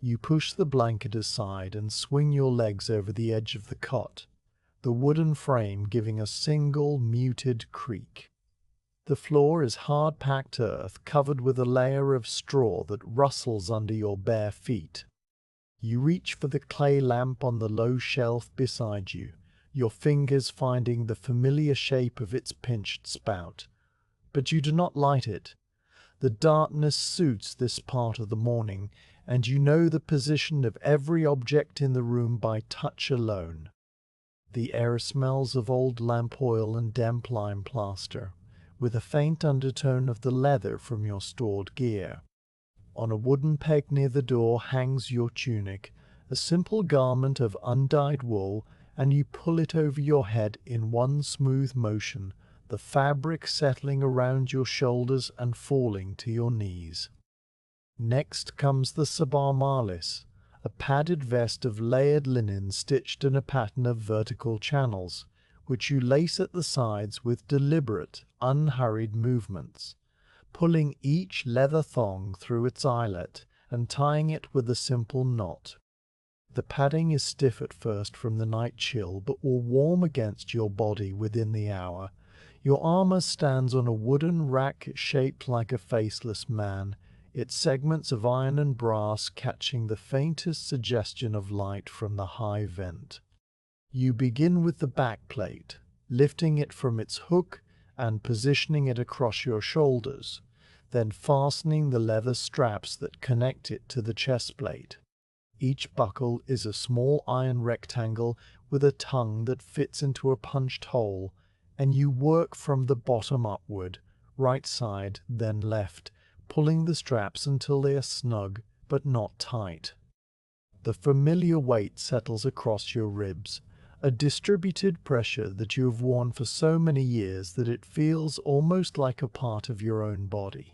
You push the blanket aside and swing your legs over the edge of the cot, the wooden frame giving a single muted creak. The floor is hard-packed earth covered with a layer of straw that rustles under your bare feet. You reach for the clay lamp on the low shelf beside you, your fingers finding the familiar shape of its pinched spout. But you do not light it. The darkness suits this part of the morning, and you know the position of every object in the room by touch alone. The air smells of old lamp oil and damp lime plaster, with a faint undertone of the leather from your stored gear. On a wooden peg near the door hangs your tunic, a simple garment of undyed wool, and you pull it over your head in one smooth motion, the fabric settling around your shoulders and falling to your knees. Next comes the sabar malis, a padded vest of layered linen stitched in a pattern of vertical channels, which you lace at the sides with deliberate, unhurried movements, pulling each leather thong through its eyelet and tying it with a simple knot. The padding is stiff at first from the night chill, but will warm against your body within the hour. Your armor stands on a wooden rack shaped like a faceless man, its segments of iron and brass catching the faintest suggestion of light from the high vent. You begin with the backplate, lifting it from its hook and positioning it across your shoulders, then fastening the leather straps that connect it to the chest plate. Each buckle is a small iron rectangle with a tongue that fits into a punched hole, and you work from the bottom upward, right side, then left, pulling the straps until they are snug but not tight. The familiar weight settles across your ribs, a distributed pressure that you have worn for so many years that it feels almost like a part of your own body.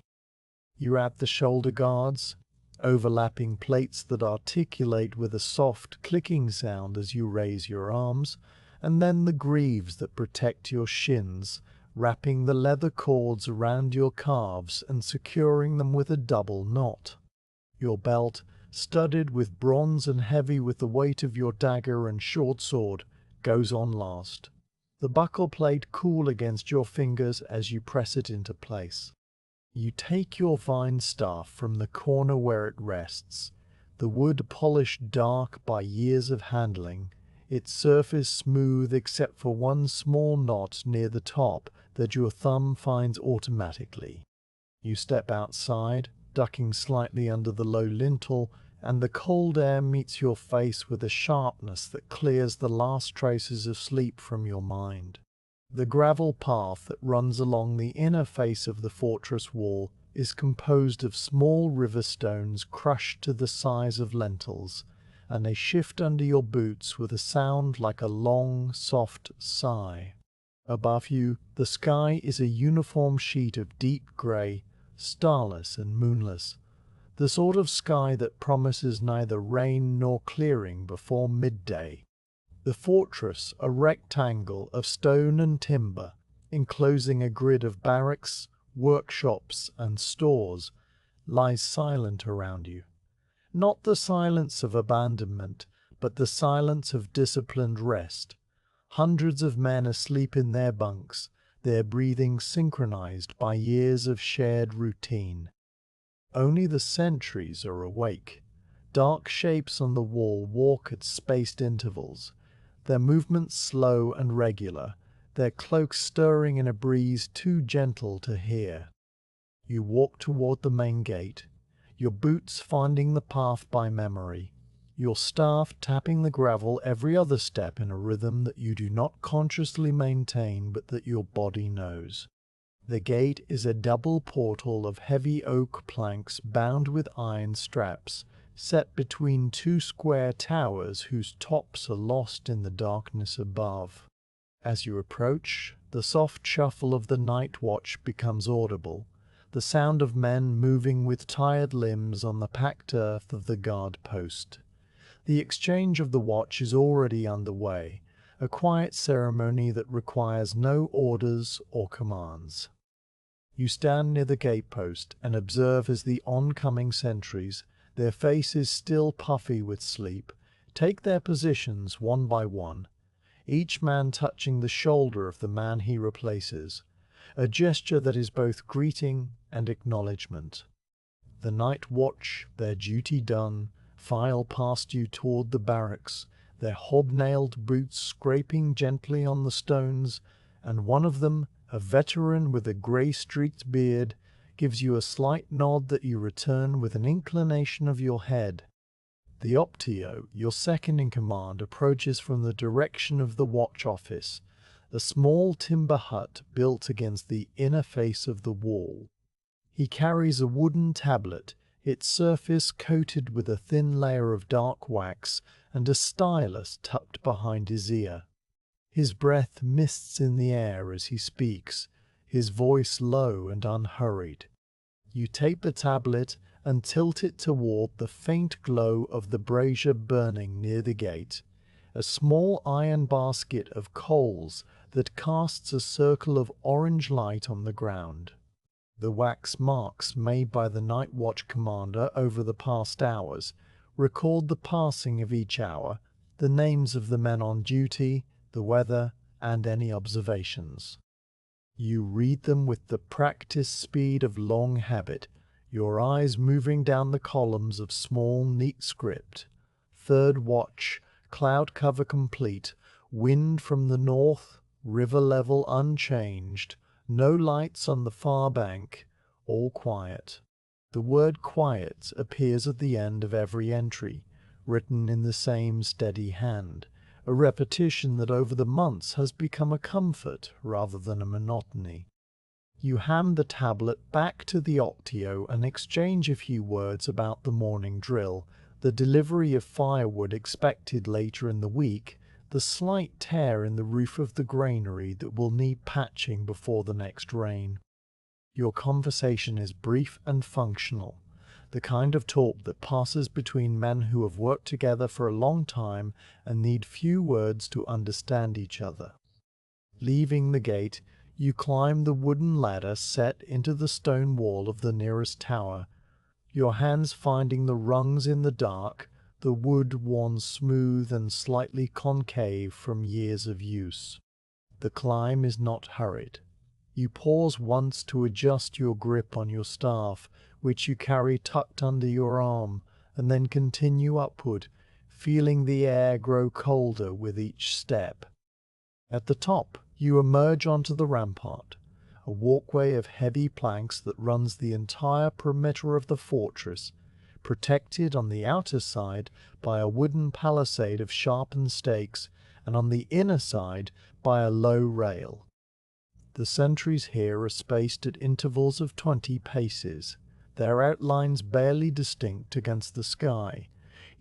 You add the shoulder guards, overlapping plates that articulate with a soft clicking sound as you raise your arms, and then the greaves that protect your shins, wrapping the leather cords around your calves and securing them with a double knot. Your belt, studded with bronze and heavy with the weight of your dagger and short sword, goes on last. The buckle plate cool against your fingers as you press it into place. You take your vine staff from the corner where it rests, the wood polished dark by years of handling, its surface smooth except for one small knot near the top that your thumb finds automatically. You step outside, ducking slightly under the low lintel, and the cold air meets your face with a sharpness that clears the last traces of sleep from your mind. The gravel path that runs along the inner face of the fortress wall is composed of small river stones crushed to the size of lentils, and they shift under your boots with a sound like a long, soft sigh. Above you, the sky is a uniform sheet of deep grey, starless and moonless, the sort of sky that promises neither rain nor clearing before midday. The fortress, a rectangle of stone and timber, enclosing a grid of barracks, workshops, and stores, lies silent around you. Not the silence of abandonment, but the silence of disciplined rest. Hundreds of men asleep in their bunks, their breathing synchronized by years of shared routine. Only the sentries are awake. Dark shapes on the wall walk at spaced intervals, their movements slow and regular, their cloaks stirring in a breeze too gentle to hear. You walk toward the main gate, your boots finding the path by memory, your staff tapping the gravel every other step in a rhythm that you do not consciously maintain but that your body knows. The gate is a double portal of heavy oak planks bound with iron straps, set between two square towers whose tops are lost in the darkness above. As you approach, the soft shuffle of the night watch becomes audible, the sound of men moving with tired limbs on the packed earth of the guard post. The exchange of the watch is already underway, a quiet ceremony that requires no orders or commands. You stand near the gatepost and observe as the oncoming sentries, their faces still puffy with sleep, take their positions one by one, each man touching the shoulder of the man he replaces, a gesture that is both greeting and acknowledgement. The night watch, their duty done, file past you toward the barracks, their hobnailed boots scraping gently on the stones, and one of them, a veteran with a grey-streaked beard, gives you a slight nod that you return with an inclination of your head. The Optio, your second in command, approaches from the direction of the watch office, a small timber hut built against the inner face of the wall. He carries a wooden tablet, its surface coated with a thin layer of dark wax, and a stylus tucked behind his ear. His breath mists in the air as he speaks, his voice low and unhurried. You take the tablet and tilt it toward the faint glow of the brazier burning near the gate, a small iron basket of coals that casts a circle of orange light on the ground. The wax marks made by the night watch commander over the past hours record the passing of each hour, the names of the men on duty, the weather, and any observations. You read them with the practiced speed of long habit, your eyes moving down the columns of small, neat script. Third watch, cloud cover complete, wind from the north, river level unchanged, no lights on the far bank, all quiet. The word quiet appears at the end of every entry, written in the same steady hand, a repetition that over the months has become a comfort rather than a monotony. You hand the tablet back to the Octio and exchange a few words about the morning drill, the delivery of firewood expected later in the week, the slight tear in the roof of the granary that will need patching before the next rain. Your conversation is brief and functional, the kind of talk that passes between men who have worked together for a long time and need few words to understand each other. Leaving the gate, you climb the wooden ladder set into the stone wall of the nearest tower, your hands finding the rungs in the dark, the wood worn smooth and slightly concave from years of use. The climb is not hurried. You pause once to adjust your grip on your staff, which you carry tucked under your arm, and then continue upward, feeling the air grow colder with each step. At the top, you emerge onto the rampart, a walkway of heavy planks that runs the entire perimeter of the fortress, protected on the outer side by a wooden palisade of sharpened stakes, and on the inner side by a low rail. The sentries here are spaced at intervals of 20 paces, their outlines barely distinct against the sky,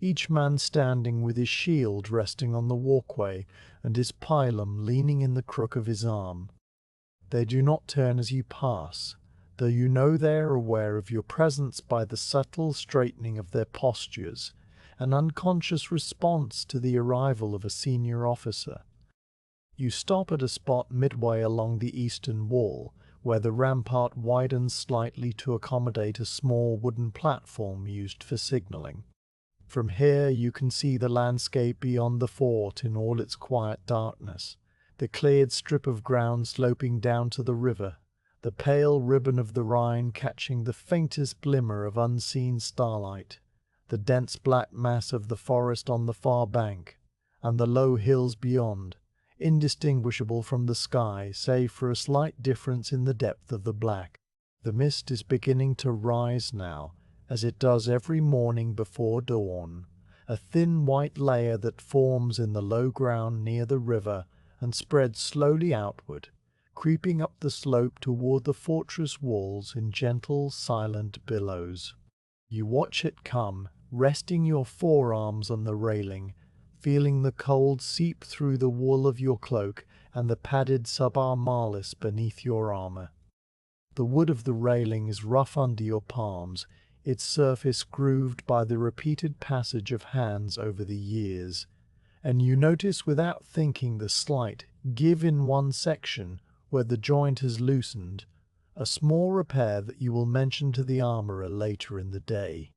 each man standing with his shield resting on the walkway and his pilum leaning in the crook of his arm. They do not turn as you pass, though you know they are aware of your presence by the subtle straightening of their postures, an unconscious response to the arrival of a senior officer. You stop at a spot midway along the eastern wall, where the rampart widens slightly to accommodate a small wooden platform used for signaling. From here you can see the landscape beyond the fort in all its quiet darkness, the cleared strip of ground sloping down to the river, the pale ribbon of the Rhine catching the faintest glimmer of unseen starlight, the dense black mass of the forest on the far bank, and the low hills beyond, indistinguishable from the sky save for a slight difference in the depth of the black. The mist is beginning to rise now, as it does every morning before dawn, a thin white layer that forms in the low ground near the river and spreads slowly outward, creeping up the slope toward the fortress walls in gentle, silent billows. You watch it come, resting your forearms on the railing, feeling the cold seep through the wool of your cloak and the padded subarmalis beneath your armor. The wood of the railing is rough under your palms, its surface grooved by the repeated passage of hands over the years, and you notice without thinking the slight give in one section where the joint has loosened, a small repair that you will mention to the armorer later in the day.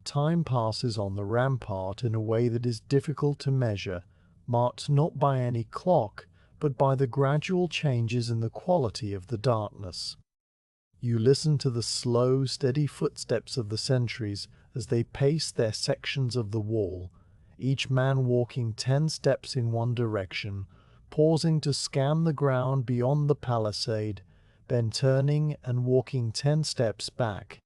Time passes on the rampart in a way that is difficult to measure, marked not by any clock, but by the gradual changes in the quality of the darkness. You listen to the slow, steady footsteps of the sentries as they pace their sections of the wall, each man walking 10 steps in one direction, pausing to scan the ground beyond the palisade, then turning and walking 10 steps back.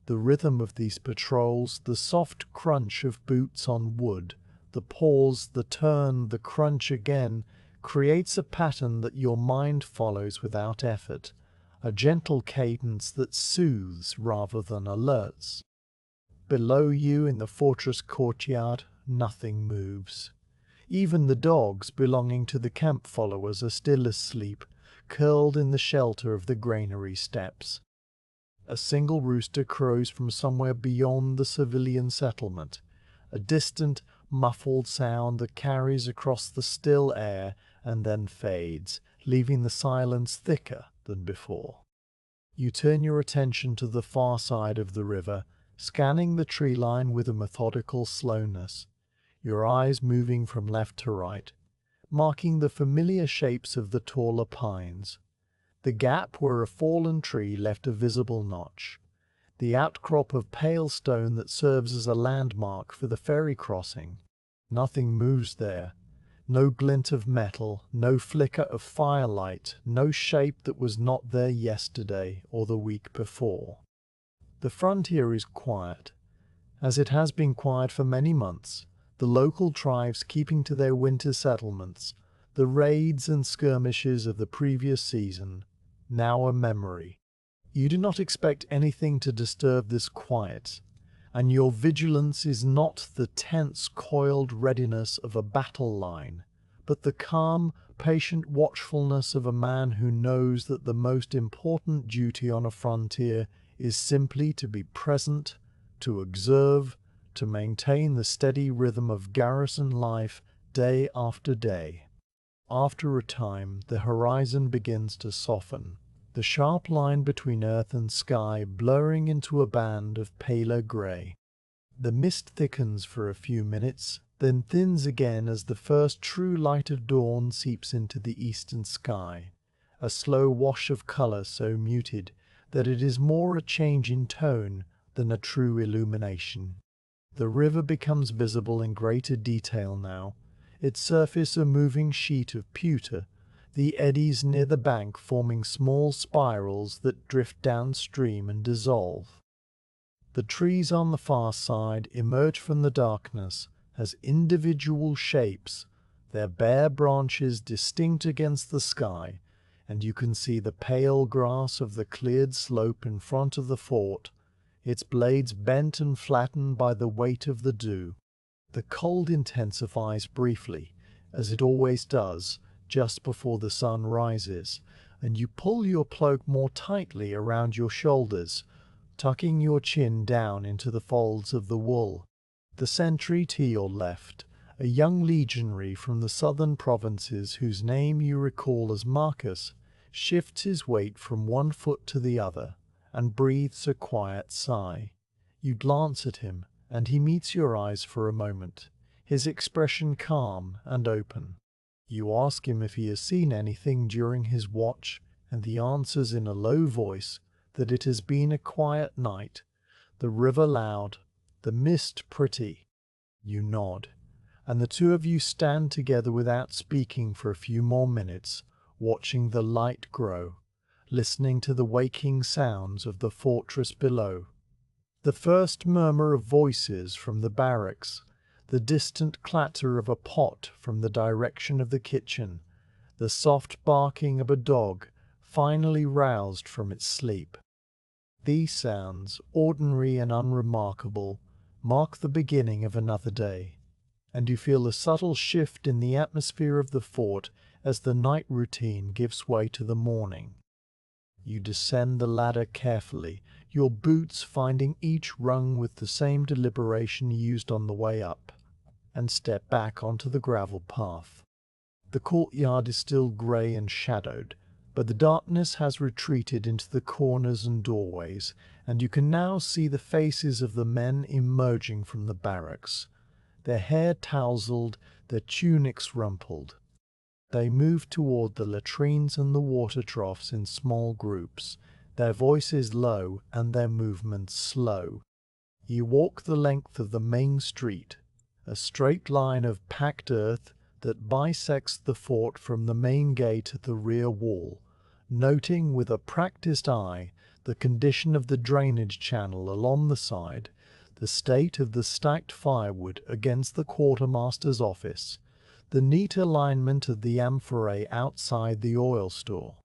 The rhythm of these patrols, the soft crunch of boots on wood, the pause, the turn, the crunch again, creates a pattern that your mind follows without effort, a gentle cadence that soothes rather than alerts. Below you in the fortress courtyard, nothing moves. Even the dogs belonging to the camp followers are still asleep, curled in the shelter of the granary steps. A single rooster crows from somewhere beyond the civilian settlement, a distant, muffled sound that carries across the still air and then fades, leaving the silence thicker than before. You turn your attention to the far side of the river, scanning the tree line with a methodical slowness, your eyes moving from left to right, marking the familiar shapes of the taller pines. The gap where a fallen tree left a visible notch, the outcrop of pale stone that serves as a landmark for the ferry crossing. Nothing moves there. No glint of metal, no flicker of firelight, no shape that was not there yesterday or the week before. The frontier is quiet, as it has been quiet for many months, the local tribes keeping to their winter settlements, the raids and skirmishes of the previous season, now a memory. You do not expect anything to disturb this quiet, and your vigilance is not the tense, coiled readiness of a battle line, but the calm, patient watchfulness of a man who knows that the most important duty on a frontier is simply to be present, to observe, to maintain the steady rhythm of garrison life day after day. After a time, the horizon begins to soften, the sharp line between earth and sky blurring into a band of paler grey. The mist thickens for a few minutes, then thins again as the first true light of dawn seeps into the eastern sky, a slow wash of colour so muted that it is more a change in tone than a true illumination. The river becomes visible in greater detail now, its surface a moving sheet of pewter, the eddies near the bank forming small spirals that drift downstream and dissolve. The trees on the far side emerge from the darkness as individual shapes, their bare branches distinct against the sky, and you can see the pale grass of the cleared slope in front of the fort, its blades bent and flattened by the weight of the dew. The cold intensifies briefly, as it always does, just before the sun rises, and you pull your cloak more tightly around your shoulders, tucking your chin down into the folds of the wool. The sentry to your left, a young legionary from the southern provinces whose name you recall as Marcus, shifts his weight from one foot to the other, and breathes a quiet sigh. You glance at him, and he meets your eyes for a moment, his expression calm and open. You ask him if he has seen anything during his watch, and he answers in a low voice that it has been a quiet night, the river loud, the mist pretty. You nod, and the two of you stand together without speaking for a few more minutes, watching the light grow, listening to the waking sounds of the fortress below. The first murmur of voices from the barracks, the distant clatter of a pot from the direction of the kitchen, the soft barking of a dog finally roused from its sleep. These sounds, ordinary and unremarkable, mark the beginning of another day, and you feel a subtle shift in the atmosphere of the fort as the night routine gives way to the morning. You descend the ladder carefully, your boots finding each rung with the same deliberation used on the way up, and step back onto the gravel path. The courtyard is still grey and shadowed, but the darkness has retreated into the corners and doorways, and you can now see the faces of the men emerging from the barracks, their hair tousled, their tunics rumpled. They move toward the latrines and the water troughs in small groups, their voices low and their movements slow. You walk the length of the main street, a straight line of packed earth that bisects the fort from the main gate at the rear wall, noting with a practiced eye the condition of the drainage channel along the side, the state of the stacked firewood against the quartermaster's office, the neat alignment of the amphorae outside the oil store.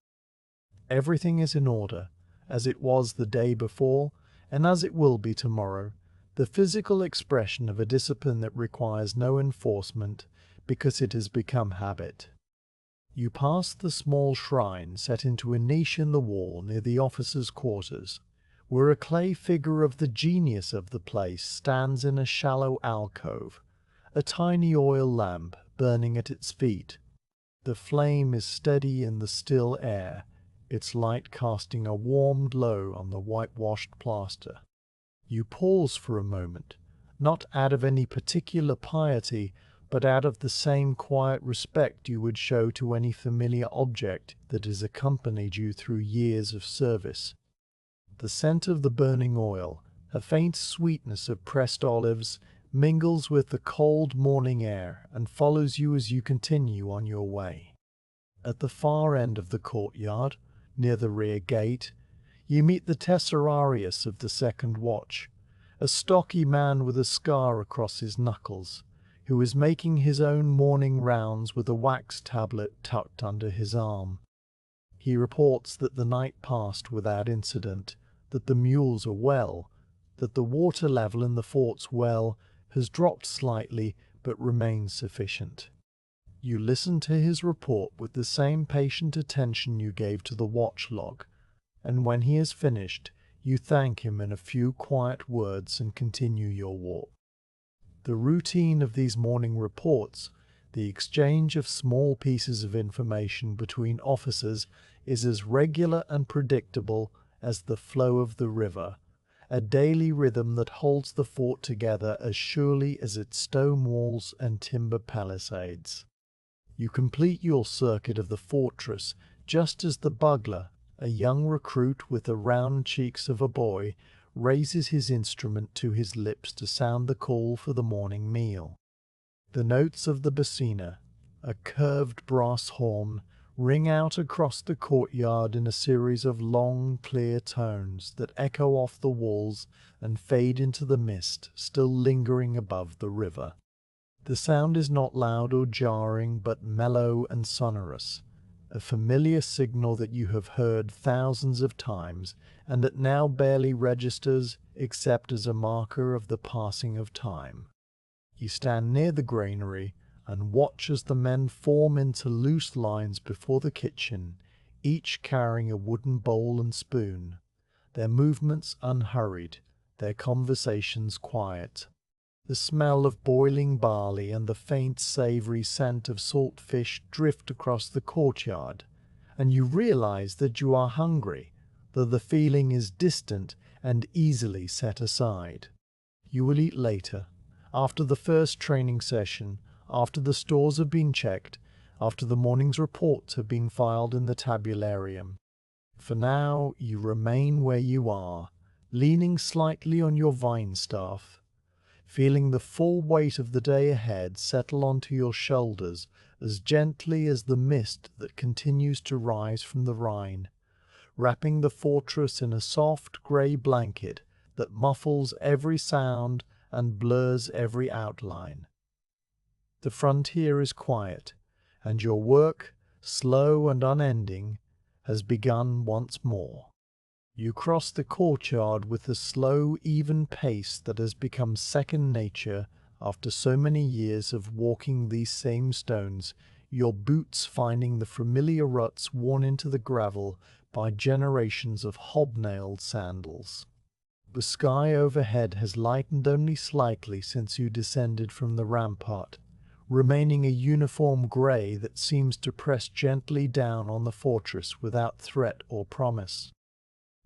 Everything is in order, as it was the day before, and as it will be tomorrow, the physical expression of a discipline that requires no enforcement because it has become habit. You pass the small shrine set into a niche in the wall near the officers' quarters, where a clay figure of the genius of the place stands in a shallow alcove, a tiny oil lamp burning at its feet. The flame is steady in the still air, its light casting a warm glow on the whitewashed plaster. You pause for a moment, not out of any particular piety, but out of the same quiet respect you would show to any familiar object that has accompanied you through years of service. The scent of the burning oil, a faint sweetness of pressed olives, mingles with the cold morning air and follows you as you continue on your way. At the far end of the courtyard, near the rear gate, you meet the tesserarius of the second watch, a stocky man with a scar across his knuckles, who is making his own morning rounds with a wax tablet tucked under his arm. He reports that the night passed without incident, that the mules are well, that the water level in the fort's well has dropped slightly but remains sufficient. You listen to his report with the same patient attention you gave to the watch log, and when he has finished, you thank him in a few quiet words and continue your walk. The routine of these morning reports, the exchange of small pieces of information between officers, is as regular and predictable as the flow of the river, a daily rhythm that holds the fort together as surely as its stone walls and timber palisades. You complete your circuit of the fortress just as the bugler, a young recruit with the round cheeks of a boy, raises his instrument to his lips to sound the call for the morning meal. The notes of the basina, a curved brass horn, ring out across the courtyard in a series of long, clear tones that echo off the walls and fade into the mist still lingering above the river. The sound is not loud or jarring, but mellow and sonorous, a familiar signal that you have heard thousands of times and that now barely registers except as a marker of the passing of time. You stand near the granary and watch as the men form into loose lines before the kitchen, each carrying a wooden bowl and spoon, their movements unhurried, their conversations quiet. The smell of boiling barley and the faint savory scent of salt fish drift across the courtyard, and you realize that you are hungry, though the feeling is distant and easily set aside. You will eat later, after the first training session, after the stores have been checked, after the morning's reports have been filed in the tabularium. For now, you remain where you are, leaning slightly on your vine staff, feeling the full weight of the day ahead settle onto your shoulders as gently as the mist that continues to rise from the Rhine, wrapping the fortress in a soft grey blanket that muffles every sound and blurs every outline. The frontier is quiet, and your work, slow and unending, has begun once more. You cross the courtyard with the slow, even pace that has become second nature after so many years of walking these same stones, your boots finding the familiar ruts worn into the gravel by generations of hobnailed sandals. The sky overhead has lightened only slightly since you descended from the rampart, remaining a uniform grey that seems to press gently down on the fortress without threat or promise.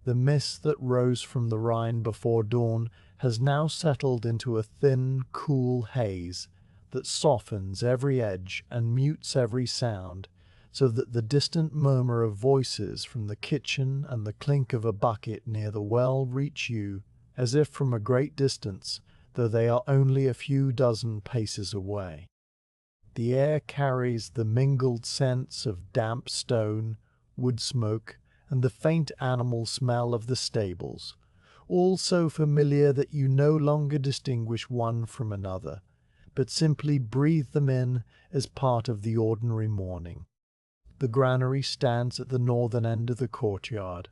The mist that rose from the Rhine before dawn has now settled into a thin, cool haze that softens every edge and mutes every sound, so that the distant murmur of voices from the kitchen and the clink of a bucket near the well reach you as if from a great distance, though they are only a few dozen paces away. The air carries the mingled scents of damp stone, wood smoke, and the faint animal smell of the stables, all so familiar that you no longer distinguish one from another, but simply breathe them in as part of the ordinary morning. The granary stands at the northern end of the courtyard,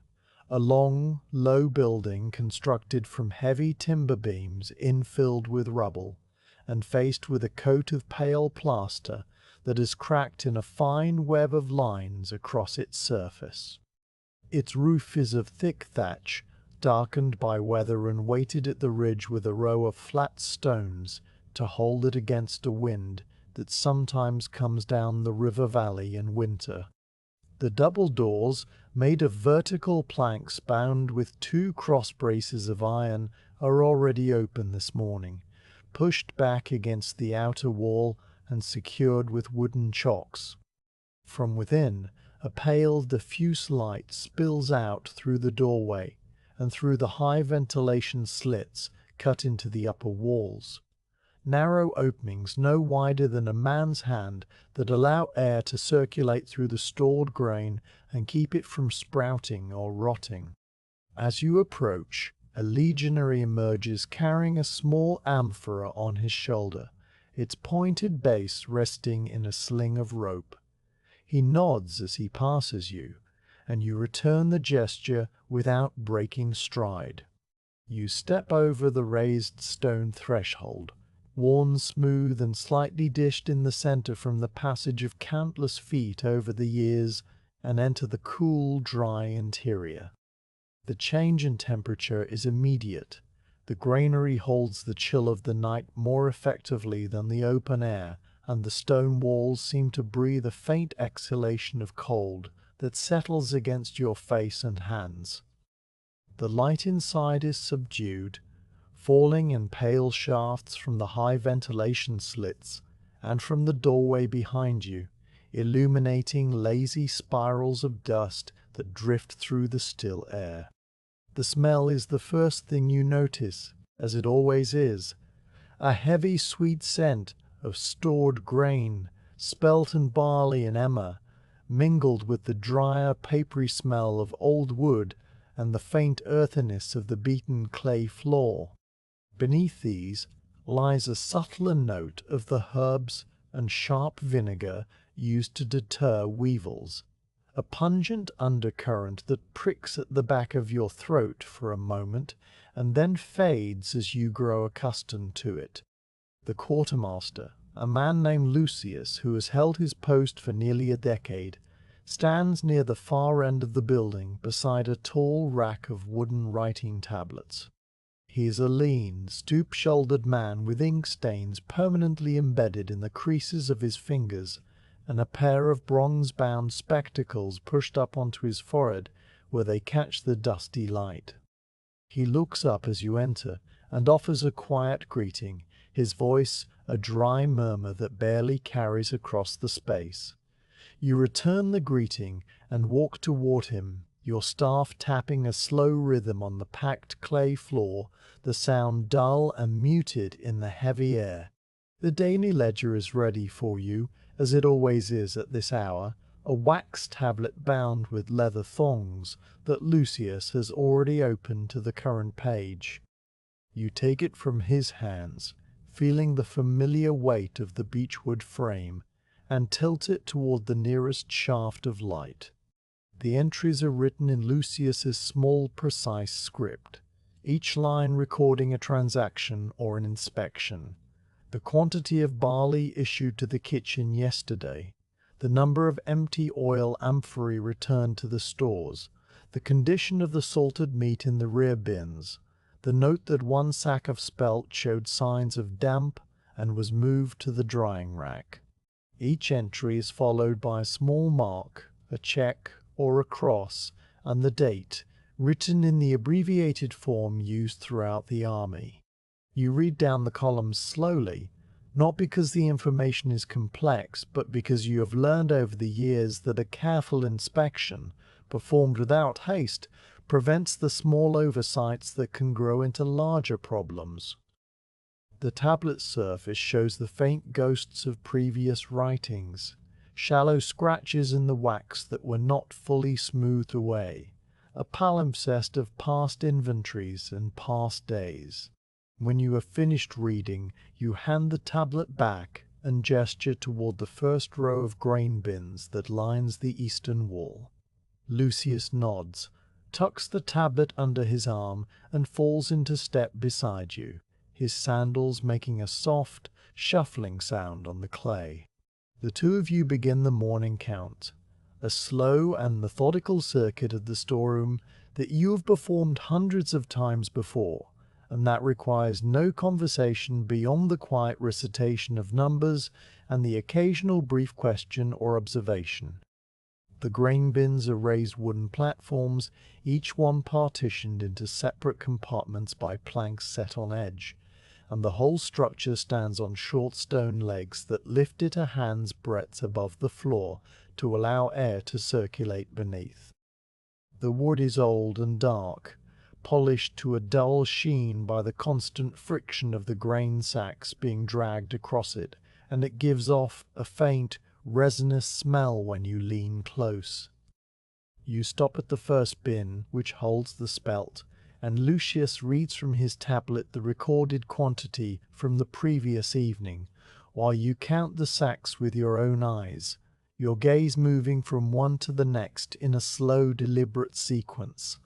a long, low building constructed from heavy timber beams infilled with rubble, and faced with a coat of pale plaster that is cracked in a fine web of lines across its surface. Its roof is of thick thatch, darkened by weather and weighted at the ridge with a row of flat stones to hold it against a wind that sometimes comes down the river valley in winter. The double doors, made of vertical planks bound with 2 cross braces of iron, are already open this morning, pushed back against the outer wall and secured with wooden chocks. From within, a pale, diffuse light spills out through the doorway and through the high ventilation slits cut into the upper walls. Narrow openings no wider than a man's hand that allow air to circulate through the stored grain and keep it from sprouting or rotting. As you approach, a legionary emerges carrying a small amphora on his shoulder, its pointed base resting in a sling of rope. He nods as he passes you, and you return the gesture without breaking stride. You step over the raised stone threshold, worn smooth and slightly dished in the center from the passage of countless feet over the years, and enter the cool, dry interior. The change in temperature is immediate. The granary holds the chill of the night more effectively than the open air, and the stone walls seem to breathe a faint exhalation of cold that settles against your face and hands. The light inside is subdued, falling in pale shafts from the high ventilation slits and from the doorway behind you, illuminating lazy spirals of dust that drift through the still air. The smell is the first thing you notice, as it always is, a heavy sweet scent of stored grain, spelt and barley and emmer, mingled with the drier, papery smell of old wood and the faint earthiness of the beaten clay floor. Beneath these lies a subtler note of the herbs and sharp vinegar used to deter weevils, a pungent undercurrent that pricks at the back of your throat for a moment and then fades as you grow accustomed to it. The quartermaster, a man named Lucius who has held his post for nearly a decade, stands near the far end of the building beside a tall rack of wooden writing tablets. He is a lean, stoop-shouldered man with ink stains permanently embedded in the creases of his fingers and a pair of bronze-bound spectacles pushed up onto his forehead where they catch the dusty light. He looks up as you enter and offers a quiet greeting, his voice a dry murmur that barely carries across the space. You return the greeting and walk toward him, your staff tapping a slow rhythm on the packed clay floor, the sound dull and muted in the heavy air. The daily ledger is ready for you, as it always is at this hour, a wax tablet bound with leather thongs that Lucius has already opened to the current page. You take it from his hands, feeling the familiar weight of the beechwood frame, and tilt it toward the nearest shaft of light. The entries are written in Lucius's small, precise script, each line recording a transaction or an inspection. The quantity of barley issued to the kitchen yesterday, the number of empty oil amphorae returned to the stores, the condition of the salted meat in the rear bins, the note that one sack of spelt showed signs of damp and was moved to the drying rack. Each entry is followed by a small mark, a check, or a cross, and the date, written in the abbreviated form used throughout the army. You read down the columns slowly, not because the information is complex, but because you have learned over the years that a careful inspection, performed without haste, prevents the small oversights that can grow into larger problems. The tablet surface shows the faint ghosts of previous writings, shallow scratches in the wax that were not fully smoothed away, a palimpsest of past inventories and past days. When you have finished reading, you hand the tablet back and gesture toward the first row of grain bins that lines the eastern wall. Lucius nods, tucks the tablet under his arm, and falls into step beside you, his sandals making a soft, shuffling sound on the clay. The two of you begin the morning count, a slow and methodical circuit of the storeroom that you have performed hundreds of times before, and that requires no conversation beyond the quiet recitation of numbers and the occasional brief question or observation. The grain bins are raised wooden platforms, each one partitioned into separate compartments by planks set on edge, and the whole structure stands on short stone legs that lift it a hand's breadth above the floor to allow air to circulate beneath. The wood is old and dark, polished to a dull sheen by the constant friction of the grain sacks being dragged across it, and it gives off a faint, resinous smell when you lean close. You stop at the first bin, which holds the spelt, and Lucius reads from his tablet the recorded quantity from the previous evening, while you count the sacks with your own eyes, your gaze moving from one to the next in a slow, deliberate sequence.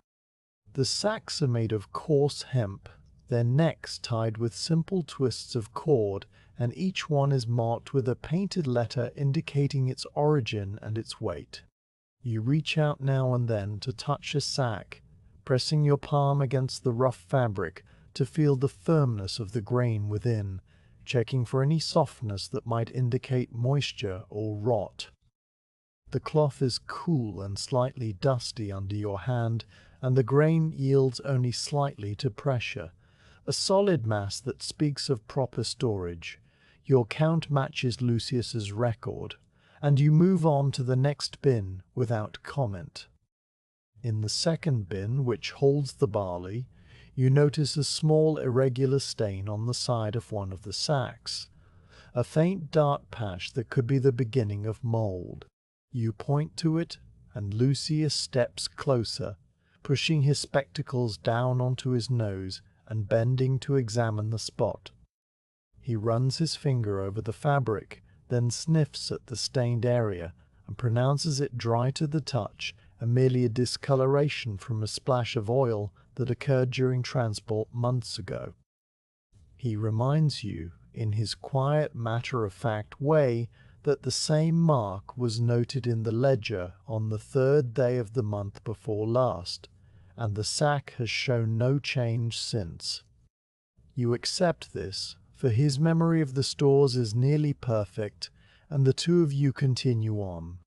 The sacks are made of coarse hemp, their necks tied with simple twists of cord, and each one is marked with a painted letter indicating its origin and its weight. You reach out now and then to touch a sack, pressing your palm against the rough fabric to feel the firmness of the grain within, checking for any softness that might indicate moisture or rot. The cloth is cool and slightly dusty under your hand, and the grain yields only slightly to pressure, a solid mass that speaks of proper storage. Your count matches Lucius's record, and you move on to the next bin without comment. In the second bin, which holds the barley, you notice a small irregular stain on the side of one of the sacks, a faint dark patch that could be the beginning of mold. You point to it, and Lucius steps closer, pushing his spectacles down onto his nose and bending to examine the spot. He runs his finger over the fabric, then sniffs at the stained area and pronounces it dry to the touch and merely a discoloration from a splash of oil that occurred during transport months ago. He reminds you, in his quiet, matter-of-fact way, that the same mark was noted in the ledger on the third day of the month before last, and the sack has shown no change since. You accept this, for his memory of the stores is nearly perfect, and the two of you continue on.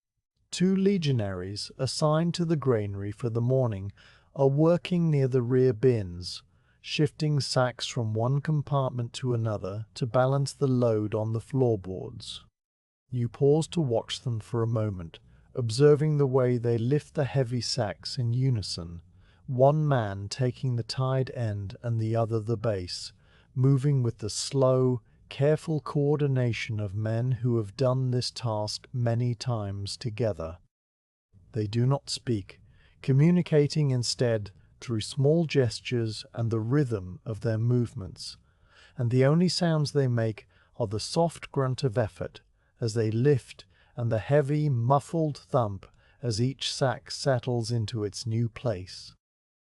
2 legionaries, assigned to the granary for the morning, are working near the rear bins, shifting sacks from one compartment to another to balance the load on the floorboards. You pause to watch them for a moment, observing the way they lift the heavy sacks in unison, one man taking the tied end and the other the base, moving with the slow, careful coordination of men who have done this task many times together. They do not speak, communicating instead through small gestures and the rhythm of their movements, and the only sounds they make are the soft grunt of effort as they lift and the heavy, muffled thump as each sack settles into its new place.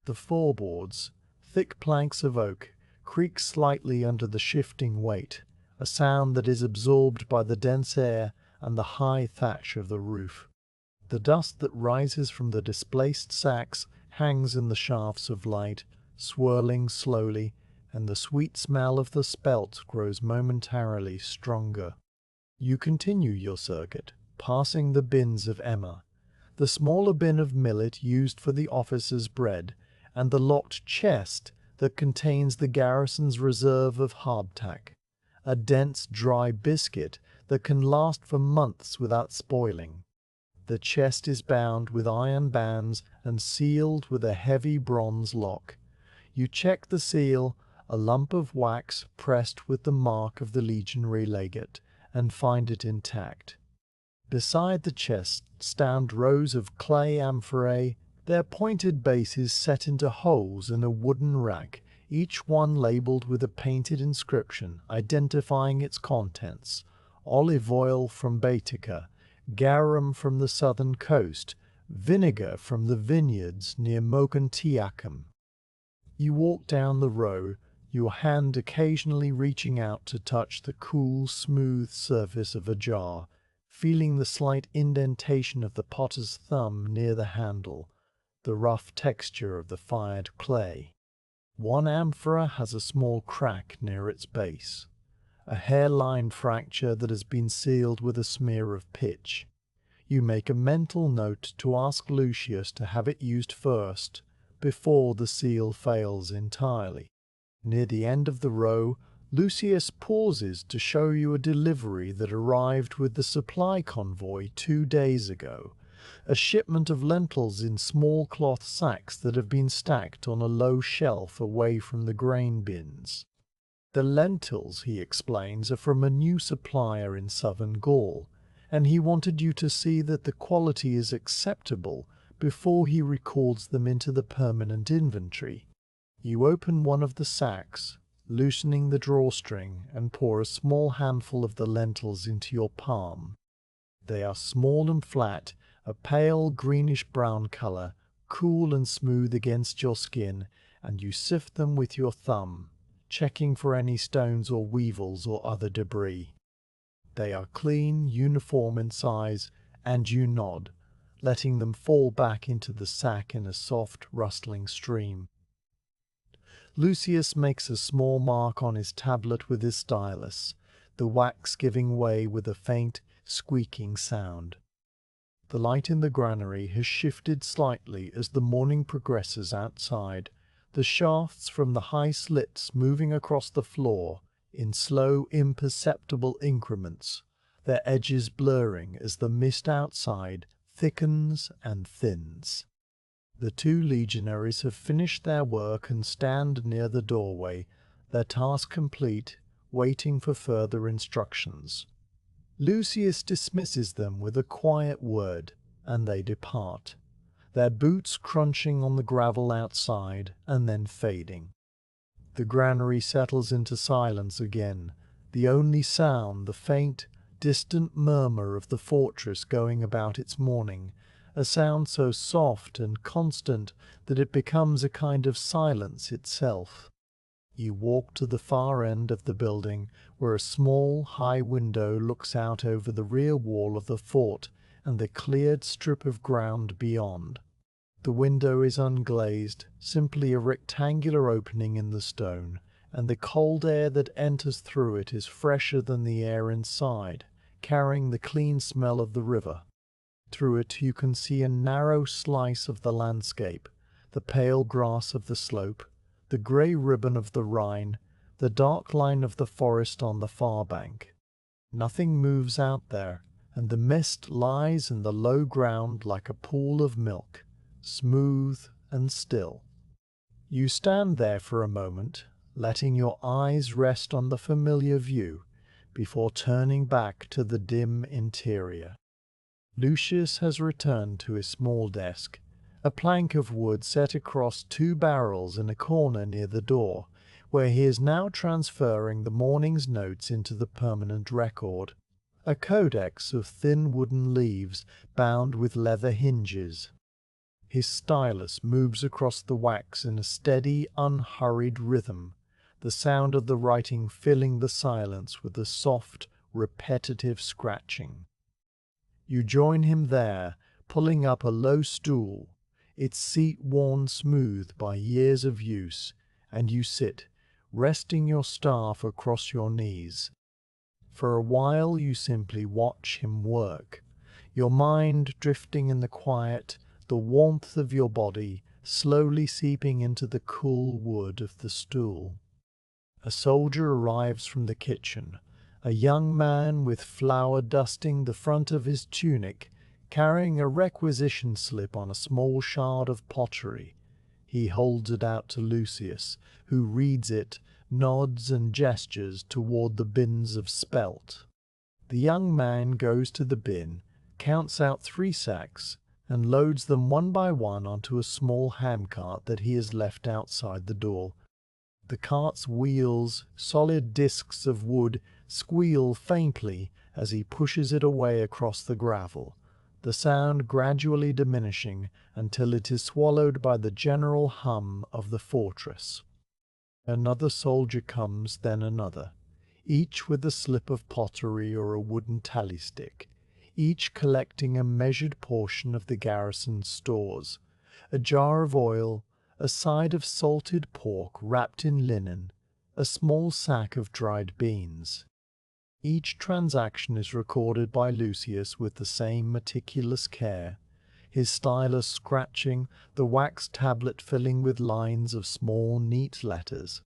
The floorboards, thick planks of oak, creak slightly under the shifting weight, a sound that is absorbed by the dense air and the high thatch of the roof. The dust that rises from the displaced sacks hangs in the shafts of light, swirling slowly, and the sweet smell of the spelt grows momentarily stronger. You continue your circuit, passing the bins of emmer, the smaller bin of millet used for the officers' bread, and the locked chest that contains the garrison's reserve of hardtack, a dense, dry biscuit that can last for months without spoiling. The chest is bound with iron bands and sealed with a heavy bronze lock. You check the seal, a lump of wax pressed with the mark of the legionary legate, and find it intact. Beside the chest stand rows of clay amphorae, their pointed bases set into holes in a wooden rack, each one labeled with a painted inscription identifying its contents: olive oil from Baetica, garum from the southern coast, vinegar from the vineyards near Mogontiacum. You walk down the row, your hand occasionally reaching out to touch the cool, smooth surface of a jar, feeling the slight indentation of the potter's thumb near the handle, the rough texture of the fired clay. One amphora has a small crack near its base, a hairline fracture that has been sealed with a smear of pitch. You make a mental note to ask Lucius to have it used first, before the seal fails entirely. Near the end of the row, Lucius pauses to show you a delivery that arrived with the supply convoy 2 days ago, a shipment of lentils in small cloth sacks that have been stacked on a low shelf away from the grain bins. The lentils, he explains, are from a new supplier in southern Gaul, and he wanted you to see that the quality is acceptable before he records them into the permanent inventory. You open one of the sacks, loosening the drawstring, and pour a small handful of the lentils into your palm. They are small and flat, a pale greenish-brown color, cool and smooth against your skin, and you sift them with your thumb, checking for any stones or weevils or other debris. They are clean, uniform in size, and you nod, letting them fall back into the sack in a soft, rustling stream. Lucius makes a small mark on his tablet with his stylus, the wax giving way with a faint, squeaking sound. The light in the granary has shifted slightly as the morning progresses outside, the shafts from the high slits moving across the floor in slow, imperceptible increments, their edges blurring as the mist outside thickens and thins. The 2 legionaries have finished their work and stand near the doorway, their task complete, waiting for further instructions. Lucius dismisses them with a quiet word, and they depart, their boots crunching on the gravel outside and then fading. The granary settles into silence again, the only sound the faint, distant murmur of the fortress going about its mourning, a sound so soft and constant that it becomes a kind of silence itself. You walk to the far end of the building, where a small, high window looks out over the rear wall of the fort and the cleared strip of ground beyond. The window is unglazed, simply a rectangular opening in the stone, and the cold air that enters through it is fresher than the air inside, carrying the clean smell of the river. Through it you can see a narrow slice of the landscape, the pale grass of the slope, the grey ribbon of the Rhine, the dark line of the forest on the far bank. Nothing moves out there, and the mist lies in the low ground like a pool of milk, smooth and still. You stand there for a moment, letting your eyes rest on the familiar view, before turning back to the dim interior. Lucius has returned to his small desk, a plank of wood set across 2 barrels in a corner near the door, where he is now transferring the morning's notes into the permanent record, a codex of thin wooden leaves bound with leather hinges. His stylus moves across the wax in a steady, unhurried rhythm, the sound of the writing filling the silence with a soft, repetitive scratching. You join him there, pulling up a low stool, its seat worn smooth by years of use, and you sit, resting your staff across your knees. For a while you simply watch him work, your mind drifting in the quiet, the warmth of your body, slowly seeping into the cool wood of the stool. A soldier arrives from the kitchen, a young man with flour dusting the front of his tunic, carrying a requisition slip on a small shard of pottery. He holds it out to Lucius, who reads it, nods and gestures toward the bins of spelt. The young man goes to the bin, counts out 3 sacks, and loads them one by one onto a small handcart that he has left outside the door. The cart's wheels, solid discs of wood, squeal faintly as he pushes it away across the gravel, the sound gradually diminishing until it is swallowed by the general hum of the fortress. Another soldier comes, then another, each with a slip of pottery or a wooden tally stick, each collecting a measured portion of the garrison's stores, a jar of oil, a side of salted pork wrapped in linen, a small sack of dried beans. Each transaction is recorded by Lucius with the same meticulous care, his stylus scratching, the wax tablet filling with lines of small, neat letters.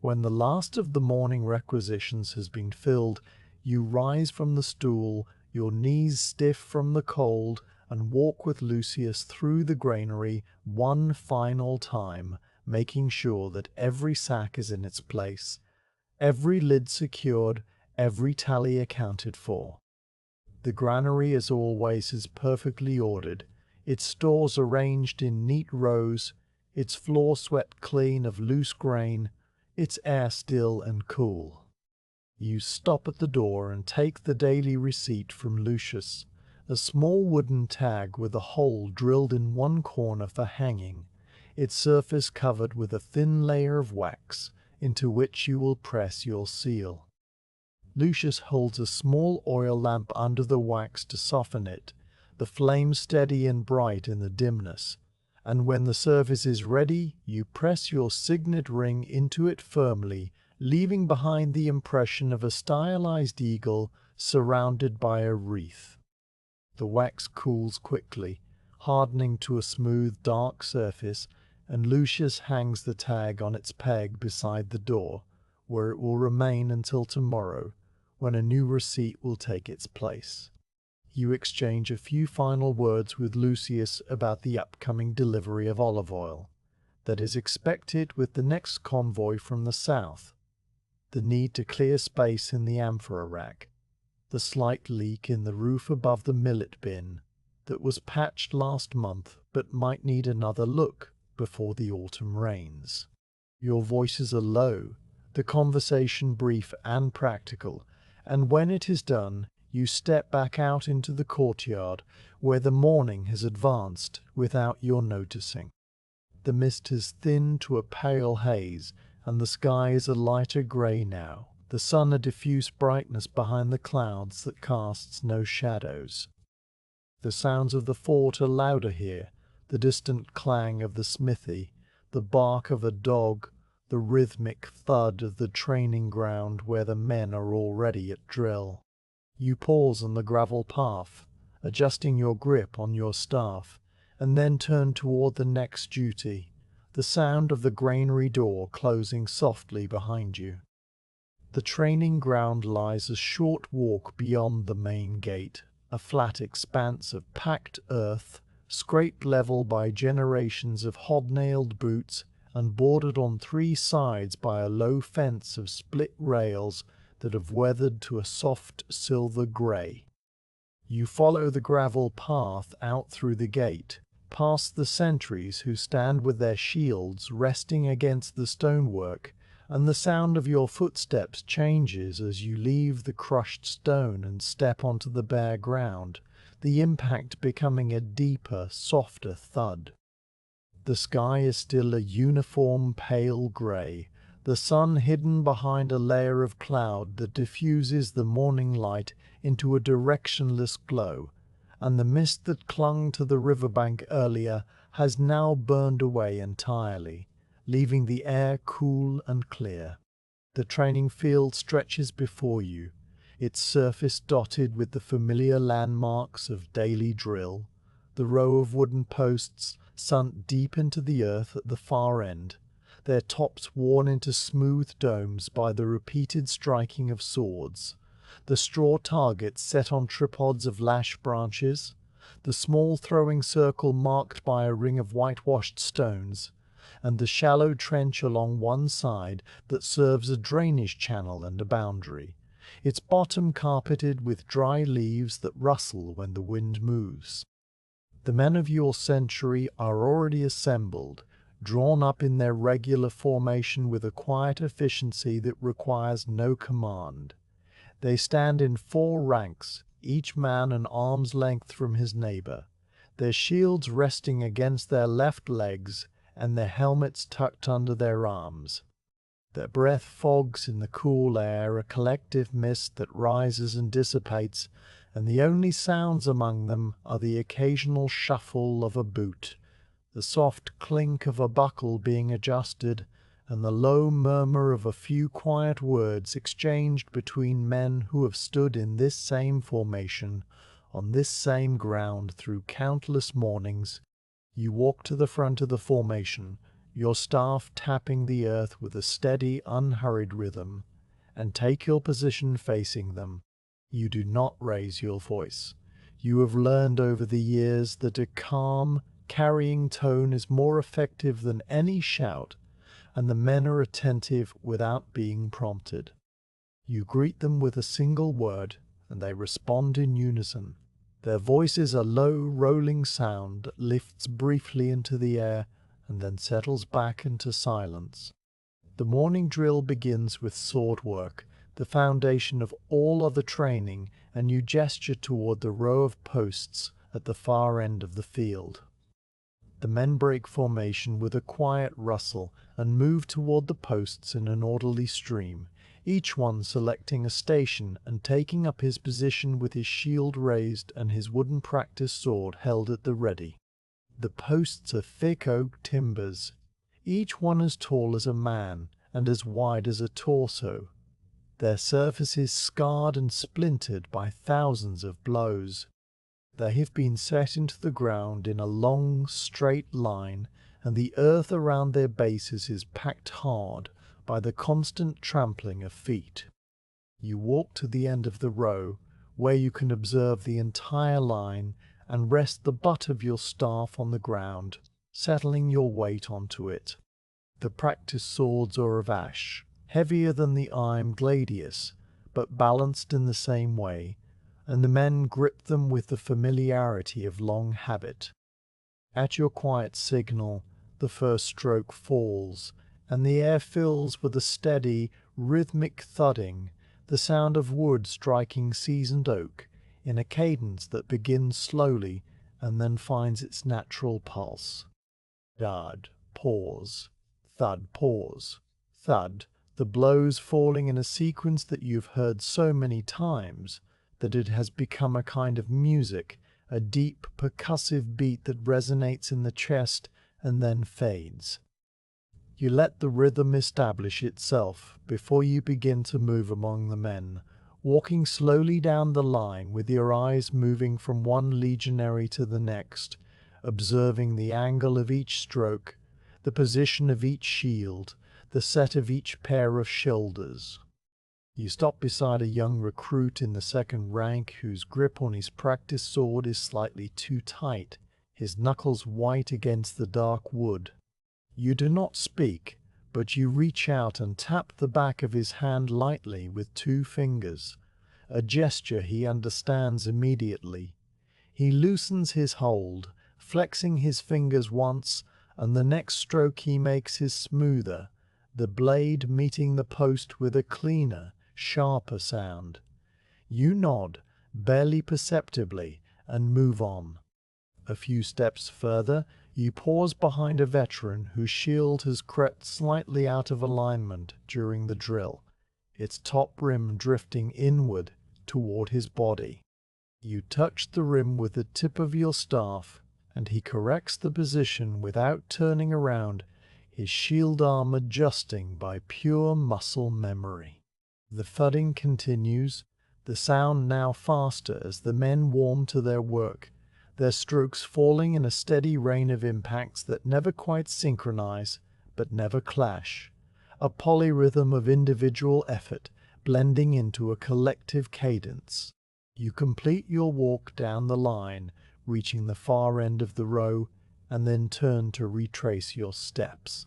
When the last of the morning requisitions has been filled, you rise from the stool, your knees stiff from the cold, and walk with Lucius through the granary one final time, making sure that every sack is in its place, every lid secured, every tally accounted for. The granary, as always, is perfectly ordered, its stores arranged in neat rows, its floor swept clean of loose grain, its air still and cool. You stop at the door and take the daily receipt from Lucius, a small wooden tag with a hole drilled in one corner for hanging, its surface covered with a thin layer of wax, into which you will press your seal. Lucius holds a small oil lamp under the wax to soften it, the flame steady and bright in the dimness, and when the surface is ready, you press your signet ring into it firmly, leaving behind the impression of a stylized eagle surrounded by a wreath. The wax cools quickly, hardening to a smooth, dark surface, and Lucius hangs the tag on its peg beside the door, where it will remain until tomorrow, when a new receipt will take its place. You exchange a few final words with Lucius about the upcoming delivery of olive oil that is expected with the next convoy from the south, the need to clear space in the amphora rack, the slight leak in the roof above the millet bin that was patched last month but might need another look before the autumn rains. Your voices are low, the conversation brief and practical, and when it is done, you step back out into the courtyard where the morning has advanced without your noticing. The mist has thinned to a pale haze, and the sky is a lighter grey now, the sun a diffuse brightness behind the clouds that casts no shadows. The sounds of the fort are louder here, the distant clang of the smithy, the bark of a dog, the rhythmic thud of the training ground where the men are already at drill. You pause on the gravel path, adjusting your grip on your staff, and then turn toward the next duty, the sound of the granary door closing softly behind you. The training ground lies a short walk beyond the main gate, a flat expanse of packed earth, scraped level by generations of hobnailed boots and bordered on 3 sides by a low fence of split rails that have weathered to a soft silver grey. You follow the gravel path out through the gate, past the sentries who stand with their shields resting against the stonework, and the sound of your footsteps changes as you leave the crushed stone and step onto the bare ground, the impact becoming a deeper, softer thud. The sky is still a uniform pale grey, the sun hidden behind a layer of cloud that diffuses the morning light into a directionless glow, and the mist that clung to the riverbank earlier has now burned away entirely, leaving the air cool and clear. The training field stretches before you, its surface dotted with the familiar landmarks of daily drill, the row of wooden posts sunk deep into the earth at the far end, their tops worn into smooth domes by the repeated striking of swords, the straw targets set on tripods of lash branches, the small throwing circle marked by a ring of whitewashed stones, and the shallow trench along one side that serves a drainage channel and a boundary, its bottom carpeted with dry leaves that rustle when the wind moves. The men of your century are already assembled, drawn up in their regular formation with a quiet efficiency that requires no command. They stand in 4 ranks, each man an arm's length from his neighbor, their shields resting against their left legs and their helmets tucked under their arms. Their breath fogs in the cool air a collective mist that rises and dissipates, and the only sounds among them are the occasional shuffle of a boot, the soft clink of a buckle being adjusted, and the low murmur of a few quiet words exchanged between men who have stood in this same formation, on this same ground through countless mornings. You walk to the front of the formation, your staff tapping the earth with a steady, unhurried rhythm, and take your position facing them. You do not raise your voice. You have learned over the years that a calm, carrying tone is more effective than any shout, and the men are attentive without being prompted. You greet them with a single word, and they respond in unison. Their voice is a low, rolling sound that lifts briefly into the air and then settles back into silence. The morning drill begins with sword work, the foundation of all other training, and you gesture toward the row of posts at the far end of the field. The men break formation with a quiet rustle and move toward the posts in an orderly stream, each one selecting a station and taking up his position with his shield raised and his wooden practice sword held at the ready. The posts are thick oak timbers, each one as tall as a man and as wide as a torso, their surfaces scarred and splintered by thousands of blows. They have been set into the ground in a long, straight line, and the earth around their bases is packed hard by the constant trampling of feet. You walk to the end of the row, where you can observe the entire line and rest the butt of your staff on the ground, settling your weight onto it. The practice swords are of ash, heavier than the iron gladius, but balanced in the same way, and the men grip them with the familiarity of long habit. At your quiet signal, the first stroke falls, and the air fills with a steady, rhythmic thudding, the sound of wood striking seasoned oak, in a cadence that begins slowly and then finds its natural pulse. Thud, pause, thud, pause, thud, the blows falling in a sequence that you've heard so many times that it has become a kind of music, a deep, percussive beat that resonates in the chest and then fades. You let the rhythm establish itself before you begin to move among the men, walking slowly down the line with your eyes moving from one legionary to the next, observing the angle of each stroke, the position of each shield, the set of each pair of shoulders. You stop beside a young recruit in the second rank whose grip on his practice sword is slightly too tight, his knuckles white against the dark wood. You do not speak, but you reach out and tap the back of his hand lightly with 2 fingers, a gesture he understands immediately. He loosens his hold, flexing his fingers once, and the next stroke he makes is smoother, the blade meeting the post with a cleaner, sharper sound. You nod, barely perceptibly, and move on. A few steps further, you pause behind a veteran whose shield has crept slightly out of alignment during the drill, its top rim drifting inward toward his body. You touch the rim with the tip of your staff, and he corrects the position without turning around, his shield arm adjusting by pure muscle memory. The thudding continues, the sound now faster as the men warm to their work, their strokes falling in a steady rain of impacts that never quite synchronize, but never clash, a polyrhythm of individual effort blending into a collective cadence. You complete your walk down the line, reaching the far end of the row, and then turn to retrace your steps.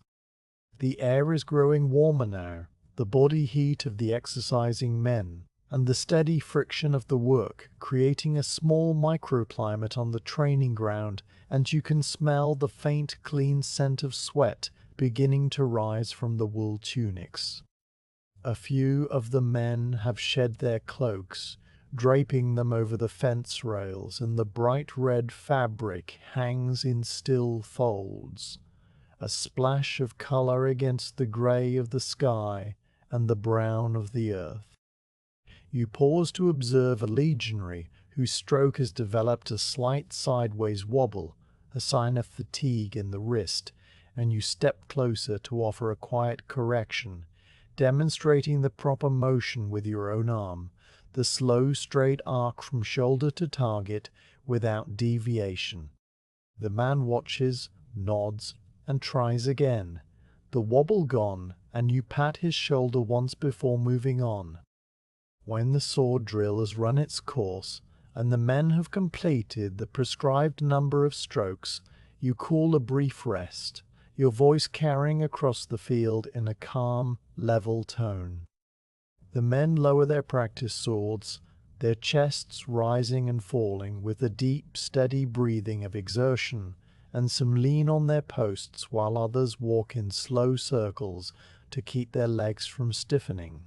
The air is growing warmer now, the body heat of the exercising men, and the steady friction of the work, creating a small microclimate on the training ground, and you can smell the faint, clean scent of sweat beginning to rise from the wool tunics. A few of the men have shed their cloaks, draping them over the fence rails, and the bright red fabric hangs in still folds, a splash of color against the gray of the sky and the brown of the earth. You pause to observe a legionary whose stroke has developed a slight sideways wobble, a sign of fatigue in the wrist, and you step closer to offer a quiet correction, demonstrating the proper motion with your own arm, the slow straight arc from shoulder to target without deviation. The man watches, nods, and tries again, the wobble gone, and you pat his shoulder once before moving on. When the sword drill has run its course, and the men have completed the prescribed number of strokes, you call a brief rest, your voice carrying across the field in a calm, level tone. The men lower their practice swords, their chests rising and falling with a deep, steady breathing of exertion, and some lean on their posts while others walk in slow circles to keep their legs from stiffening.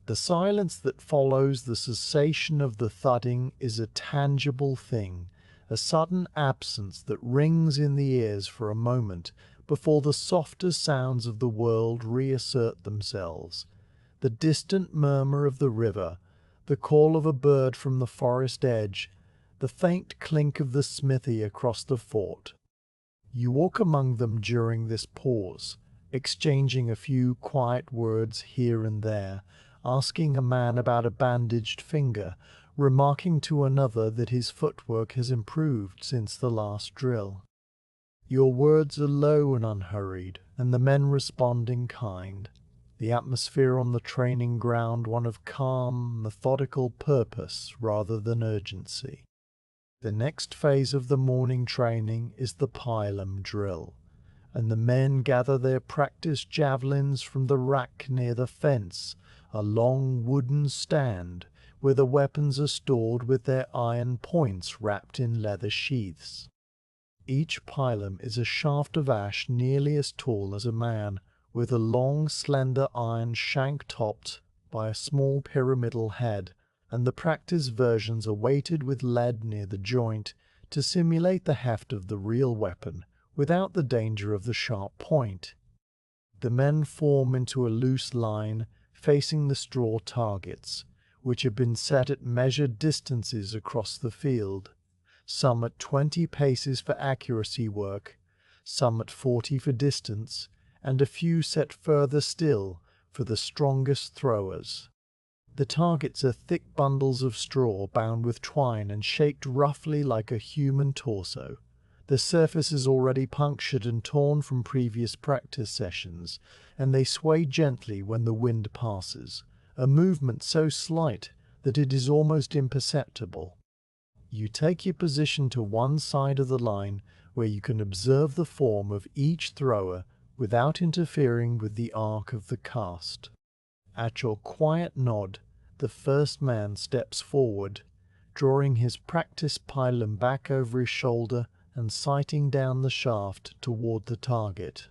The silence that follows the cessation of the thudding is a tangible thing, a sudden absence that rings in the ears for a moment before the softer sounds of the world reassert themselves. The distant murmur of the river, the call of a bird from the forest edge, the faint clink of the smithy across the fort. You walk among them during this pause, exchanging a few quiet words here and there, asking a man about a bandaged finger, remarking to another that his footwork has improved since the last drill. Your words are low and unhurried, and the men respond in kind. The atmosphere on the training ground one of calm, methodical purpose rather than urgency. The next phase of the morning training is the pylum drill, and the men gather their practice javelins from the rack near the fence, a long wooden stand where the weapons are stored with their iron points wrapped in leather sheaths. Each pylum is a shaft of ash nearly as tall as a man, with a long, slender iron shank topped by a small pyramidal head, and the practice versions are weighted with lead near the joint to simulate the heft of the real weapon without the danger of the sharp point. The men form into a loose line facing the straw targets, which have been set at measured distances across the field, some at 20 paces for accuracy work, some at 40 for distance, and a few set further still for the strongest throwers. The targets are thick bundles of straw bound with twine and shaped roughly like a human torso. The surface is already punctured and torn from previous practice sessions, and they sway gently when the wind passes, a movement so slight that it is almost imperceptible. You take your position to one side of the line where you can observe the form of each thrower without interfering with the arc of the cast. At your quiet nod, the first man steps forward, drawing his practice pylon back over his shoulder and sighting down the shaft toward the target.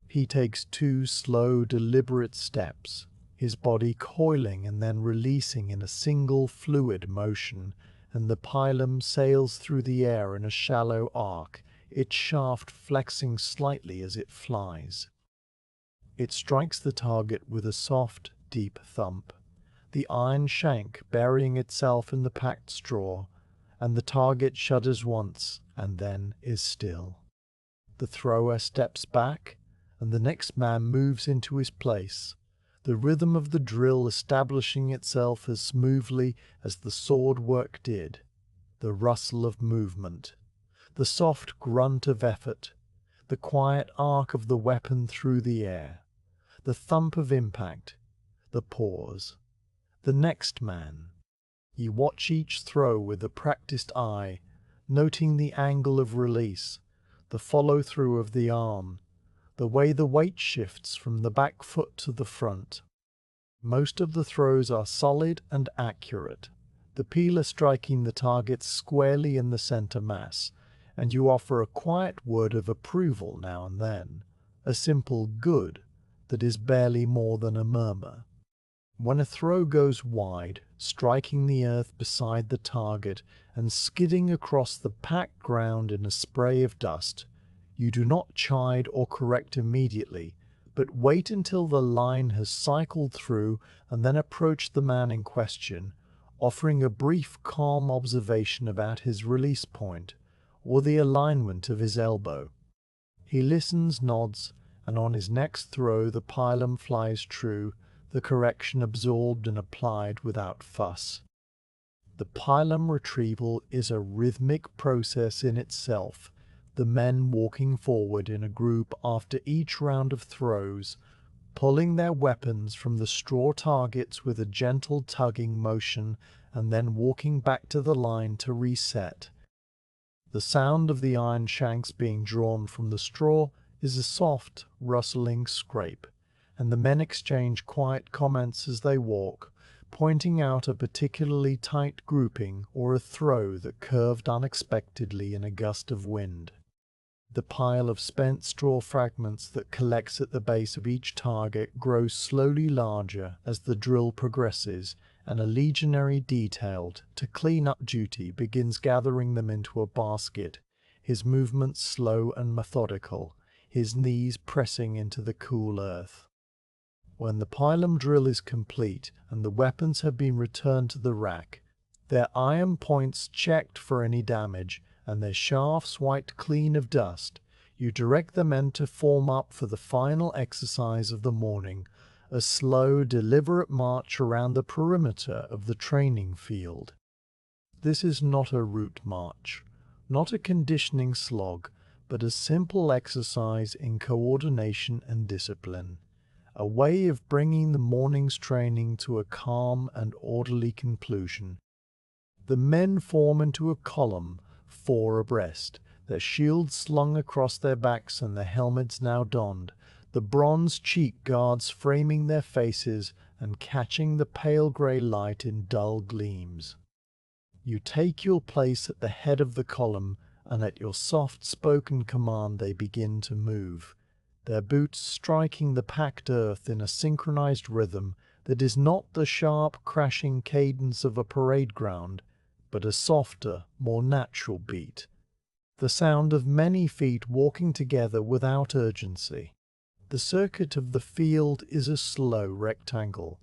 He takes 2 slow, deliberate steps, his body coiling and then releasing in a single fluid motion, and the pylon sails through the air in a shallow arc, its shaft flexing slightly as it flies. It strikes the target with a soft, deep thump, the iron shank burying itself in the packed straw, and the target shudders once and then is still. The thrower steps back, and the next man moves into his place, the rhythm of the drill establishing itself as smoothly as the sword work did. the rustle of movement, the soft grunt of effort, the quiet arc of the weapon through the air, the thump of impact, the pause. The next man. You watch each throw with a practiced eye, noting the angle of release, the follow-through of the arm, the way the weight shifts from the back foot to the front. Most of the throws are solid and accurate, the peeler striking the target squarely in the center mass, and you offer a quiet word of approval now and then, a simple good that is barely more than a murmur. When a throw goes wide, striking the earth beside the target and skidding across the packed ground in a spray of dust, you do not chide or correct immediately, but wait until the line has cycled through and then approach the man in question, offering a brief calm observation about his release point or the alignment of his elbow. He listens, nods, and on his next throw the pilum flies true, the correction absorbed and applied without fuss. The pilum retrieval is a rhythmic process in itself, the men walking forward in a group after each round of throws, pulling their weapons from the straw targets with a gentle tugging motion and then walking back to the line to reset. The sound of the iron shanks being drawn from the straw is a soft, rustling scrape, and the men exchange quiet comments as they walk, pointing out a particularly tight grouping or a throw that curved unexpectedly in a gust of wind. The pile of spent straw fragments that collects at the base of each target grows slowly larger as the drill progresses, and a legionary detailed to clean-up duty begins gathering them into a basket, his movements slow and methodical, his knees pressing into the cool earth. When the pilum drill is complete and the weapons have been returned to the rack, their iron points checked for any damage, and their shafts wiped clean of dust, you direct the men to form up for the final exercise of the morning, a slow, deliberate march around the perimeter of the training field. This is not a route march, not a conditioning slog, but a simple exercise in coordination and discipline, a way of bringing the morning's training to a calm and orderly conclusion. The men form into a column, 4 abreast, their shields slung across their backs and their helmets now donned, the bronze cheek guards framing their faces and catching the pale grey light in dull gleams. You take your place at the head of the column, and at your soft-spoken command they begin to move, their boots striking the packed earth in a synchronized rhythm that is not the sharp, crashing cadence of a parade ground, but a softer, more natural beat, the sound of many feet walking together without urgency. The circuit of the field is a slow rectangle,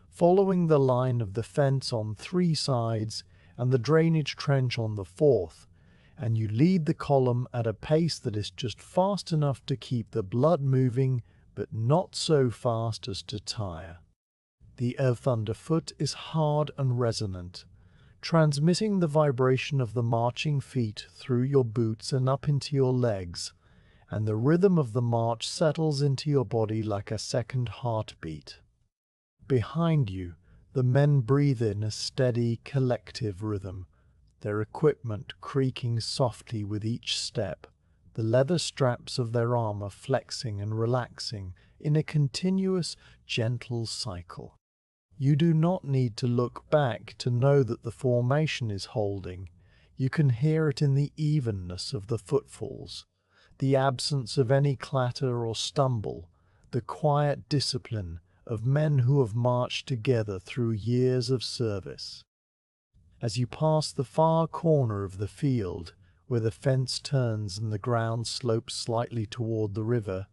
following the line of the fence on 3 sides and the drainage trench on the 4th, and you lead the column at a pace that is just fast enough to keep the blood moving, but not so fast as to tire. The earth underfoot is hard and resonant, transmitting the vibration of the marching feet through your boots and up into your legs, and the rhythm of the march settles into your body like a second heartbeat. Behind you, the men breathe in a steady, collective rhythm, their equipment creaking softly with each step, the leather straps of their armor flexing and relaxing in a continuous, gentle cycle. You do not need to look back to know that the formation is holding. You can hear it in the evenness of the footfalls, the absence of any clatter or stumble, the quiet discipline of men who have marched together through years of service. As you pass the far corner of the field, where the fence turns and the ground slopes slightly toward the river,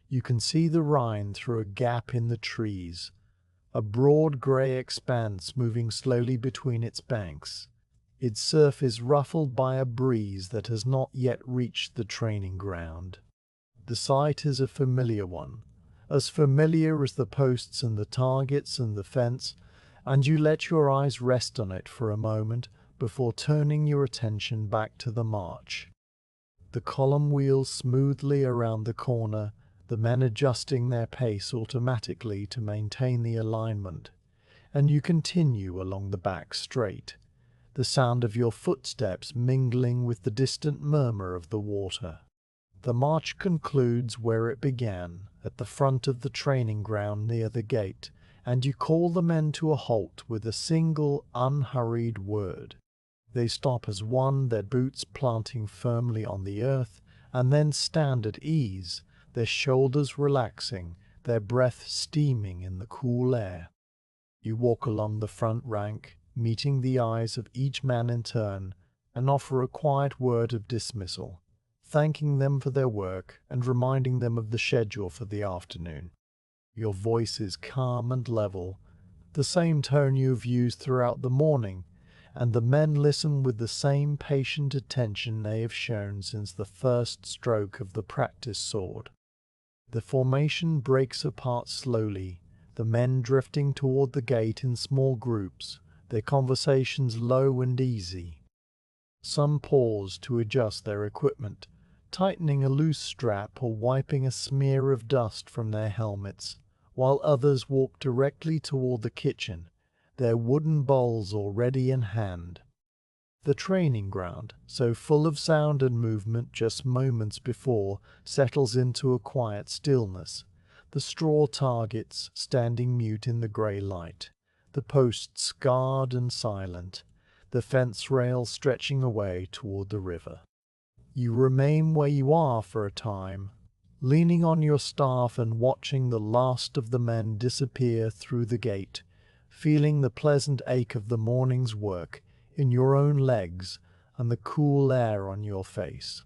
you can see the Rhine through a gap in the trees, a broad grey expanse moving slowly between its banks. Its surf is ruffled by a breeze that has not yet reached the training ground. The sight is a familiar one, as familiar as the posts and the targets and the fence, and you let your eyes rest on it for a moment before turning your attention back to the march. The column wheels smoothly around the corner, the men adjusting their pace automatically to maintain the alignment, and you continue along the back straight, the sound of your footsteps mingling with the distant murmur of the water. The march concludes where it began, at the front of the training ground near the gate, and you call the men to a halt with a single, unhurried word. They stop as one, their boots planting firmly on the earth, and then stand at ease, their shoulders relaxing, their breath steaming in the cool air. You walk along the front rank, meeting the eyes of each man in turn, and offer a quiet word of dismissal, thanking them for their work and reminding them of the schedule for the afternoon. Your voice is calm and level, the same tone you've used throughout the morning, and the men listen with the same patient attention they have shown since the first stroke of the practice sword. The formation breaks apart slowly, the men drifting toward the gate in small groups, their conversations low and easy. Some pause to adjust their equipment, tightening a loose strap or wiping a smear of dust from their helmets, while others walk directly toward the kitchen, their wooden bowls already in hand. The training ground, so full of sound and movement just moments before, settles into a quiet stillness, the straw targets standing mute in the grey light, the posts scarred and silent, the fence rail stretching away toward the river. You remain where you are for a time, leaning on your staff and watching the last of the men disappear through the gate, feeling the pleasant ache of the morning's work in your own legs and the cool air on your face.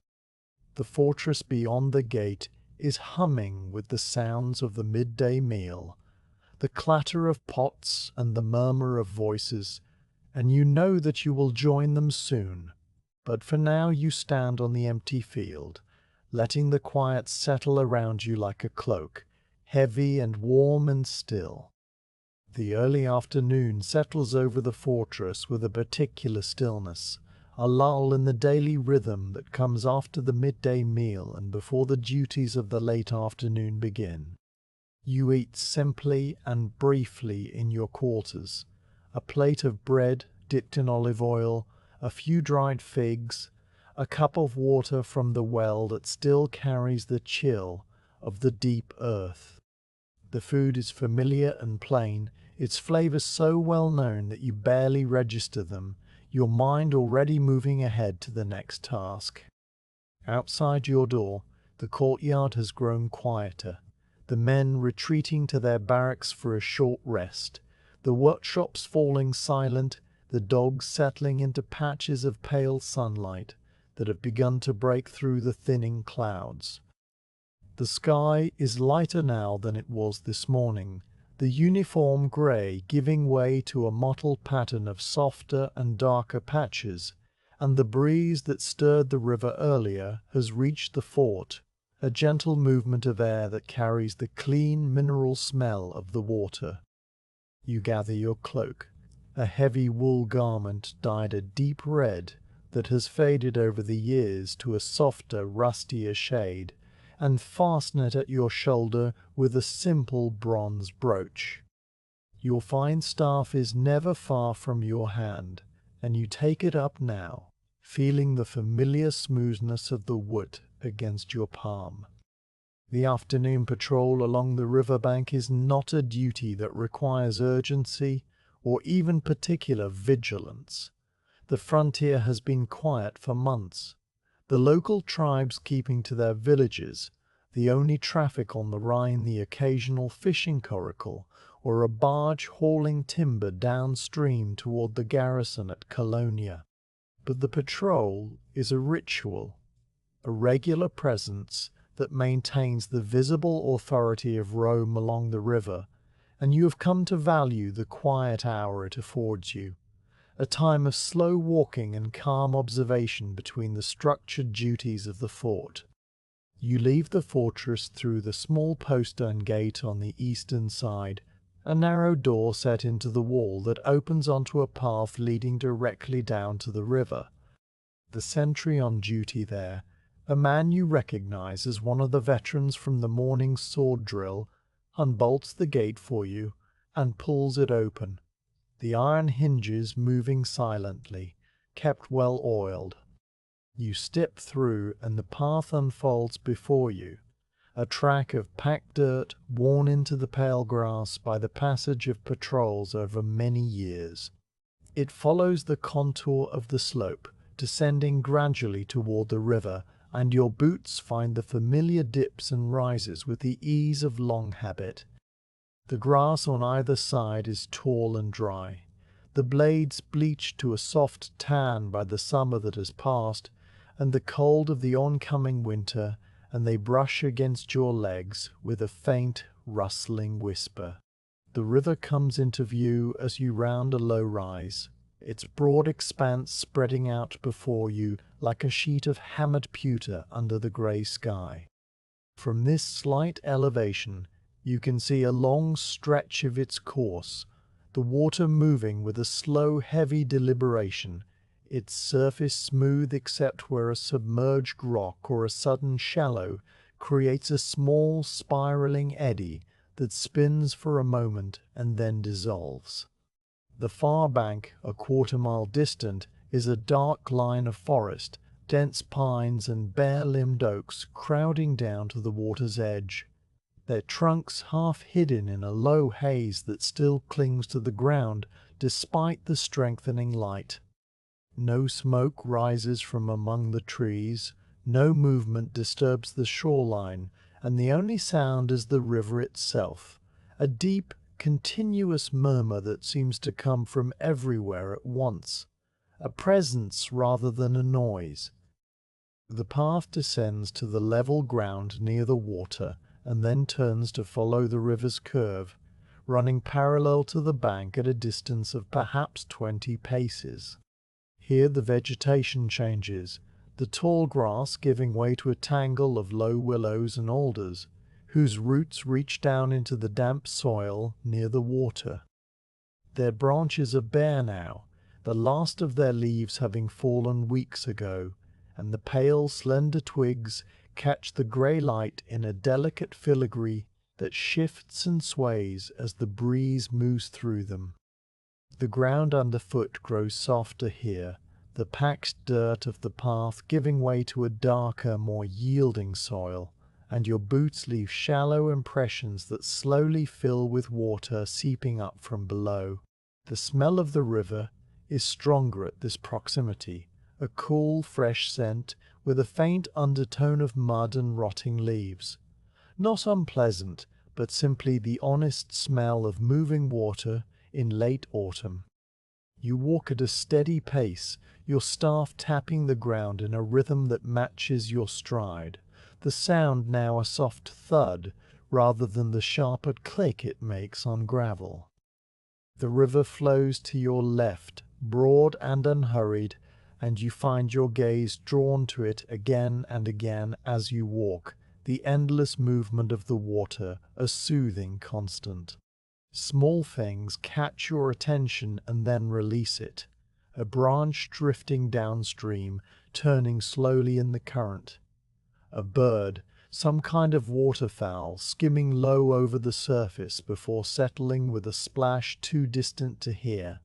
The fortress beyond the gate is humming with the sounds of the midday meal, the clatter of pots and the murmur of voices, and you know that you will join them soon. But for now you stand on the empty field, letting the quiet settle around you like a cloak, heavy and warm and still. The early afternoon settles over the fortress with a particular stillness, a lull in the daily rhythm that comes after the midday meal and before the duties of the late afternoon begin. You eat simply and briefly in your quarters, a plate of bread dipped in olive oil, a few dried figs, a cup of water from the well that still carries the chill of the deep earth. The food is familiar and plain, its flavors so well known that you barely register them, your mind already moving ahead to the next task. Outside your door, the courtyard has grown quieter, the men retreating to their barracks for a short rest, the workshops falling silent, the dogs settling into patches of pale sunlight that have begun to break through the thinning clouds. The sky is lighter now than it was this morning, the uniform grey giving way to a mottled pattern of softer and darker patches, and the breeze that stirred the river earlier has reached the fort, a gentle movement of air that carries the clean mineral smell of the water. You gather your cloak, a heavy wool garment dyed a deep red that has faded over the years to a softer, rustier shade, and fasten it at your shoulder with a simple bronze brooch. Your fine staff is never far from your hand, and you take it up now, feeling the familiar smoothness of the wood against your palm. The afternoon patrol along the riverbank is not a duty that requires urgency or even particular vigilance. The frontier has been quiet for months, the local tribes keeping to their villages, the only traffic on the Rhine the occasional fishing coracle or a barge hauling timber downstream toward the garrison at Colonia. But the patrol is a ritual, a regular presence that maintains the visible authority of Rome along the river, and you have come to value the quiet hour it affords you, a time of slow walking and calm observation between the structured duties of the fort. You leave the fortress through the small postern gate on the eastern side a narrow door set into the wall that opens onto a path leading directly down to the river. The sentry on duty there, a man you recognize as one of the veterans from the morning sword drill, unbolts the gate for you and pulls it open, the iron hinges moving silently, kept well oiled. You step through and the path unfolds before you, a track of packed dirt worn into the pale grass by the passage of patrols over many years. It follows the contour of the slope, descending gradually toward the river, and your boots find the familiar dips and rises with the ease of long habit. The grass on either side is tall and dry, the blades bleached to a soft tan by the summer that has passed, and the cold of the oncoming winter, and they brush against your legs with a faint, rustling whisper. The river comes into view as you round a low rise, its broad expanse spreading out before you like a sheet of hammered pewter under the grey sky. From this slight elevation, you can see a long stretch of its course, the water moving with a slow, heavy deliberation, its surface smooth except where a submerged rock or a sudden shallow creates a small spiraling eddy that spins for a moment and then dissolves. The far bank, a quarter-mile distant, is a dark line of forest, dense pines and bare-limbed oaks crowding down to the water's edge, their trunks half hidden in a low haze that still clings to the ground despite the strengthening light. No smoke rises from among the trees, no movement disturbs the shoreline, and the only sound is the river itself, a deep, continuous murmur that seems to come from everywhere at once, a presence rather than a noise. The path descends to the level ground near the water and then turns to follow the river's curve, running parallel to the bank at a distance of perhaps 20 paces. Here the vegetation changes, the tall grass giving way to a tangle of low willows and alders, whose roots reach down into the damp soil near the water. Their branches are bare now, the last of their leaves having fallen weeks ago, and the pale, slender twigs catch the grey light in a delicate filigree that shifts and sways as the breeze moves through them. The ground underfoot grows softer here, the packed dirt of the path giving way to a darker, more yielding soil, and your boots leave shallow impressions that slowly fill with water seeping up from below. The smell of the river is stronger at this proximity, a cool, fresh scent with a faint undertone of mud and rotting leaves. Not unpleasant, but simply the honest smell of moving water in late autumn. You walk at a steady pace, your staff tapping the ground in a rhythm that matches your stride, the sound now a soft thud rather than the sharper click it makes on gravel. The river flows to your left, broad and unhurried, and you find your gaze drawn to it again and again as you walk, the endless movement of the water a soothing constant. Small things catch your attention and then release it, a branch drifting downstream, turning slowly in the current. A bird, some kind of waterfowl, skimming low over the surface before settling with a splash too distant to hear.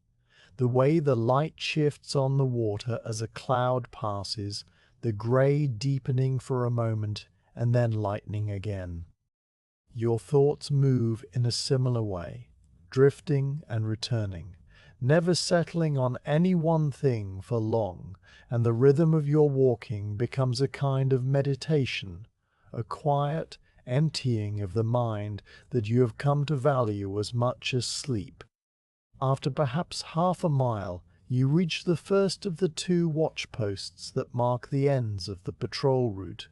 The way the light shifts on the water as a cloud passes, the grey deepening for a moment and then lightening again. Your thoughts move in a similar way, drifting and returning, never settling on any one thing for long, and the rhythm of your walking becomes a kind of meditation, a quiet emptying of the mind that you have come to value as much as sleep. After perhaps half a mile, you reach the first of the 2 watch posts that mark the ends of the patrol route,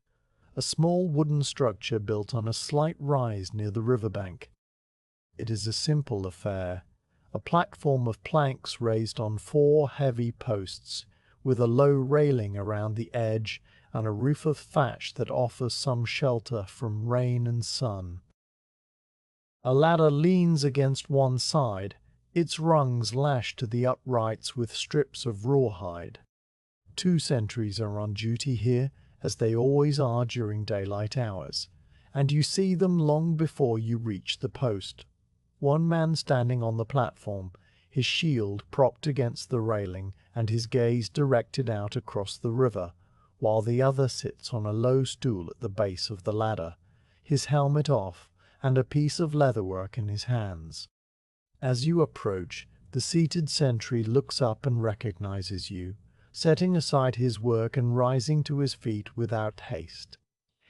a small wooden structure built on a slight rise near the riverbank. It is a simple affair, a platform of planks raised on 4 heavy posts, with a low railing around the edge and a roof of thatch that offers some shelter from rain and sun. A ladder leans against one side, its rungs lashed to the uprights with strips of rawhide. 2 sentries are on duty here, as they always are during daylight hours, and you see them long before you reach the post. One man standing on the platform, his shield propped against the railing and his gaze directed out across the river, while the other sits on a low stool at the base of the ladder, his helmet off and a piece of leatherwork in his hands. As you approach, the seated sentry looks up and recognizes you, setting aside his work and rising to his feet without haste.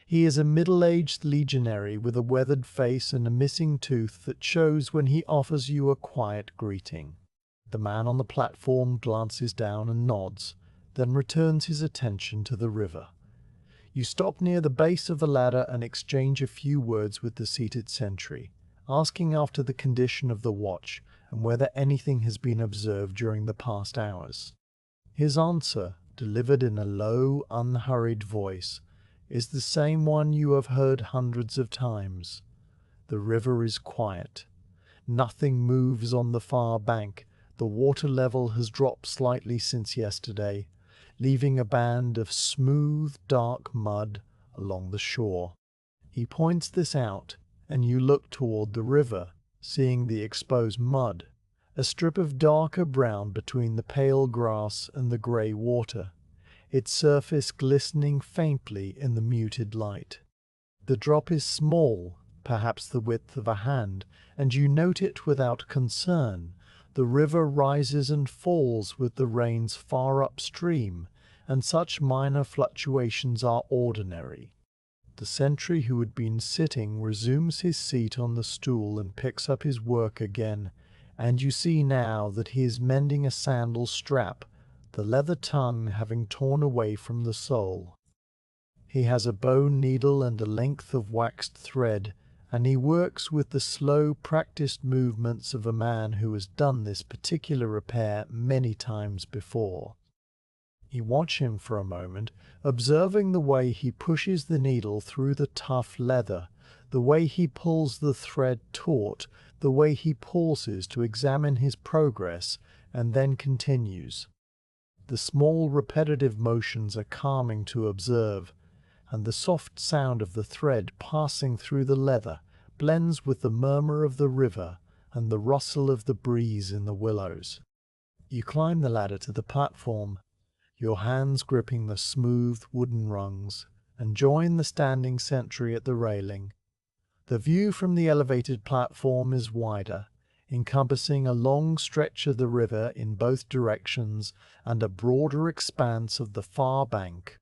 He is a middle-aged legionary with a weathered face and a missing tooth that shows when he offers you a quiet greeting. The man on the platform glances down and nods, then returns his attention to the river. You stop near the base of the ladder and exchange a few words with the seated sentry, asking after the condition of the watch and whether anything has been observed during the past hours. His answer, delivered in a low, unhurried voice, is the same one you have heard hundreds of times. The river is quiet. Nothing moves on the far bank. The water level has dropped slightly since yesterday, leaving a band of smooth, dark mud along the shore. He points this out, and you look toward the river, seeing the exposed mud, a strip of darker brown between the pale grass and the grey water, its surface glistening faintly in the muted light. The drop is small, perhaps the width of a hand, and you note it without concern. The river rises and falls with the rains far upstream, and such minor fluctuations are ordinary. The sentry who had been sitting resumes his seat on the stool and picks up his work again, and you see now that he is mending a sandal strap, the leather tongue having torn away from the sole. He has a bone needle and a length of waxed thread, and he works with the slow, practiced movements of a man who has done this particular repair many times before. You watch him for a moment, observing the way he pushes the needle through the tough leather, the way he pulls the thread taut, the way he pauses to examine his progress, and then continues. The small repetitive motions are calming to observe, and the soft sound of the thread passing through the leather blends with the murmur of the river and the rustle of the breeze in the willows. You climb the ladder to the platform, your hands gripping the smooth wooden rungs, and join the standing sentry at the railing. The view from the elevated platform is wider, encompassing a long stretch of the river in both directions and a broader expanse of the far bank.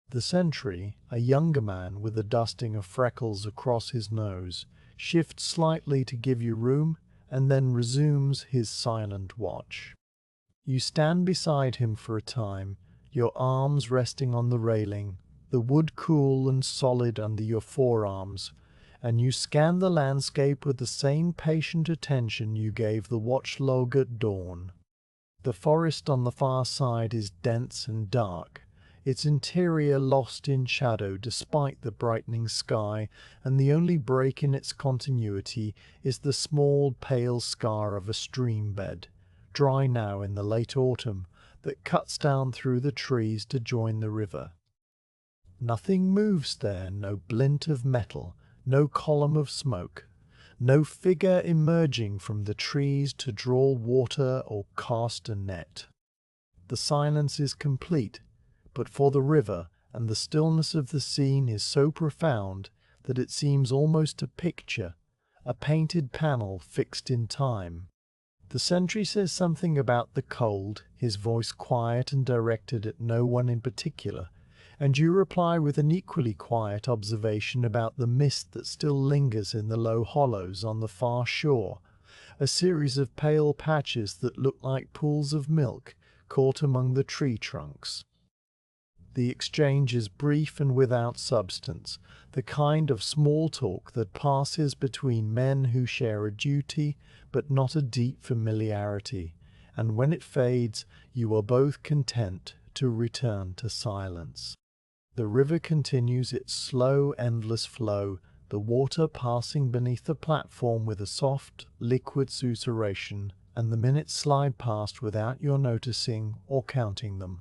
The sentry, a younger man with a dusting of freckles across his nose, shifts slightly to give you room and then resumes his silent watch. You stand beside him for a time, your arms resting on the railing, the wood cool and solid under your forearms, and you scan the landscape with the same patient attention you gave the watch log at dawn. The forest on the far side is dense and dark, its interior lost in shadow despite the brightening sky, and the only break in its continuity is the small pale scar of a stream bed, dry now in the late autumn, that cuts down through the trees to join the river. Nothing moves there, no glint of metal, no column of smoke, no figure emerging from the trees to draw water or cast a net. The silence is complete, but for the river, and the stillness of the scene is so profound that it seems almost a picture, a painted panel fixed in time. The sentry says something about the cold, his voice quiet and directed at no one in particular, and you reply with an equally quiet observation about the mist that still lingers in the low hollows on the far shore, a series of pale patches that look like pools of milk caught among the tree trunks. The exchange is brief and without substance, the kind of small talk that passes between men who share a duty but not a deep familiarity, and when it fades, you are both content to return to silence. The river continues its slow, endless flow, the water passing beneath the platform with a soft, liquid susurration, and the minutes slide past without your noticing or counting them.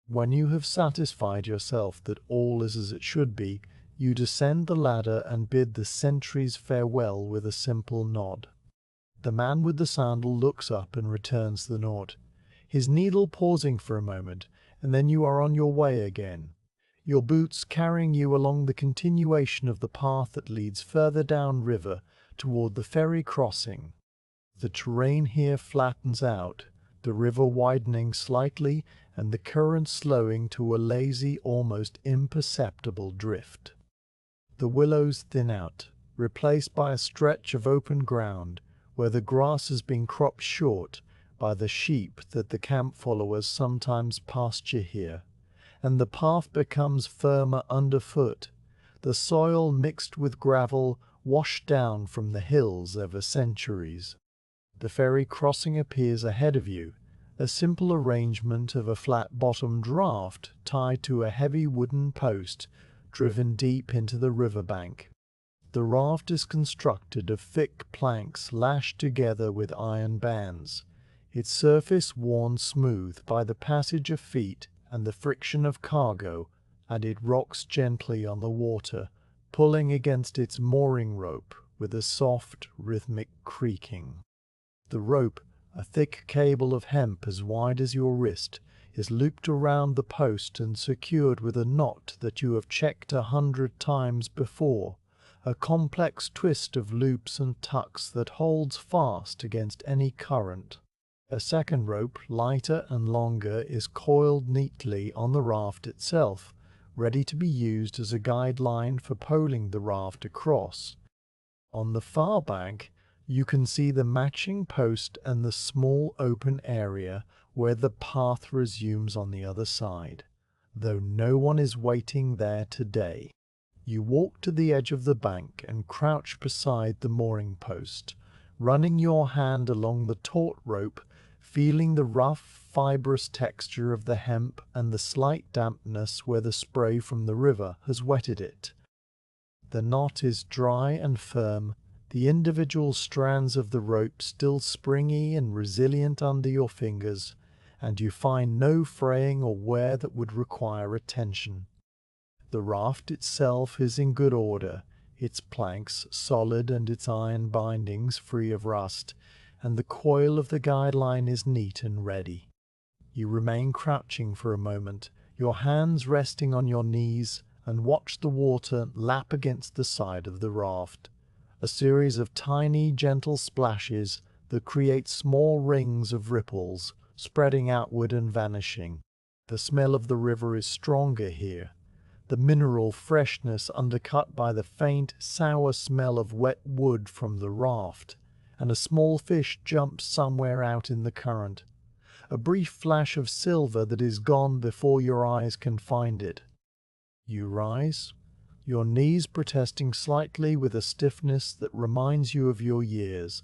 When you have satisfied yourself that all is as it should be, you descend the ladder and bid the sentries farewell with a simple nod. The man with the sandal looks up and returns the nod, his needle pausing for a moment, and then you are on your way again, your boots carrying you along the continuation of the path that leads further down river toward the ferry crossing. The terrain here flattens out, the river widening slightly and the current slowing to a lazy, almost imperceptible drift. The willows thin out, replaced by a stretch of open ground where the grass has been cropped short by the sheep that the camp followers sometimes pasture here, and the path becomes firmer underfoot, the soil mixed with gravel washed down from the hills over centuries. The ferry crossing appears ahead of you, a simple arrangement of a flat-bottomed raft tied to a heavy wooden post driven deep into the riverbank. The raft is constructed of thick planks lashed together with iron bands, its surface worn smooth by the passage of feet and the friction of cargo, and it rocks gently on the water, pulling against its mooring rope with a soft, rhythmic creaking. The rope, a thick cable of hemp as wide as your wrist, is looped around the post and secured with a knot that you have checked 100 times before, a complex twist of loops and tucks that holds fast against any current. A second rope, lighter and longer, is coiled neatly on the raft itself, ready to be used as a guideline for poling the raft across. On the far bank, you can see the matching post and the small open area where the path resumes on the other side, though no one is waiting there today. You walk to the edge of the bank and crouch beside the mooring post, running your hand along the taut rope, feeling the rough, fibrous texture of the hemp and the slight dampness where the spray from the river has wetted it. The knot is dry and firm, the individual strands of the rope still springy and resilient under your fingers, and you find no fraying or wear that would require attention. The raft itself is in good order, its planks solid and its iron bindings free of rust, and the coil of the guideline is neat and ready. You remain crouching for a moment, your hands resting on your knees, and watch the water lap against the side of the raft. A series of tiny, gentle splashes that create small rings of ripples, spreading outward and vanishing. The smell of the river is stronger here, the mineral freshness undercut by the faint, sour smell of wet wood from the raft, and a small fish jumps somewhere out in the current. A brief flash of silver that is gone before your eyes can find it. You rise, your knees protesting slightly with a stiffness that reminds you of your years,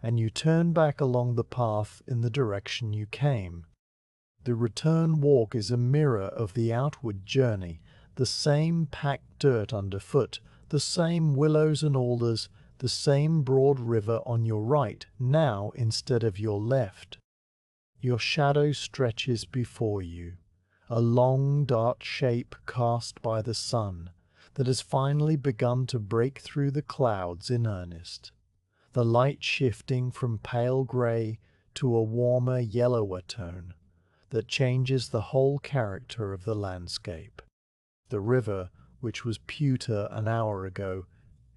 and you turn back along the path in the direction you came. The return walk is a mirror of the outward journey, the same packed dirt underfoot, the same willows and alders, the same broad river on your right now instead of your left. Your shadow stretches before you, a long dark shape cast by the sun that has finally begun to break through the clouds in earnest, the light shifting from pale grey to a warmer, yellower tone that changes the whole character of the landscape. The river, which was pewter an hour ago,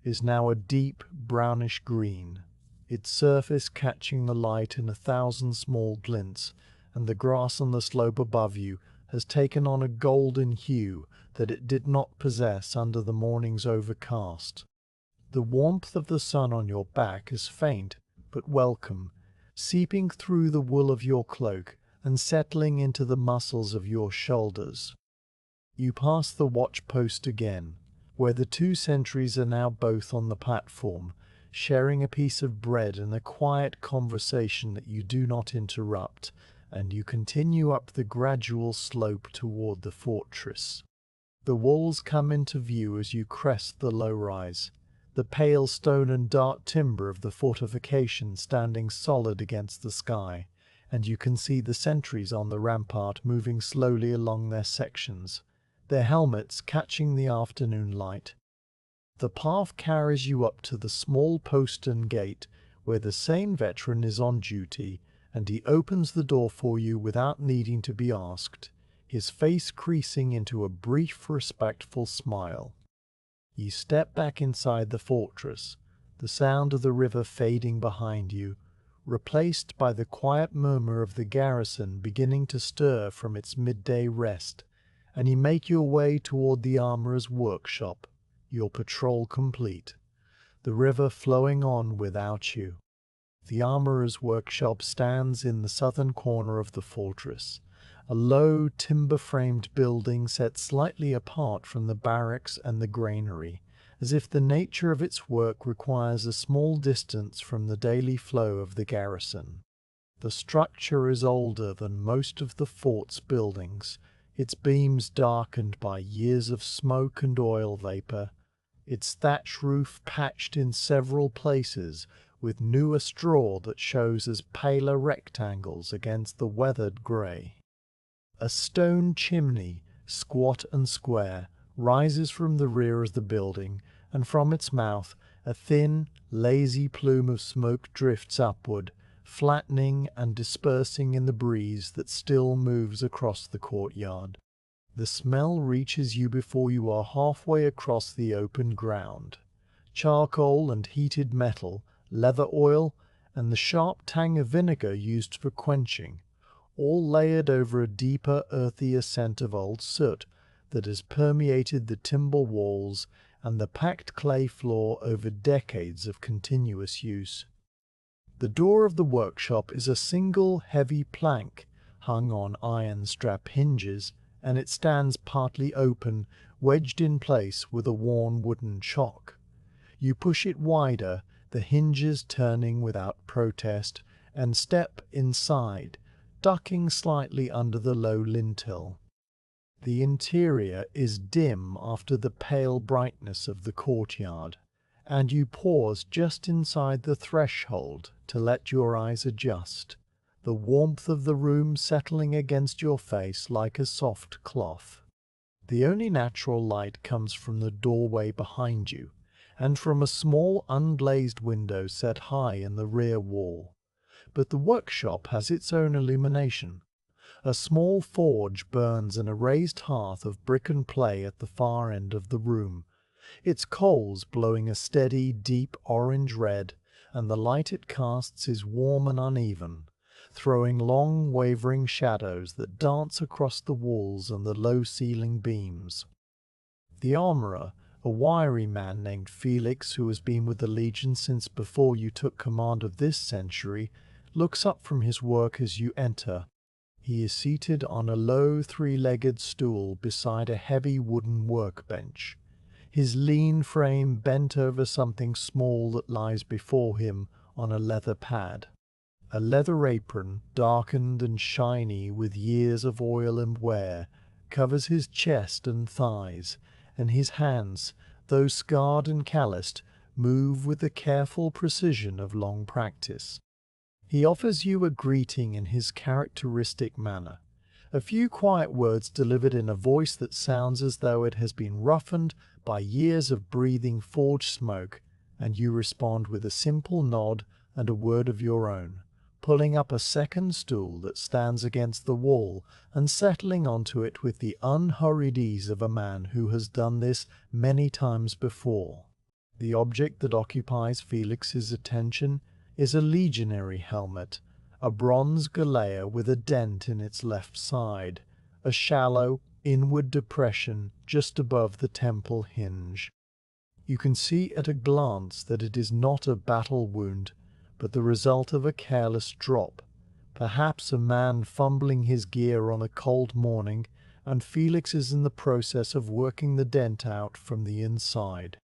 is now a deep brownish green, its surface catching the light in 1,000 small glints, and the grass on the slope above you has taken on a golden hue that it did not possess under the morning's overcast. The warmth of the sun on your back is faint but welcome, seeping through the wool of your cloak and settling into the muscles of your shoulders. You pass the watch post again, where the 2 sentries are now both on the platform, sharing a piece of bread and a quiet conversation that you do not interrupt, and you continue up the gradual slope toward the fortress. The walls come into view as you crest the low rise, the pale stone and dark timber of the fortification standing solid against the sky, and you can see the sentries on the rampart moving slowly along their sections, their helmets catching the afternoon light. The path carries you up to the small postern gate where the same veteran is on duty, and he opens the door for you without needing to be asked, his face creasing into a brief, respectful smile. You step back inside the fortress, the sound of the river fading behind you, replaced by the quiet murmur of the garrison beginning to stir from its midday rest, and you make your way toward the armorer's workshop, your patrol complete, the river flowing on without you. The armorer's workshop stands in the southern corner of the fortress, a low timber-framed building set slightly apart from the barracks and the granary, as if the nature of its work requires a small distance from the daily flow of the garrison. The structure is older than most of the fort's buildings, its beams darkened by years of smoke and oil vapor, its thatch roof patched in several places with newer straw that shows as paler rectangles against the weathered grey. A stone chimney, squat and square, rises from the rear of the building, and from its mouth a thin, lazy plume of smoke drifts upward, flattening and dispersing in the breeze that still moves across the courtyard. The smell reaches you before you are halfway across the open ground. Charcoal and heated metal, leather oil, and the sharp tang of vinegar used for quenching, all layered over a deeper, earthier scent of old soot that has permeated the timber walls and the packed clay floor over decades of continuous use. The door of the workshop is a single heavy plank hung on iron strap hinges, and it stands partly open, wedged in place with a worn wooden chock. You push it wider, the hinges turning without protest, and step inside, ducking slightly under the low lintel. The interior is dim after the pale brightness of the courtyard, and you pause just inside the threshold to let your eyes adjust, the warmth of the room settling against your face like a soft cloth. The only natural light comes from the doorway behind you, and from a small unglazed window set high in the rear wall. But the workshop has its own illumination. A small forge burns in a raised hearth of brick and clay at the far end of the room, its coals blowing a steady, deep orange red, and the light it casts is warm and uneven, throwing long, wavering shadows that dance across the walls and the low ceiling beams. The armorer, a wiry man named Felix who has been with the Legion since before you took command of this century, looks up from his work as you enter. He is seated on a low three-legged stool beside a heavy wooden workbench, his lean frame bent over something small that lies before him on a leather pad. A leather apron, darkened and shiny with years of oil and wear, covers his chest and thighs, and his hands, though scarred and calloused, move with the careful precision of long practice. He offers you a greeting in his characteristic manner, a few quiet words delivered in a voice that sounds as though it has been roughened by years of breathing forge smoke, and you respond with a simple nod and a word of your own, pulling up a second stool that stands against the wall and settling onto it with the unhurried ease of a man who has done this many times before. The object that occupies Felix's attention is a legionary helmet, a bronze galea with a dent in its left side, a shallow, inward depression just above the temple hinge. You can see at a glance that it is not a battle wound, but the result of a careless drop, perhaps a man fumbling his gear on a cold morning, and Felix is in the process of working the dent out from the inside.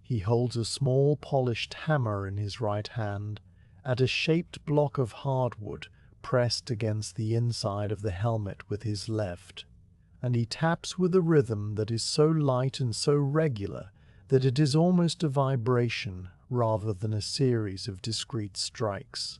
He holds a small polished hammer in his right hand, and a shaped block of hardwood pressed against the inside of the helmet with his left, and he taps with a rhythm that is so light and so regular that it is almost a vibration rather than a series of discrete strikes.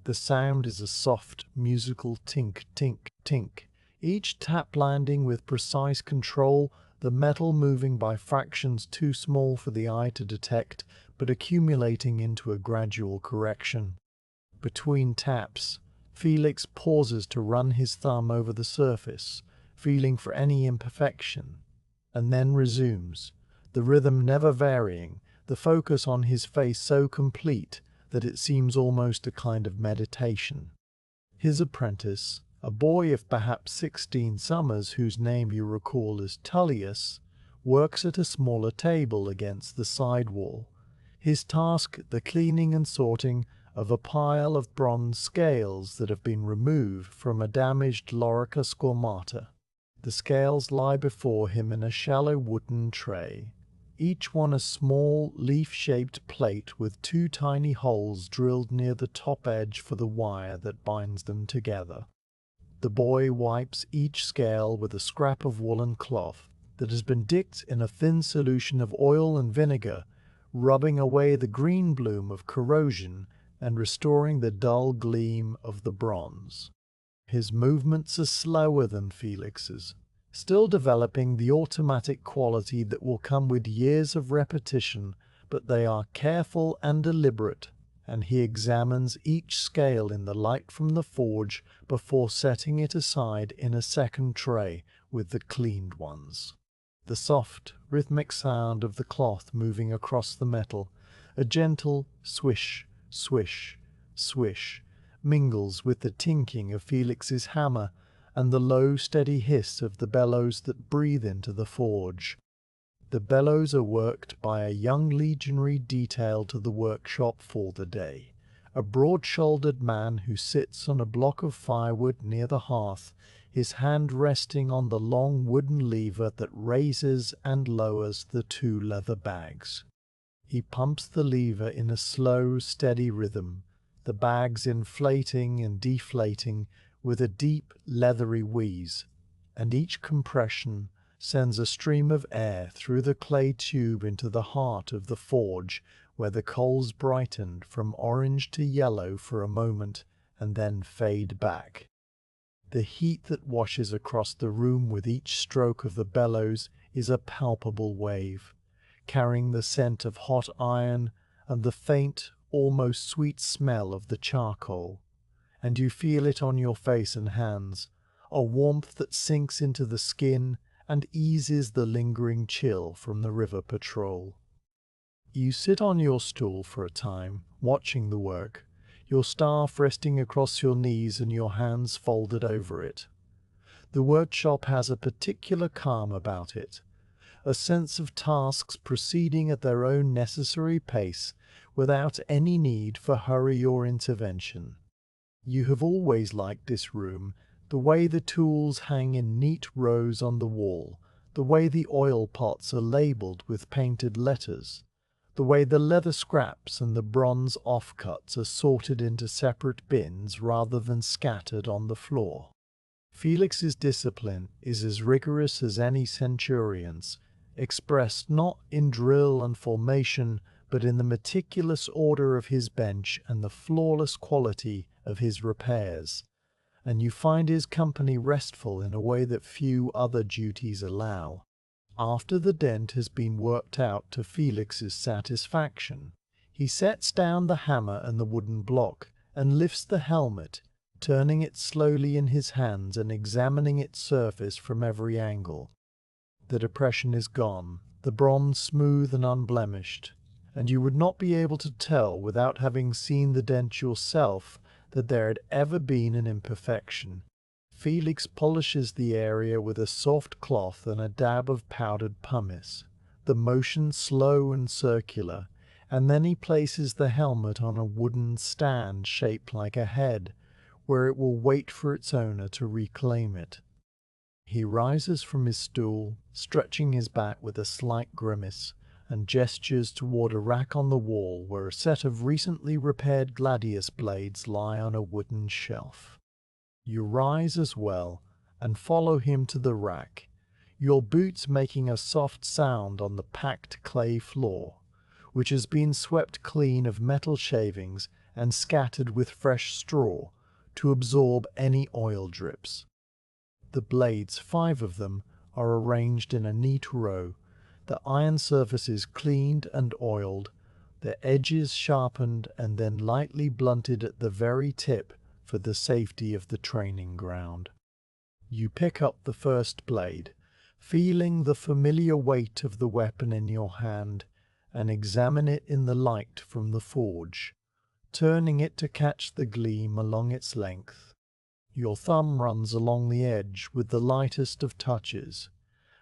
The sound is a soft, musical tink, tink, tink, each tap landing with precise control, the metal moving by fractions too small for the eye to detect, but accumulating into a gradual correction. Between taps, Felix pauses to run his thumb over the surface, feeling for any imperfection, and then resumes, the rhythm never varying, the focus on his face so complete that it seems almost a kind of meditation. His apprentice, a boy of perhaps 16 summers whose name you recall as Tullius, works at a smaller table against the side wall, his task the cleaning and sorting of a pile of bronze scales that have been removed from a damaged lorica squamata. The scales lie before him in a shallow wooden tray, each one a small leaf-shaped plate with 2 tiny holes drilled near the top edge for the wire that binds them together. The boy wipes each scale with a scrap of woolen cloth that has been dipped in a thin solution of oil and vinegar, rubbing away the green bloom of corrosion and restoring the dull gleam of the bronze. His movements are slower than Felix's, still developing the automatic quality that will come with years of repetition, but they are careful and deliberate, and he examines each scale in the light from the forge before setting it aside in a second tray with the cleaned ones. The soft, rhythmic sound of the cloth moving across the metal, a gentle swish, swish, swish, mingles with the tinking of Felix's hammer and the low, steady hiss of the bellows that breathe into the forge. The bellows are worked by a young legionary detailed to the workshop for the day, a broad-shouldered man who sits on a block of firewood near the hearth, his hand resting on the long wooden lever that raises and lowers the 2 leather bags. He pumps the lever in a slow, steady rhythm, the bags inflating and deflating with a deep, leathery wheeze, and each compression sends a stream of air through the clay tube into the heart of the forge, where the coals brightened from orange to yellow for a moment and then fade back. The heat that washes across the room with each stroke of the bellows is a palpable wave, carrying the scent of hot iron and the faint, almost sweet smell of the charcoal, and you feel it on your face and hands, a warmth that sinks into the skin and eases the lingering chill from the river patrol. You sit on your stool for a time, watching the work, your staff resting across your knees and your hands folded over it. The workshop has a particular calm about it, a sense of tasks proceeding at their own necessary pace without any need for hurry or intervention. You have always liked this room, the way the tools hang in neat rows on the wall, the way the oil pots are labeled with painted letters, the way the leather scraps and the bronze offcuts are sorted into separate bins rather than scattered on the floor. Felix's discipline is as rigorous as any Centurion's, expressed not in drill and formation, but in the meticulous order of his bench and the flawless quality of his repairs, and you find his company restful in a way that few other duties allow. After the dent has been worked out to Felix's satisfaction, he sets down the hammer and the wooden block and lifts the helmet, turning it slowly in his hands and examining its surface from every angle. The depression is gone, the bronze smooth and unblemished, and you would not be able to tell without having seen the dent yourself that there had ever been an imperfection. Felix polishes the area with a soft cloth and a dab of powdered pumice, the motion slow and circular, and then he places the helmet on a wooden stand shaped like a head, where it will wait for its owner to reclaim it. He rises from his stool, stretching his back with a slight grimace, and gestures toward a rack on the wall where a set of recently repaired gladius blades lie on a wooden shelf. You rise as well, and follow him to the rack, your boots making a soft sound on the packed clay floor, which has been swept clean of metal shavings and scattered with fresh straw to absorb any oil drips. The blades, 5 of them, are arranged in a neat row, the iron surfaces cleaned and oiled, their edges sharpened and then lightly blunted at the very tip for the safety of the training ground. You pick up the first blade, feeling the familiar weight of the weapon in your hand, and examine it in the light from the forge, turning it to catch the gleam along its length. Your thumb runs along the edge with the lightest of touches,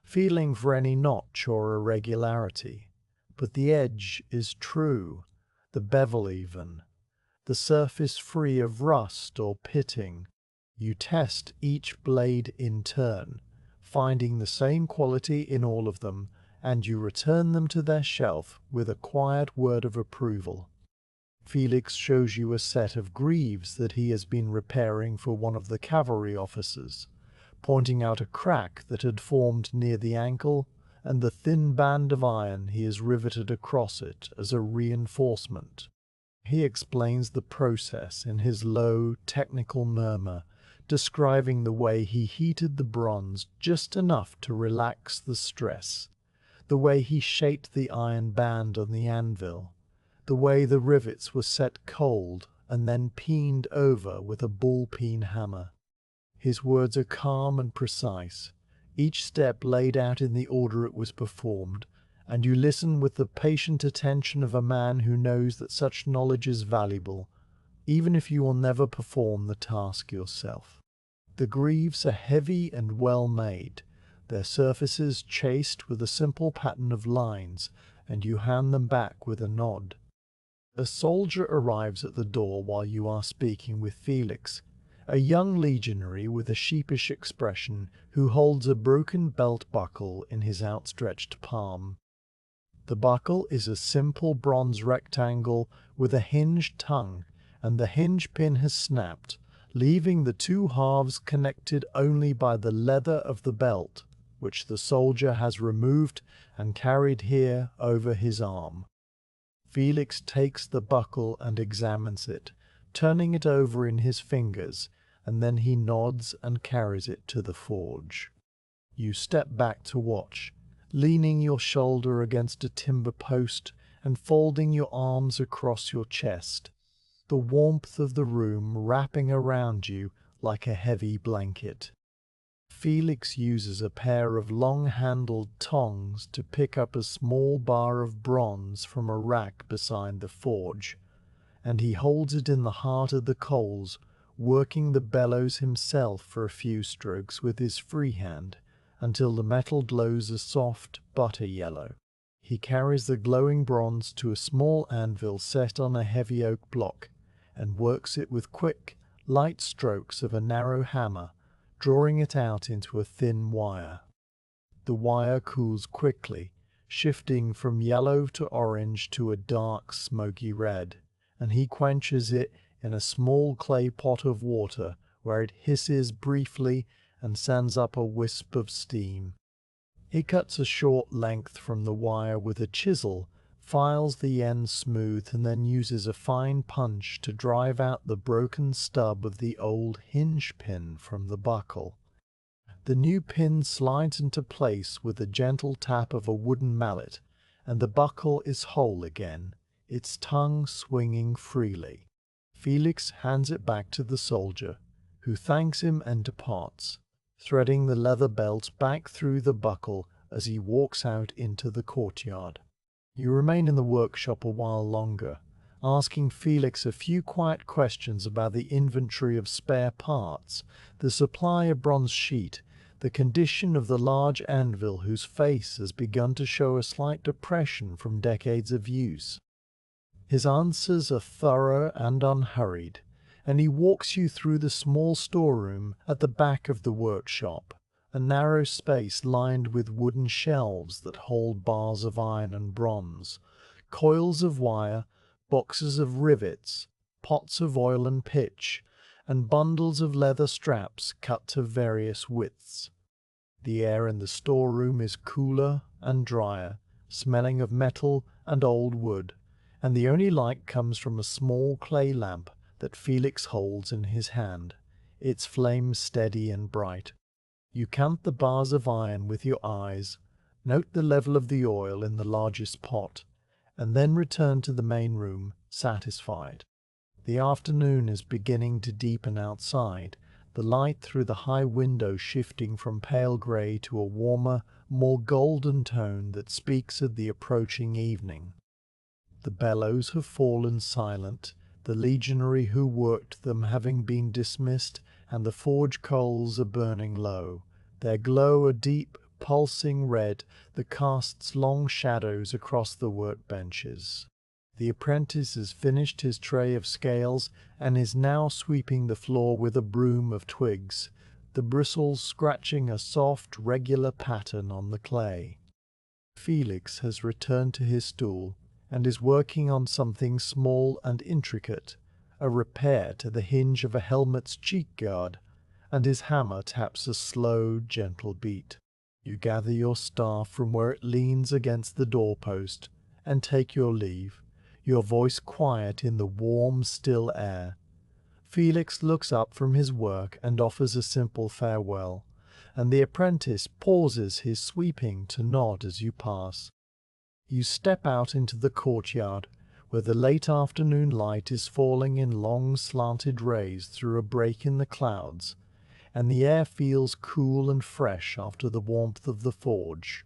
feeling for any notch or irregularity, but the edge is true, the bevel even, the surface free of rust or pitting. You test each blade in turn, finding the same quality in all of them, and you return them to their shelf with a quiet word of approval. Felix shows you a set of greaves that he has been repairing for one of the cavalry officers, pointing out a crack that had formed near the ankle and the thin band of iron he has riveted across it as a reinforcement. He explains the process in his low, technical murmur, describing the way he heated the bronze just enough to relax the stress, the way he shaped the iron band on the anvil, the way the rivets were set cold and then peened over with a bull-peen hammer. His words are calm and precise, each step laid out in the order it was performed, and you listen with the patient attention of a man who knows that such knowledge is valuable, even if you will never perform the task yourself. The greaves are heavy and well made, their surfaces chased with a simple pattern of lines, and you hand them back with a nod. A soldier arrives at the door while you are speaking with Felix, a young legionary with a sheepish expression who holds a broken belt buckle in his outstretched palm. The buckle is a simple bronze rectangle with a hinged tongue, and the hinge pin has snapped, leaving the two halves connected only by the leather of the belt, which the soldier has removed and carried here over his arm. Felix takes the buckle and examines it, turning it over in his fingers, and then he nods and carries it to the forge. You step back to watch, leaning your shoulder against a timber post and folding your arms across your chest, the warmth of the room wrapping around you like a heavy blanket. Felix uses a pair of long-handled tongs to pick up a small bar of bronze from a rack beside the forge, and he holds it in the heart of the coals, working the bellows himself for a few strokes with his free hand, until the metal glows a soft butter yellow. He carries the glowing bronze to a small anvil set on a heavy oak block, and works it with quick, light strokes of a narrow hammer, drawing it out into a thin wire. The wire cools quickly, shifting from yellow to orange to a dark, smoky red, and he quenches it in a small clay pot of water where it hisses briefly and sends up a wisp of steam. He cuts a short length from the wire with a chisel, files the end smooth, and then uses a fine punch to drive out the broken stub of the old hinge pin from the buckle. The new pin slides into place with a gentle tap of a wooden mallet, and the buckle is whole again, its tongue swinging freely. Felix hands it back to the soldier, who thanks him and departs, threading the leather belt back through the buckle as he walks out into the courtyard. You remain in the workshop a while longer, asking Felix a few quiet questions about the inventory of spare parts, the supply of bronze sheet, the condition of the large anvil whose face has begun to show a slight depression from decades of use. His answers are thorough and unhurried, and he walks you through the small storeroom at the back of the workshop, a narrow space lined with wooden shelves that hold bars of iron and bronze, coils of wire, boxes of rivets, pots of oil and pitch, and bundles of leather straps cut to various widths. The air in the storeroom is cooler and drier, smelling of metal and old wood, and the only light comes from a small clay lamp that Felix holds in his hand, its flame steady and bright. You count the bars of iron with your eyes, note the level of the oil in the largest pot, and then return to the main room, satisfied. The afternoon is beginning to deepen outside, the light through the high window shifting from pale grey to a warmer, more golden tone that speaks of the approaching evening. The bellows have fallen silent, the legionary who worked them having been dismissed, and the forge coals are burning low, their glow a deep, pulsing red that casts long shadows across the workbenches. The apprentice has finished his tray of scales and is now sweeping the floor with a broom of twigs, the bristles scratching a soft, regular pattern on the clay. Felix has returned to his stool and is working on something small and intricate, a repair to the hinge of a helmet's cheek guard, and his hammer taps a slow, gentle beat. You gather your staff from where it leans against the doorpost and take your leave, your voice quiet in the warm, still air. Felix looks up from his work and offers a simple farewell, and the apprentice pauses his sweeping to nod as you pass. You step out into the courtyard, where the late afternoon light is falling in long slanted rays through a break in the clouds, and the air feels cool and fresh after the warmth of the forge.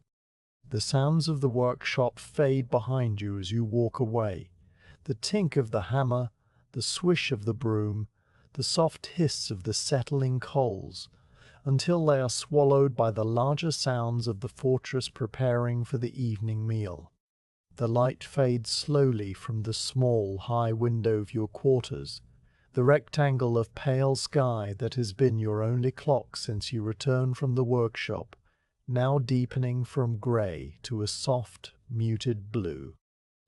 The sounds of the workshop fade behind you as you walk away, the tink of the hammer, the swish of the broom, the soft hiss of the settling coals, until they are swallowed by the larger sounds of the fortress preparing for the evening meal. The light fades slowly from the small, high window of your quarters, the rectangle of pale sky that has been your only clock since you returned from the workshop, now deepening from grey to a soft, muted blue.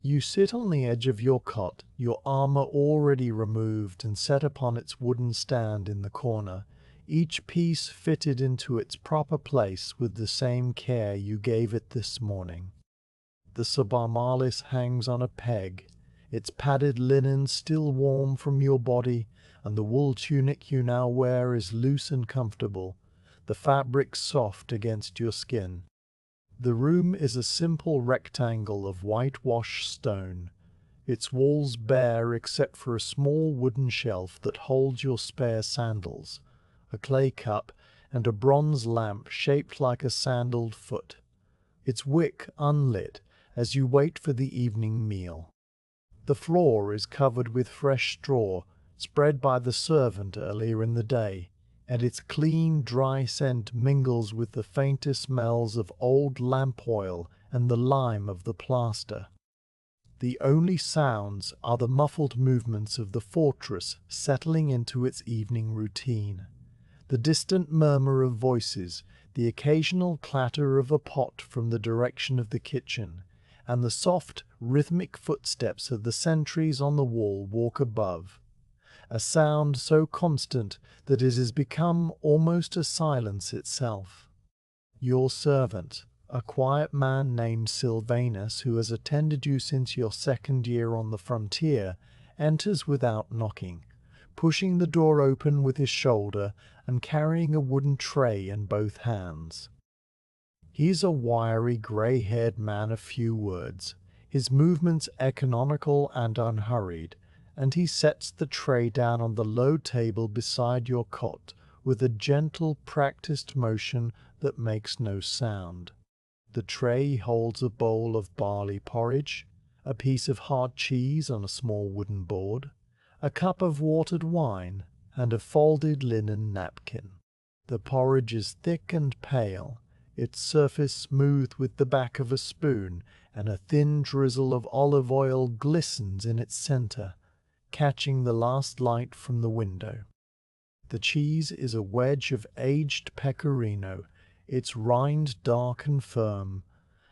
You sit on the edge of your cot, your armour already removed and set upon its wooden stand in the corner, each piece fitted into its proper place with the same care you gave it this morning. The subarmalis hangs on a peg, its padded linen still warm from your body, and the wool tunic you now wear is loose and comfortable, the fabric soft against your skin. The room is a simple rectangle of whitewashed stone, its walls bare except for a small wooden shelf that holds your spare sandals, a clay cup, and a bronze lamp shaped like a sandaled foot, its wick unlit as you wait for the evening meal. The floor is covered with fresh straw, spread by the servant earlier in the day, and its clean, dry scent mingles with the fainter smells of old lamp oil and the lime of the plaster. The only sounds are the muffled movements of the fortress settling into its evening routine, the distant murmur of voices, the occasional clatter of a pot from the direction of the kitchen, and the soft, rhythmic footsteps of the sentries on the wall walk above, a sound so constant that it has become almost a silence itself. Your servant, a quiet man named Sylvanus, who has attended you since your second year on the frontier, enters without knocking, pushing the door open with his shoulder and carrying a wooden tray in both hands. He is a wiry, grey-haired man of few words, his movements economical and unhurried, and he sets the tray down on the low table beside your cot with a gentle, practised motion that makes no sound. The tray holds a bowl of barley porridge, a piece of hard cheese on a small wooden board, a cup of watered wine, and a folded linen napkin. The porridge is thick and pale, its surface smooth with the back of a spoon, and a thin drizzle of olive oil glistens in its centre, catching the last light from the window. The cheese is a wedge of aged pecorino, its rind dark and firm,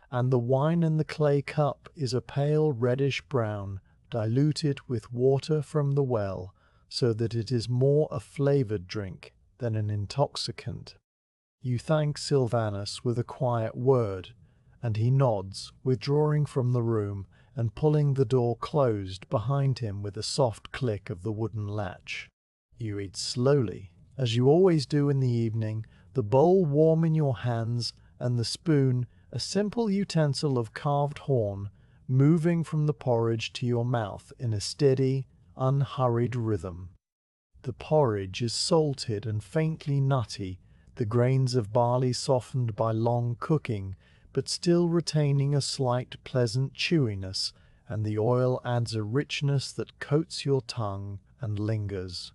and the wine in the clay cup is a pale reddish brown, diluted with water from the well, so that it is more a flavored drink than an intoxicant. You thank Sylvanus with a quiet word, and he nods, withdrawing from the room and pulling the door closed behind him with a soft click of the wooden latch. You eat slowly, as you always do in the evening, the bowl warm in your hands and the spoon, a simple utensil of carved horn, moving from the porridge to your mouth in a steady, unhurried rhythm. The porridge is salted and faintly nutty, the grains of barley softened by long cooking, but still retaining a slight pleasant chewiness, and the oil adds a richness that coats your tongue and lingers.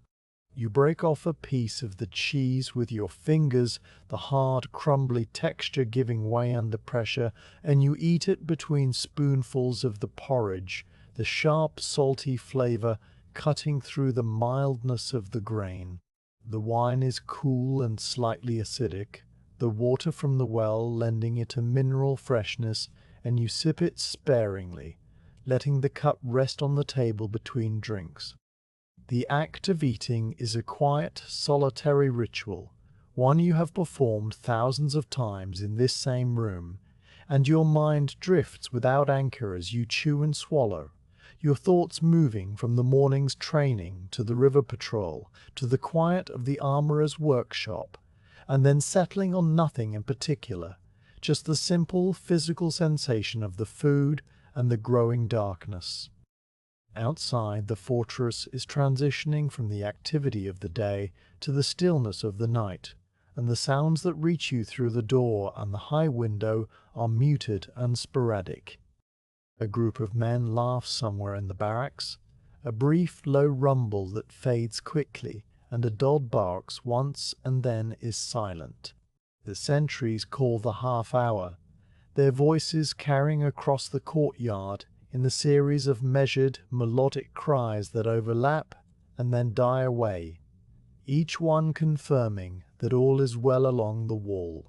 You break off a piece of the cheese with your fingers, the hard, crumbly texture giving way under pressure, and you eat it between spoonfuls of the porridge, the sharp, salty flavor cutting through the mildness of the grain. The wine is cool and slightly acidic, the water from the well lending it a mineral freshness, and you sip it sparingly, letting the cup rest on the table between drinks. The act of eating is a quiet, solitary ritual, one you have performed thousands of times in this same room, and your mind drifts without anchor as you chew and swallow, your thoughts moving from the morning's training to the river patrol to the quiet of the armorer's workshop, and then settling on nothing in particular, just the simple physical sensation of the food and the growing darkness. Outside, the fortress is transitioning from the activity of the day to the stillness of the night, and the sounds that reach you through the door and the high window are muted and sporadic. A group of men laughs somewhere in the barracks, a brief low rumble that fades quickly, and a dog barks once and then is silent. The sentries call the half hour, their voices carrying across the courtyard in the series of measured, melodic cries that overlap and then die away, each one confirming that all is well along the wall.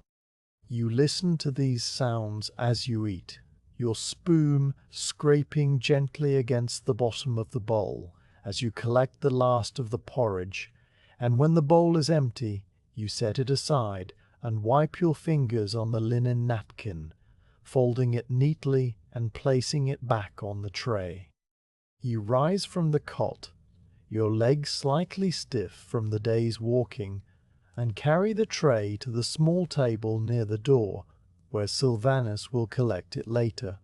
You listen to these sounds as you eat, your spoon scraping gently against the bottom of the bowl as you collect the last of the porridge, and when the bowl is empty, you set it aside and wipe your fingers on the linen napkin, folding it neatly and placing it back on the tray. You rise from the cot, your legs slightly stiff from the day's walking, and carry the tray to the small table near the door, where Sylvanus will collect it later.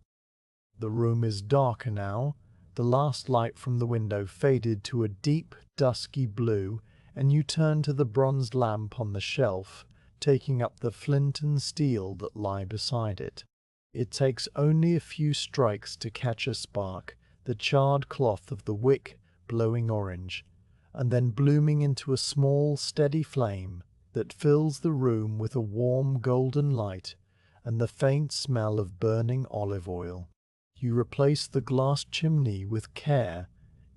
The room is darker now, the last light from the window faded to a deep, dusky blue, and you turn to the bronze lamp on the shelf, taking up the flint and steel that lie beside it. It takes only a few strikes to catch a spark, the charred cloth of the wick blowing orange, and then blooming into a small, steady flame that fills the room with a warm golden light and the faint smell of burning olive oil. You replace the glass chimney with care,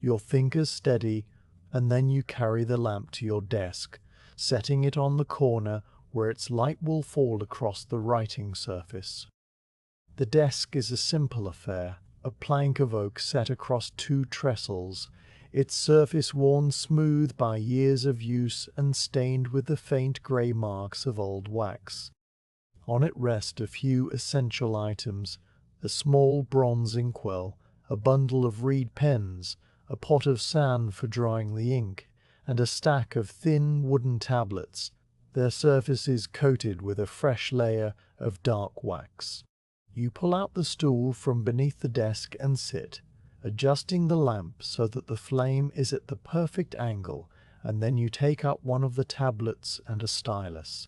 your fingers steady, and then you carry the lamp to your desk, setting it on the corner where its light will fall across the writing surface. The desk is a simple affair, a plank of oak set across two trestles, its surface worn smooth by years of use and stained with the faint grey marks of old wax. On it rest a few essential items, a small bronze inkwell, a bundle of reed pens, a pot of sand for drying the ink, and a stack of thin wooden tablets, their surfaces coated with a fresh layer of dark wax. You pull out the stool from beneath the desk and sit, adjusting the lamp so that the flame is at the perfect angle, and then you take up one of the tablets and a stylus.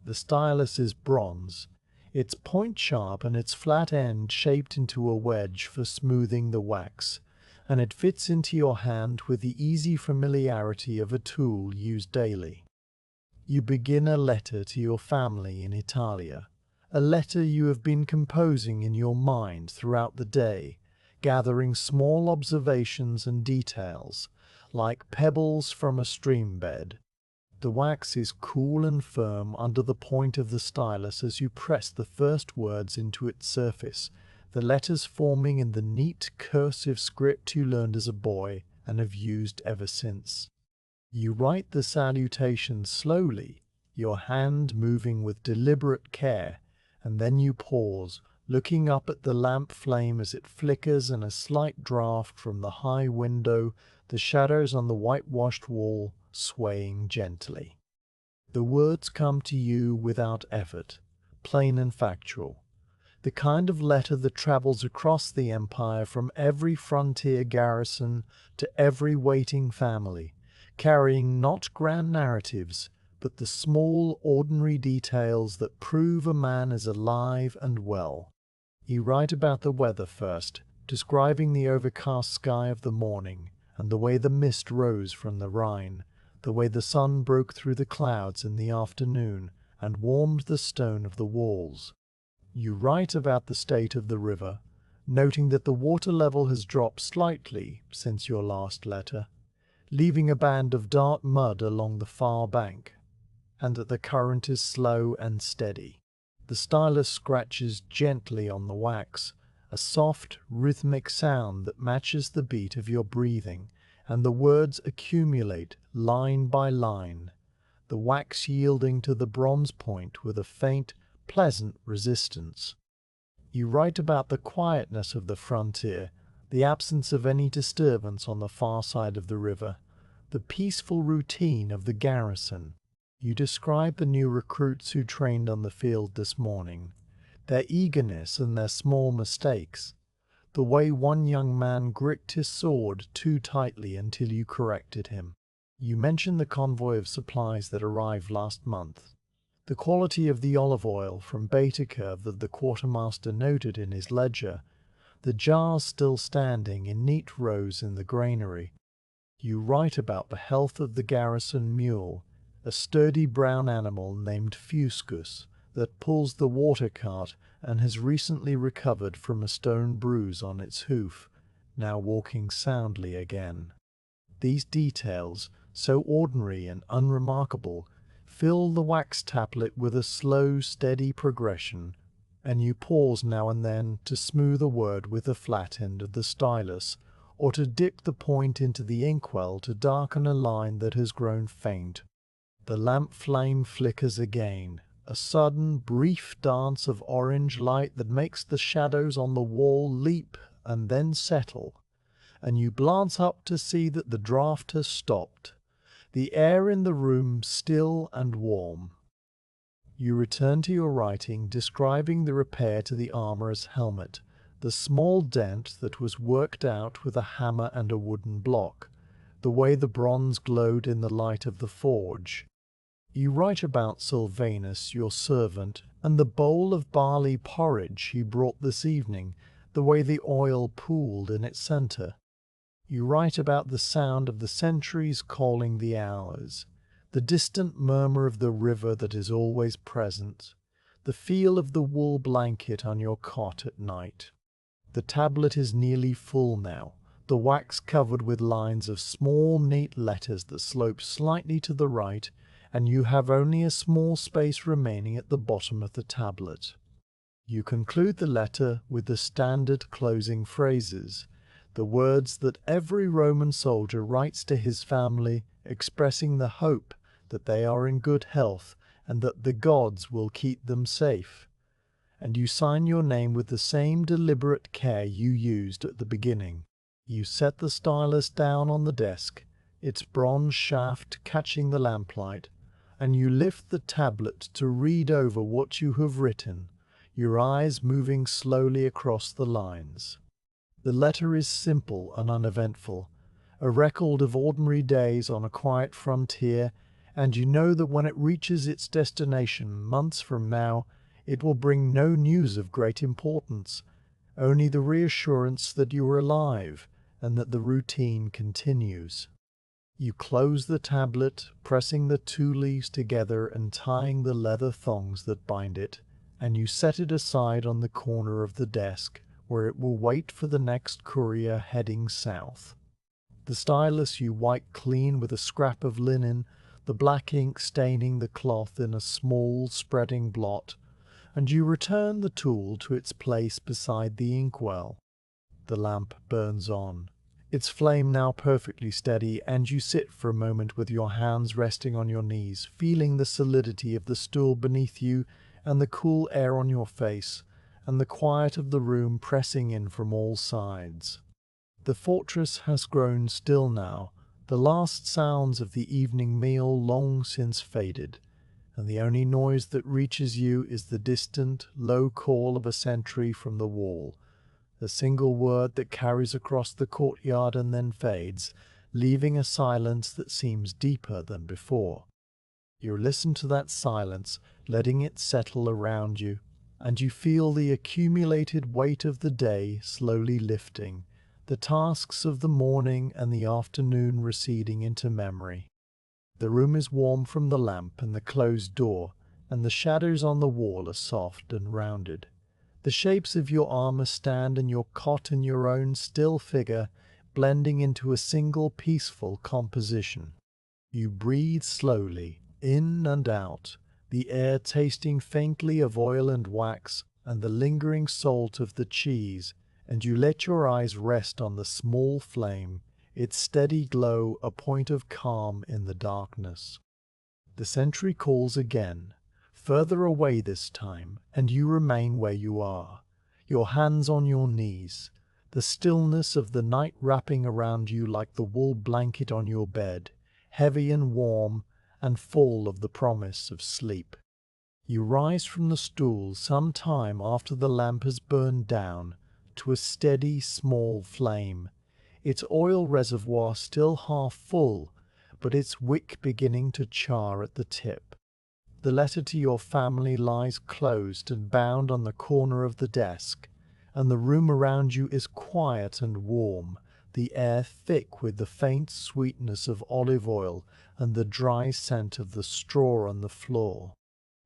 The stylus is bronze, its point sharp and its flat end shaped into a wedge for smoothing the wax, and it fits into your hand with the easy familiarity of a tool used daily. You begin a letter to your family in Italia, a letter you have been composing in your mind throughout the day, gathering small observations and details, like pebbles from a stream bed. The wax is cool and firm under the point of the stylus as you press the first words into its surface, the letters forming in the neat cursive script you learned as a boy and have used ever since. You write the salutation slowly, your hand moving with deliberate care, and then you pause, looking up at the lamp flame as it flickers in a slight draught from the high window, the shadows on the whitewashed wall swaying gently. The words come to you without effort, plain and factual. The kind of letter that travels across the empire from every frontier garrison to every waiting family, carrying not grand narratives, but the small, ordinary details that prove a man is alive and well. You write about the weather first, describing the overcast sky of the morning, and the way the mist rose from the Rhine, the way the sun broke through the clouds in the afternoon and warmed the stone of the walls. You write about the state of the river, noting that the water level has dropped slightly since your last letter, leaving a band of dark mud along the far bank, and that the current is slow and steady. The stylus scratches gently on the wax, a soft, rhythmic sound that matches the beat of your breathing, and the words accumulate line by line, the wax yielding to the bronze point with a faint, pleasant resistance. You write about the quietness of the frontier, the absence of any disturbance on the far side of the river, the peaceful routine of the garrison. You describe the new recruits who trained on the field this morning, their eagerness and their small mistakes, the way one young man gripped his sword too tightly until you corrected him. You mention the convoy of supplies that arrived last month, the quality of the olive oil from Baedeker that the quartermaster noted in his ledger, the jars still standing in neat rows in the granary. You write about the health of the garrison mule, a sturdy brown animal named Fuscus that pulls the water cart and has recently recovered from a stone bruise on its hoof, now walking soundly again. These details, so ordinary and unremarkable, fill the wax tablet with a slow, steady progression, and you pause now and then to smooth a word with the flat end of the stylus, or to dip the point into the inkwell to darken a line that has grown faint. The lamp flame flickers again, a sudden, brief dance of orange light that makes the shadows on the wall leap and then settle, and you glance up to see that the draught has stopped, the air in the room still and warm. You return to your writing, describing the repair to the armorer's helmet, the small dent that was worked out with a hammer and a wooden block, the way the bronze glowed in the light of the forge. You write about Sylvanus, your servant, and the bowl of barley porridge he brought this evening, the way the oil pooled in its center. You write about the sound of the centuries calling the hours, the distant murmur of the river that is always present, the feel of the wool blanket on your cot at night. The tablet is nearly full now, the wax covered with lines of small, neat letters that slope slightly to the right, and you have only a small space remaining at the bottom of the tablet. You conclude the letter with the standard closing phrases, the words that every Roman soldier writes to his family, expressing the hope that they are in good health and that the gods will keep them safe. And you sign your name with the same deliberate care you used at the beginning. You set the stylus down on the desk, its bronze shaft catching the lamplight, and you lift the tablet to read over what you have written, your eyes moving slowly across the lines. The letter is simple and uneventful, a record of ordinary days on a quiet frontier, and you know that when it reaches its destination months from now, it will bring no news of great importance, only the reassurance that you are alive and that the routine continues. You close the tablet, pressing the two leaves together and tying the leather thongs that bind it, and you set it aside on the corner of the desk, where it will wait for the next courier heading south. The stylus you wipe clean with a scrap of linen, the black ink staining the cloth in a small, spreading blot, and you return the tool to its place beside the inkwell. The lamp burns on. its flame now perfectly steady, and you sit for a moment with your hands resting on your knees, feeling the solidity of the stool beneath you and the cool air on your face, and the quiet of the room pressing in from all sides. The fortress has grown still now, the last sounds of the evening meal long since faded, and the only noise that reaches you is the distant, low call of a sentry from the wall, a single word that carries across the courtyard and then fades, leaving a silence that seems deeper than before. You listen to that silence, letting it settle around you, and you feel the accumulated weight of the day slowly lifting, the tasks of the morning and the afternoon receding into memory. The room is warm from the lamp and the closed door, and the shadows on the wall are soft and rounded. The shapes of your armor stand and your cot and your own still figure, blending into a single peaceful composition. You breathe slowly, in and out, the air tasting faintly of oil and wax and the lingering salt of the cheese, and you let your eyes rest on the small flame, its steady glow a point of calm in the darkness. The sentry calls again, further away this time, and you remain where you are, your hands on your knees, the stillness of the night wrapping around you like the wool blanket on your bed, heavy and warm and full of the promise of sleep. You rise from the stool some time after the lamp has burned down to a steady small flame, its oil reservoir still half full, but its wick beginning to char at the tip. The letter to your family lies closed and bound on the corner of the desk, and the room around you is quiet and warm, the air thick with the faint sweetness of olive oil and the dry scent of the straw on the floor.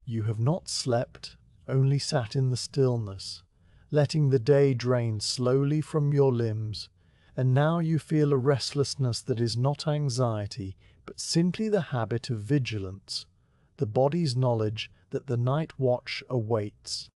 You have not slept, only sat in the stillness, letting the day drain slowly from your limbs, and now you feel a restlessness that is not anxiety, but simply the habit of vigilance, the body's knowledge that the night watch awaits.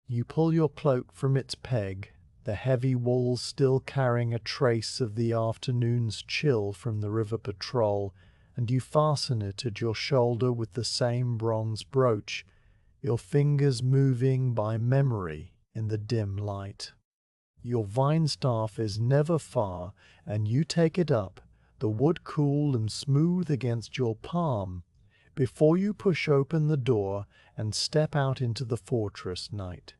You pull your cloak from its peg, the heavy walls still carrying a trace of the afternoon's chill from the river patrol, and you fasten it at your shoulder with the same bronze brooch, your fingers moving by memory in the dim light. Your vine staff is never far, and you take it up, the wood cool and smooth against your palm, before you push open the door and step out into the fortress night.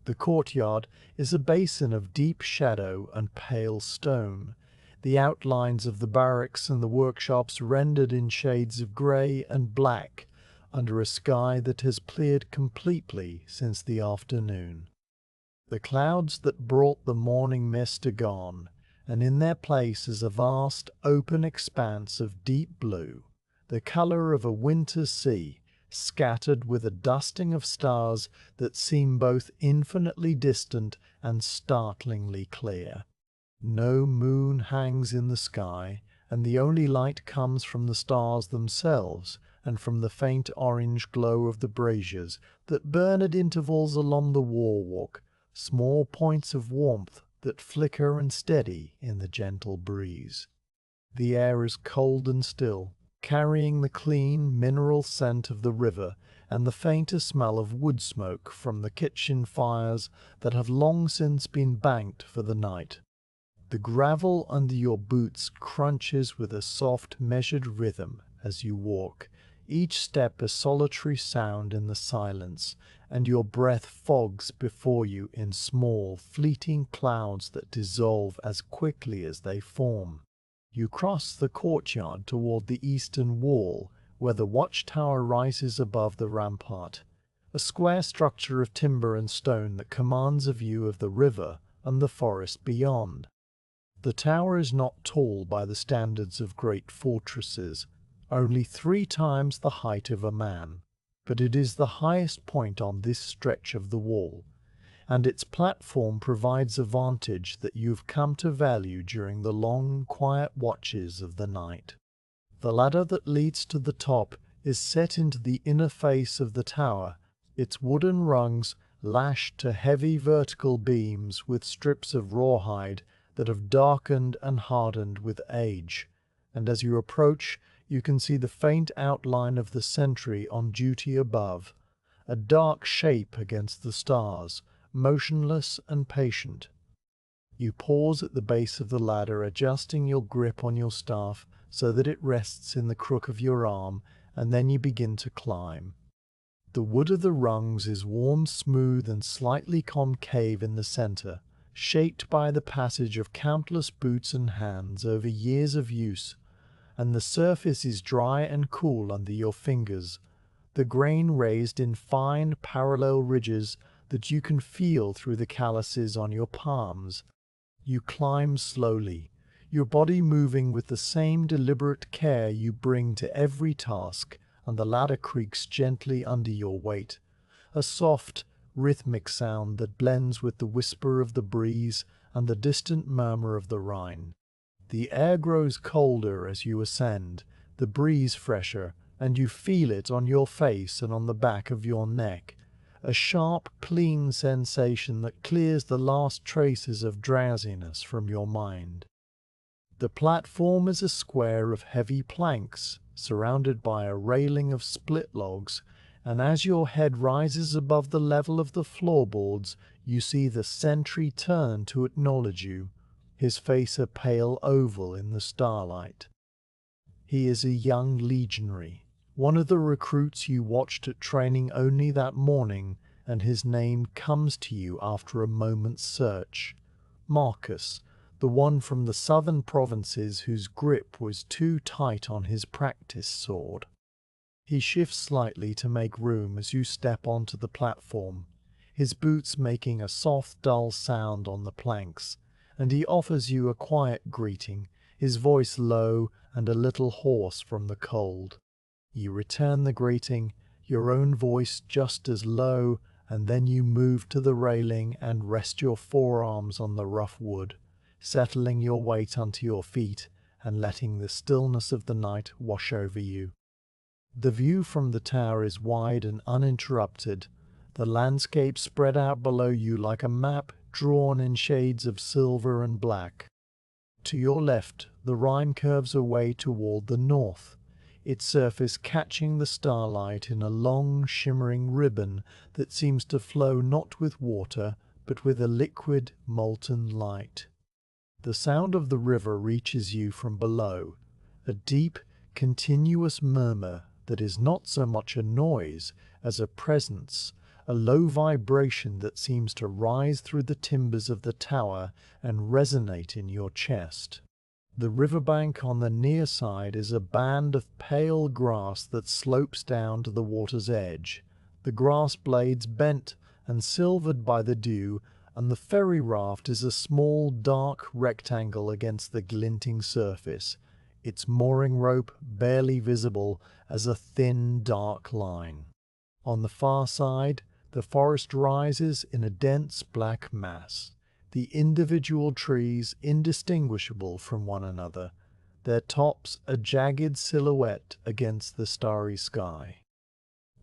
The courtyard is a basin of deep shadow and pale stone, the outlines of the barracks and the workshops rendered in shades of grey and black under a sky that has cleared completely since the afternoon. The clouds that brought the morning mist are gone, and in their place is a vast open expanse of deep blue, the colour of a winter sea, scattered with a dusting of stars that seem both infinitely distant and startlingly clear. No moon hangs in the sky, and the only light comes from the stars themselves and from the faint orange glow of the braziers that burn at intervals along the war-walk, small points of warmth that flicker and steady in the gentle breeze. The air is cold and still, carrying the clean mineral scent of the river and the fainter smell of wood smoke from the kitchen fires that have long since been banked for the night. The gravel under your boots crunches with a soft, measured rhythm as you walk, each step a solitary sound in the silence, and your breath fogs before you in small, fleeting clouds that dissolve as quickly as they form. You cross the courtyard toward the eastern wall, where the watchtower rises above the rampart, a square structure of timber and stone that commands a view of the river and the forest beyond. The tower is not tall by the standards of great fortresses, only 3 times the height of a man, but it is the highest point on this stretch of the wall, and its platform provides a vantage that you've come to value during the long, quiet watches of the night. The ladder that leads to the top is set into the inner face of the tower, its wooden rungs lashed to heavy vertical beams with strips of rawhide that have darkened and hardened with age, and as you approach, you can see the faint outline of the sentry on duty above, a dark shape against the stars, motionless and patient. You pause at the base of the ladder, adjusting your grip on your staff so that it rests in the crook of your arm, and then you begin to climb. The wood of the rungs is worn smooth and slightly concave in the center, shaped by the passage of countless boots and hands over years of use, and the surface is dry and cool under your fingers, the grain raised in fine parallel ridges that you can feel through the calluses on your palms. You climb slowly, your body moving with the same deliberate care you bring to every task, and the ladder creaks gently under your weight, a soft, rhythmic sound that blends with the whisper of the breeze and the distant murmur of the Rhine. The air grows colder as you ascend, the breeze fresher, and you feel it on your face and on the back of your neck, a sharp, clean sensation that clears the last traces of drowsiness from your mind. The platform is a square of heavy planks, surrounded by a railing of split logs, and as your head rises above the level of the floorboards, you see the sentry turn to acknowledge you, his face a pale oval in the starlight. He is a young legionary, one of the recruits you watched at training only that morning, and his name comes to you after a moment's search. Marcus, the one from the southern provinces whose grip was too tight on his practice sword. He shifts slightly to make room as you step onto the platform, his boots making a soft, dull sound on the planks, and he offers you a quiet greeting, his voice low and a little hoarse from the cold. You return the greeting, your own voice just as low, and then you move to the railing and rest your forearms on the rough wood, settling your weight onto your feet and letting the stillness of the night wash over you. The view from the tower is wide and uninterrupted, the landscape spread out below you like a map drawn in shades of silver and black. To your left, the Rhine curves away toward the north, its surface catching the starlight in a long, shimmering ribbon that seems to flow not with water, but with a liquid, molten light. The sound of the river reaches you from below, a deep, continuous murmur that is not so much a noise as a presence, a low vibration that seems to rise through the timbers of the tower and resonate in your chest. The riverbank on the near side is a band of pale grass that slopes down to the water's edge, the grass blades bent and silvered by the dew, and the ferry raft is a small dark rectangle against the glinting surface, its mooring rope barely visible as a thin dark line. On the far side, the forest rises in a dense black mass, the individual trees indistinguishable from one another, their tops a jagged silhouette against the starry sky.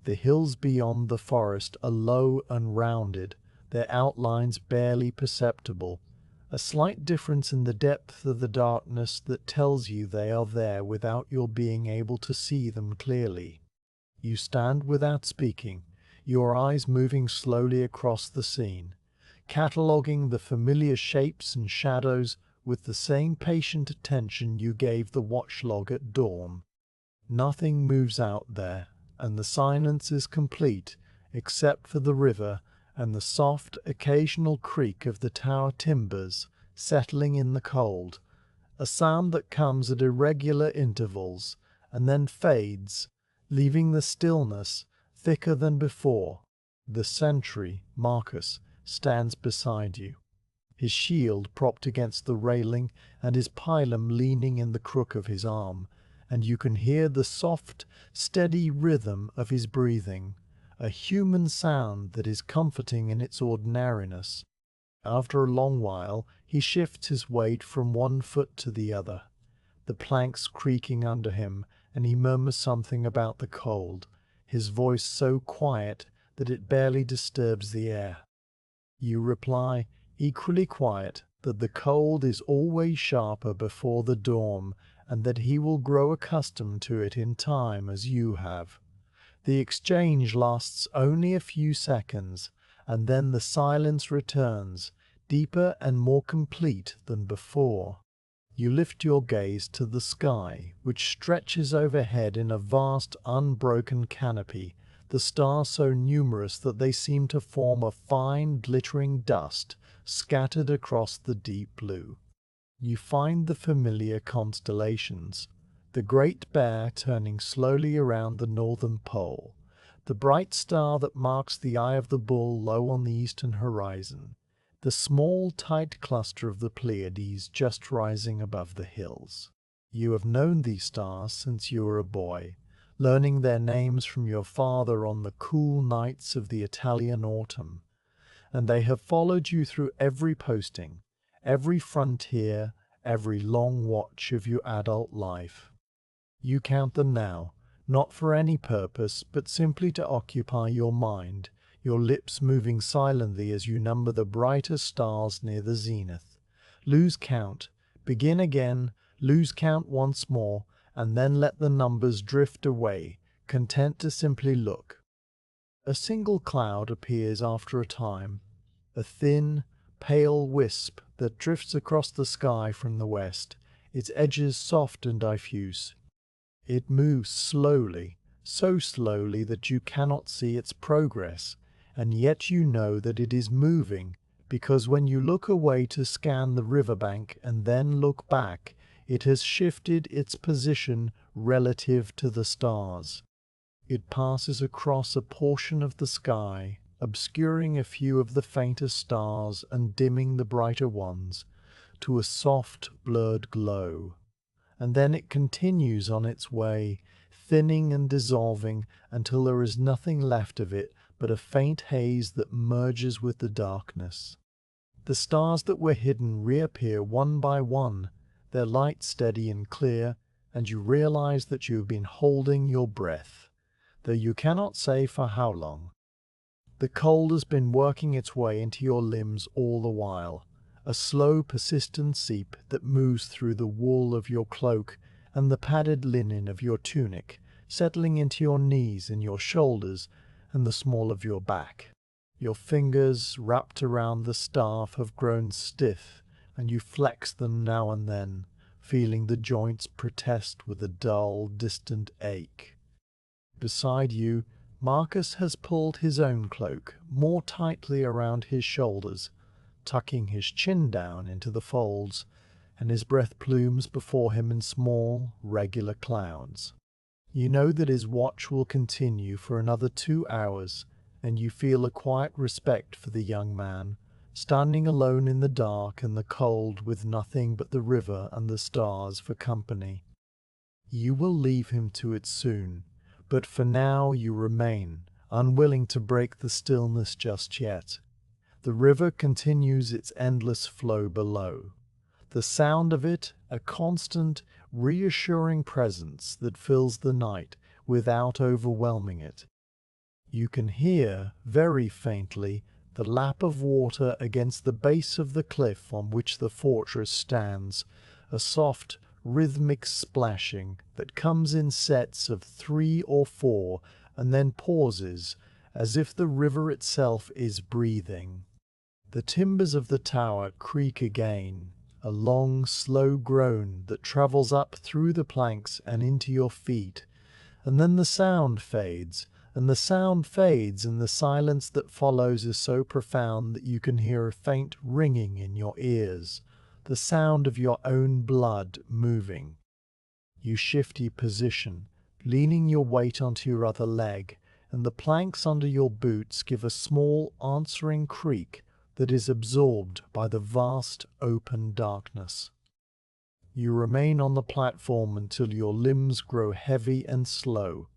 The hills beyond the forest are low and rounded, their outlines barely perceptible, a slight difference in the depth of the darkness that tells you they are there without your being able to see them clearly. You stand without speaking, your eyes moving slowly across the scene, cataloguing the familiar shapes and shadows with the same patient attention you gave the watch log at dawn. Nothing moves out there, and the silence is complete except for the river and the soft, occasional creak of the tower timbers settling in the cold, a sound that comes at irregular intervals and then fades, leaving the stillness thicker than before. The sentry, Marcus, stands beside you, his shield propped against the railing and his pilum leaning in the crook of his arm, and you can hear the soft, steady rhythm of his breathing, a human sound that is comforting in its ordinariness. After a long while, he shifts his weight from one foot to the other, the planks creaking under him, and he murmurs something about the cold, his voice so quiet that it barely disturbs the air. You reply, equally quiet, that the cold is always sharper before the dawn, and that he will grow accustomed to it in time as you have. The exchange lasts only a few seconds, and then the silence returns, deeper and more complete than before. You lift your gaze to the sky, which stretches overhead in a vast, unbroken canopy, the stars so numerous that they seem to form a fine, glittering dust scattered across the deep blue. You find the familiar constellations, the Great Bear turning slowly around the northern pole, the bright star that marks the eye of the bull low on the eastern horizon, the small, tight cluster of the Pleiades just rising above the hills. You have known these stars since you were a boy, learning their names from your father on the cool nights of the Italian autumn, and they have followed you through every posting, every frontier, every long watch of your adult life. You count them now, not for any purpose, but simply to occupy your mind, your lips moving silently as you number the brightest stars near the zenith. Lose count, begin again, lose count once more, and then let the numbers drift away, content to simply look. A single cloud appears after a time, a thin, pale wisp that drifts across the sky from the west, its edges soft and diffuse. It moves slowly, so slowly that you cannot see its progress, and yet you know that it is moving, because when you look away to scan the riverbank and then look back, it has shifted its position relative to the stars. It passes across a portion of the sky, obscuring a few of the fainter stars and dimming the brighter ones, to a soft, blurred glow. And then it continues on its way, thinning and dissolving until there is nothing left of it but a faint haze that merges with the darkness. The stars that were hidden reappear one by one, their light steady and clear, and you realize that you have been holding your breath, though you cannot say for how long. The cold has been working its way into your limbs all the while, a slow, persistent seep that moves through the wool of your cloak and the padded linen of your tunic, settling into your knees and your shoulders and the small of your back. Your fingers, wrapped around the staff, have grown stiff, and you flex them now and then, feeling the joints protest with a dull, distant ache. Beside you, Marcus has pulled his own cloak more tightly around his shoulders, tucking his chin down into the folds, and his breath plumes before him in small, regular clouds. You know that his watch will continue for another 2 hours, and you feel a quiet respect for the young man, standing alone in the dark and the cold with nothing but the river and the stars for company. You will leave him to it soon, but for now you remain, unwilling to break the stillness just yet. The river continues its endless flow below, the sound of it a constant, reassuring presence that fills the night without overwhelming it. You can hear, very faintly, the lap of water against the base of the cliff on which the fortress stands, a soft, rhythmic splashing that comes in sets of 3 or 4 and then pauses, as if the river itself is breathing. The timbers of the tower creak again, a long, slow groan that travels up through the planks and into your feet, and then the sound fades, and the sound fades, and the silence that follows is so profound that you can hear a faint ringing in your ears, the sound of your own blood moving. You shift your position, leaning your weight onto your other leg, and the planks under your boots give a small answering creak that is absorbed by the vast open darkness. You remain on the platform until your limbs grow heavy and slow,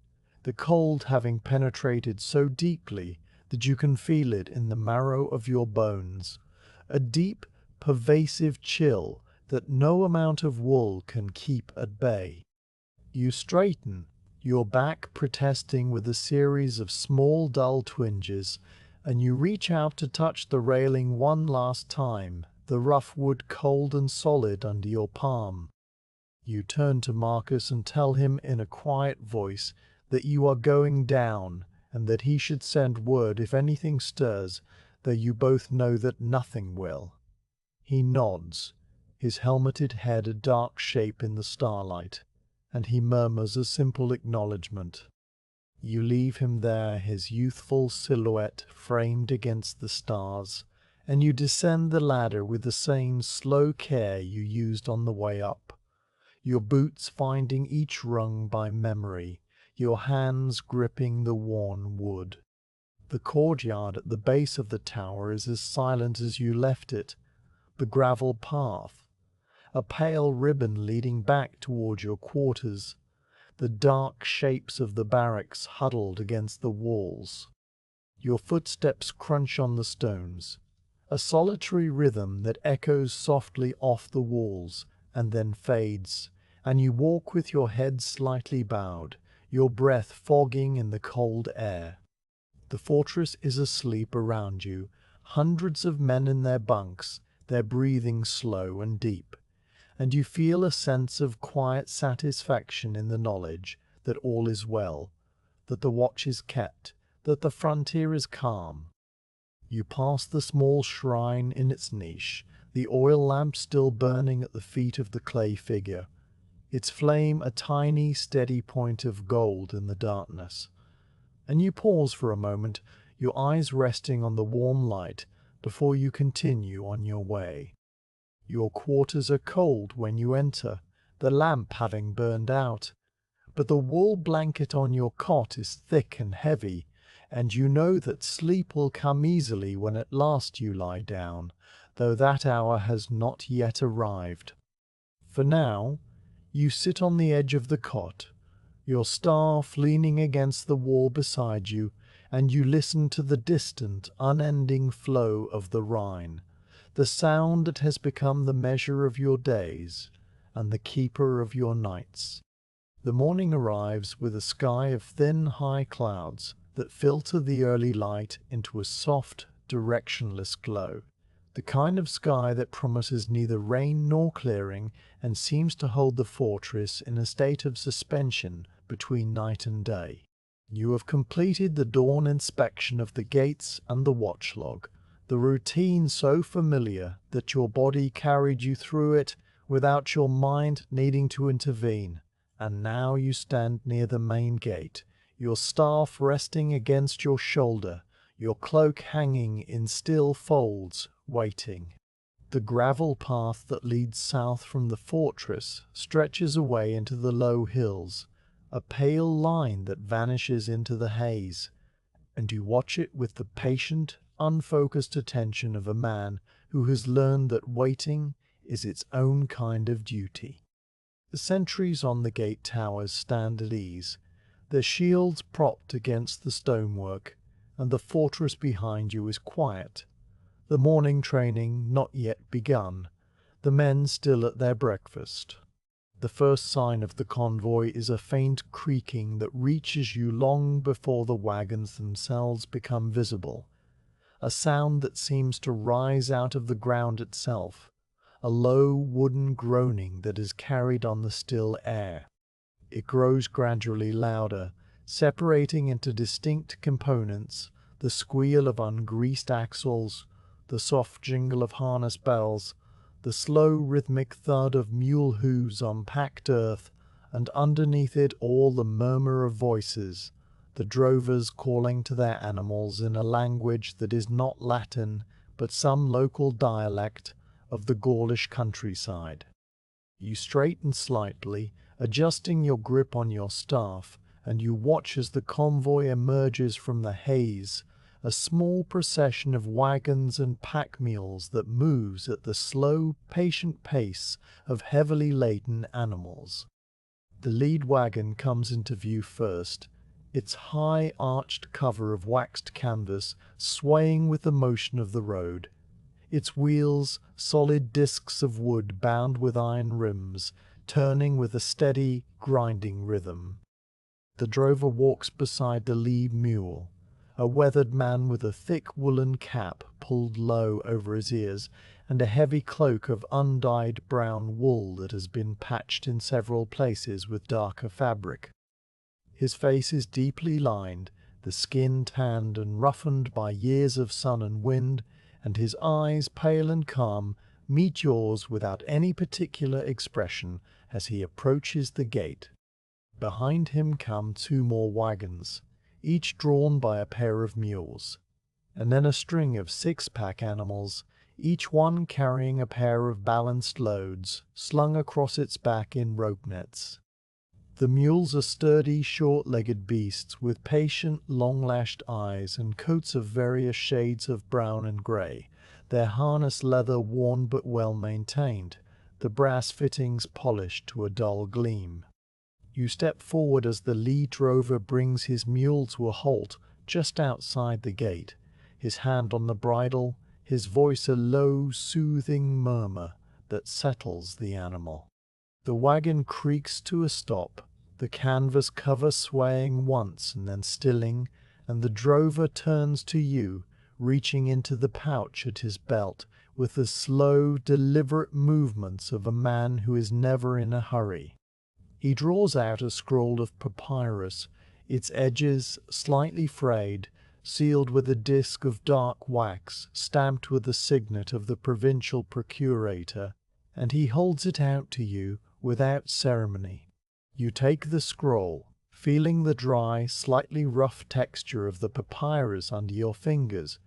the cold having penetrated so deeply that you can feel it in the marrow of your bones, a deep, pervasive chill that no amount of wool can keep at bay. You straighten, your back protesting with a series of small dull twinges, and you reach out to touch the railing one last time, the rough wood cold and solid under your palm. You turn to Marcus and tell him in a quiet voice that you are going down and that he should send word if anything stirs, though you both know that nothing will. He nods, his helmeted head a dark shape in the starlight, and he murmurs a simple acknowledgment. You leave him there, his youthful silhouette framed against the stars, and you descend the ladder with the same slow care you used on the way up, your boots finding each rung by memory, your hands gripping the worn wood. The courtyard at the base of the tower is as silent as you left it, the gravel path, a pale ribbon leading back toward your quarters, the dark shapes of the barracks huddled against the walls. Your footsteps crunch on the stones, a solitary rhythm that echoes softly off the walls and then fades, and you walk with your head slightly bowed, your breath fogging in the cold air. The fortress is asleep around you, hundreds of men in their bunks, their breathing slow and deep, and you feel a sense of quiet satisfaction in the knowledge that all is well, that the watch is kept, that the frontier is calm. You pass the small shrine in its niche, the oil lamp still burning at the feet of the clay figure, its flame a tiny, steady point of gold in the darkness. And you pause for a moment, your eyes resting on the warm light before you continue on your way. Your quarters are cold when you enter, the lamp having burned out, but the wool blanket on your cot is thick and heavy, and you know that sleep will come easily when at last you lie down, though that hour has not yet arrived. For now, you sit on the edge of the cot, your staff leaning against the wall beside you, and you listen to the distant, unending flow of the Rhine, the sound that has become the measure of your days and the keeper of your nights. The morning arrives with a sky of thin, high clouds that filter the early light into a soft, directionless glow, the kind of sky that promises neither rain nor clearing and seems to hold the fortress in a state of suspension between night and day. You have completed the dawn inspection of the gates and the watch log, the routine so familiar that your body carried you through it without your mind needing to intervene, and now you stand near the main gate, your staff resting against your shoulder, your cloak hanging in still folds, waiting. The gravel path that leads south from the fortress stretches away into the low hills, a pale line that vanishes into the haze, and you watch it with the patient, unfocused attention of a man who has learned that waiting is its own kind of duty. The sentries on the gate towers stand at ease, their shields propped against the stonework, and the fortress behind you is quiet, the morning training not yet begun, the men still at their breakfast. The first sign of the convoy is a faint creaking that reaches you long before the wagons themselves become visible, a sound that seems to rise out of the ground itself, a low wooden groaning that is carried on the still air. It grows gradually louder, separating into distinct components, the squeal of ungreased axles, the soft jingle of harness bells, the slow rhythmic thud of mule hooves on packed earth, and underneath it all the murmur of voices, the drovers calling to their animals in a language that is not Latin, but some local dialect of the Gaulish countryside. You straighten slightly, adjusting your grip on your staff, and you watch as the convoy emerges from the haze, a small procession of wagons and pack mules that moves at the slow, patient pace of heavily laden animals. The lead wagon comes into view first, its high arched cover of waxed canvas swaying with the motion of the road, its wheels solid discs of wood bound with iron rims, turning with a steady, grinding rhythm. The drover walks beside the lead mule, a weathered man with a thick woolen cap pulled low over his ears and a heavy cloak of undyed brown wool that has been patched in several places with darker fabric. His face is deeply lined, the skin tanned and roughened by years of sun and wind, and his eyes, pale and calm, meet yours without any particular expression as he approaches the gate. Behind him come 2 more wagons, each drawn by a pair of mules, and then a string of 6-pack animals, each one carrying a pair of balanced loads slung across its back in rope nets. The mules are sturdy, short-legged beasts with patient, long-lashed eyes and coats of various shades of brown and grey, their harness leather worn but well maintained, the brass fittings polished to a dull gleam. You step forward as the lead drover brings his mule to a halt just outside the gate, his hand on the bridle, his voice a low, soothing murmur that settles the animal. The wagon creaks to a stop, the canvas cover swaying once and then stilling, and the drover turns to you, reaching into the pouch at his belt with the slow, deliberate movements of a man who is never in a hurry. He draws out a scroll of papyrus, its edges slightly frayed, sealed with a disc of dark wax, stamped with the signet of the provincial procurator, and he holds it out to you without ceremony. You take the scroll, feeling the dry, slightly rough texture of the papyrus under your fingers,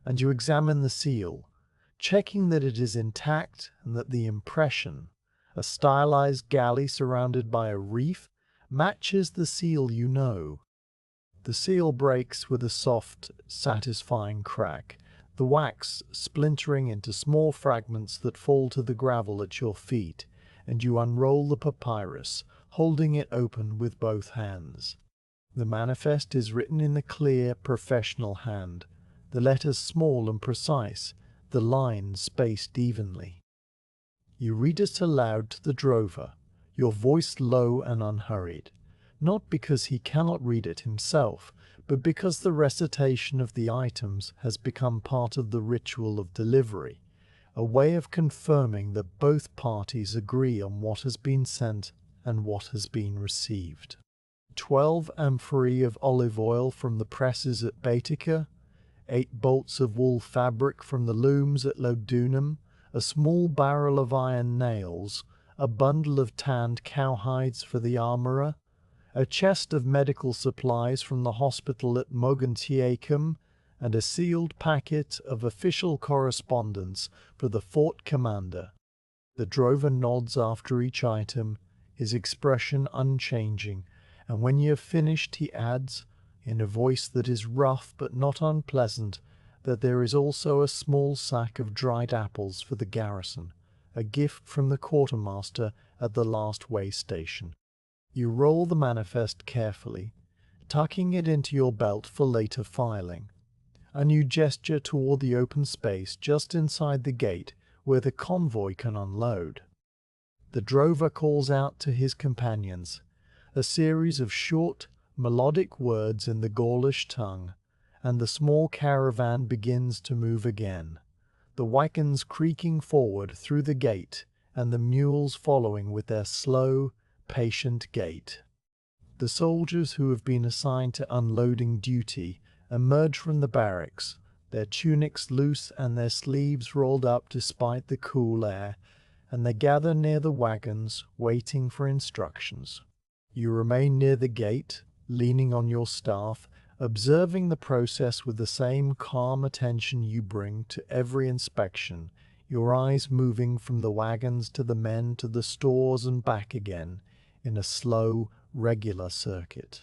and you examine the seal, checking that it is intact and that the impression, a stylized galley surrounded by a reef, matches the seal you know. The seal breaks with a soft, satisfying crack, the wax splintering into small fragments that fall to the gravel at your feet, and you unroll the papyrus, holding it open with both hands. The manifest is written in a clear, professional hand, the letters small and precise, the lines spaced evenly. You read it aloud to the drover, your voice low and unhurried, not because he cannot read it himself, but because the recitation of the items has become part of the ritual of delivery, a way of confirming that both parties agree on what has been sent and what has been received. 12 amphorae of olive oil from the presses at Baetica, 8 bolts of wool fabric from the looms at Lodunum, a small barrel of iron nails, a bundle of tanned cowhides for the armourer, a chest of medical supplies from the hospital at Mogontiacum, and a sealed packet of official correspondence for the fort commander. The drover nods after each item, his expression unchanging, and when you have finished he adds, in a voice that is rough but not unpleasant, that there is also a small sack of dried apples for the garrison, a gift from the quartermaster at the last way station. You roll the manifest carefully, tucking it into your belt for later filing, and you gesture toward the open space just inside the gate where the convoy can unload. The drover calls out to his companions, a series of short, melodic words in the Gaulish tongue, and the small caravan begins to move again, the wagons creaking forward through the gate and the mules following with their slow, patient gait. The soldiers who have been assigned to unloading duty emerge from the barracks, their tunics loose and their sleeves rolled up despite the cool air, and they gather near the wagons, waiting for instructions. You remain near the gate, leaning on your staff, observing the process with the same calm attention you bring to every inspection, your eyes moving from the wagons to the men to the stores and back again, in a slow, regular circuit.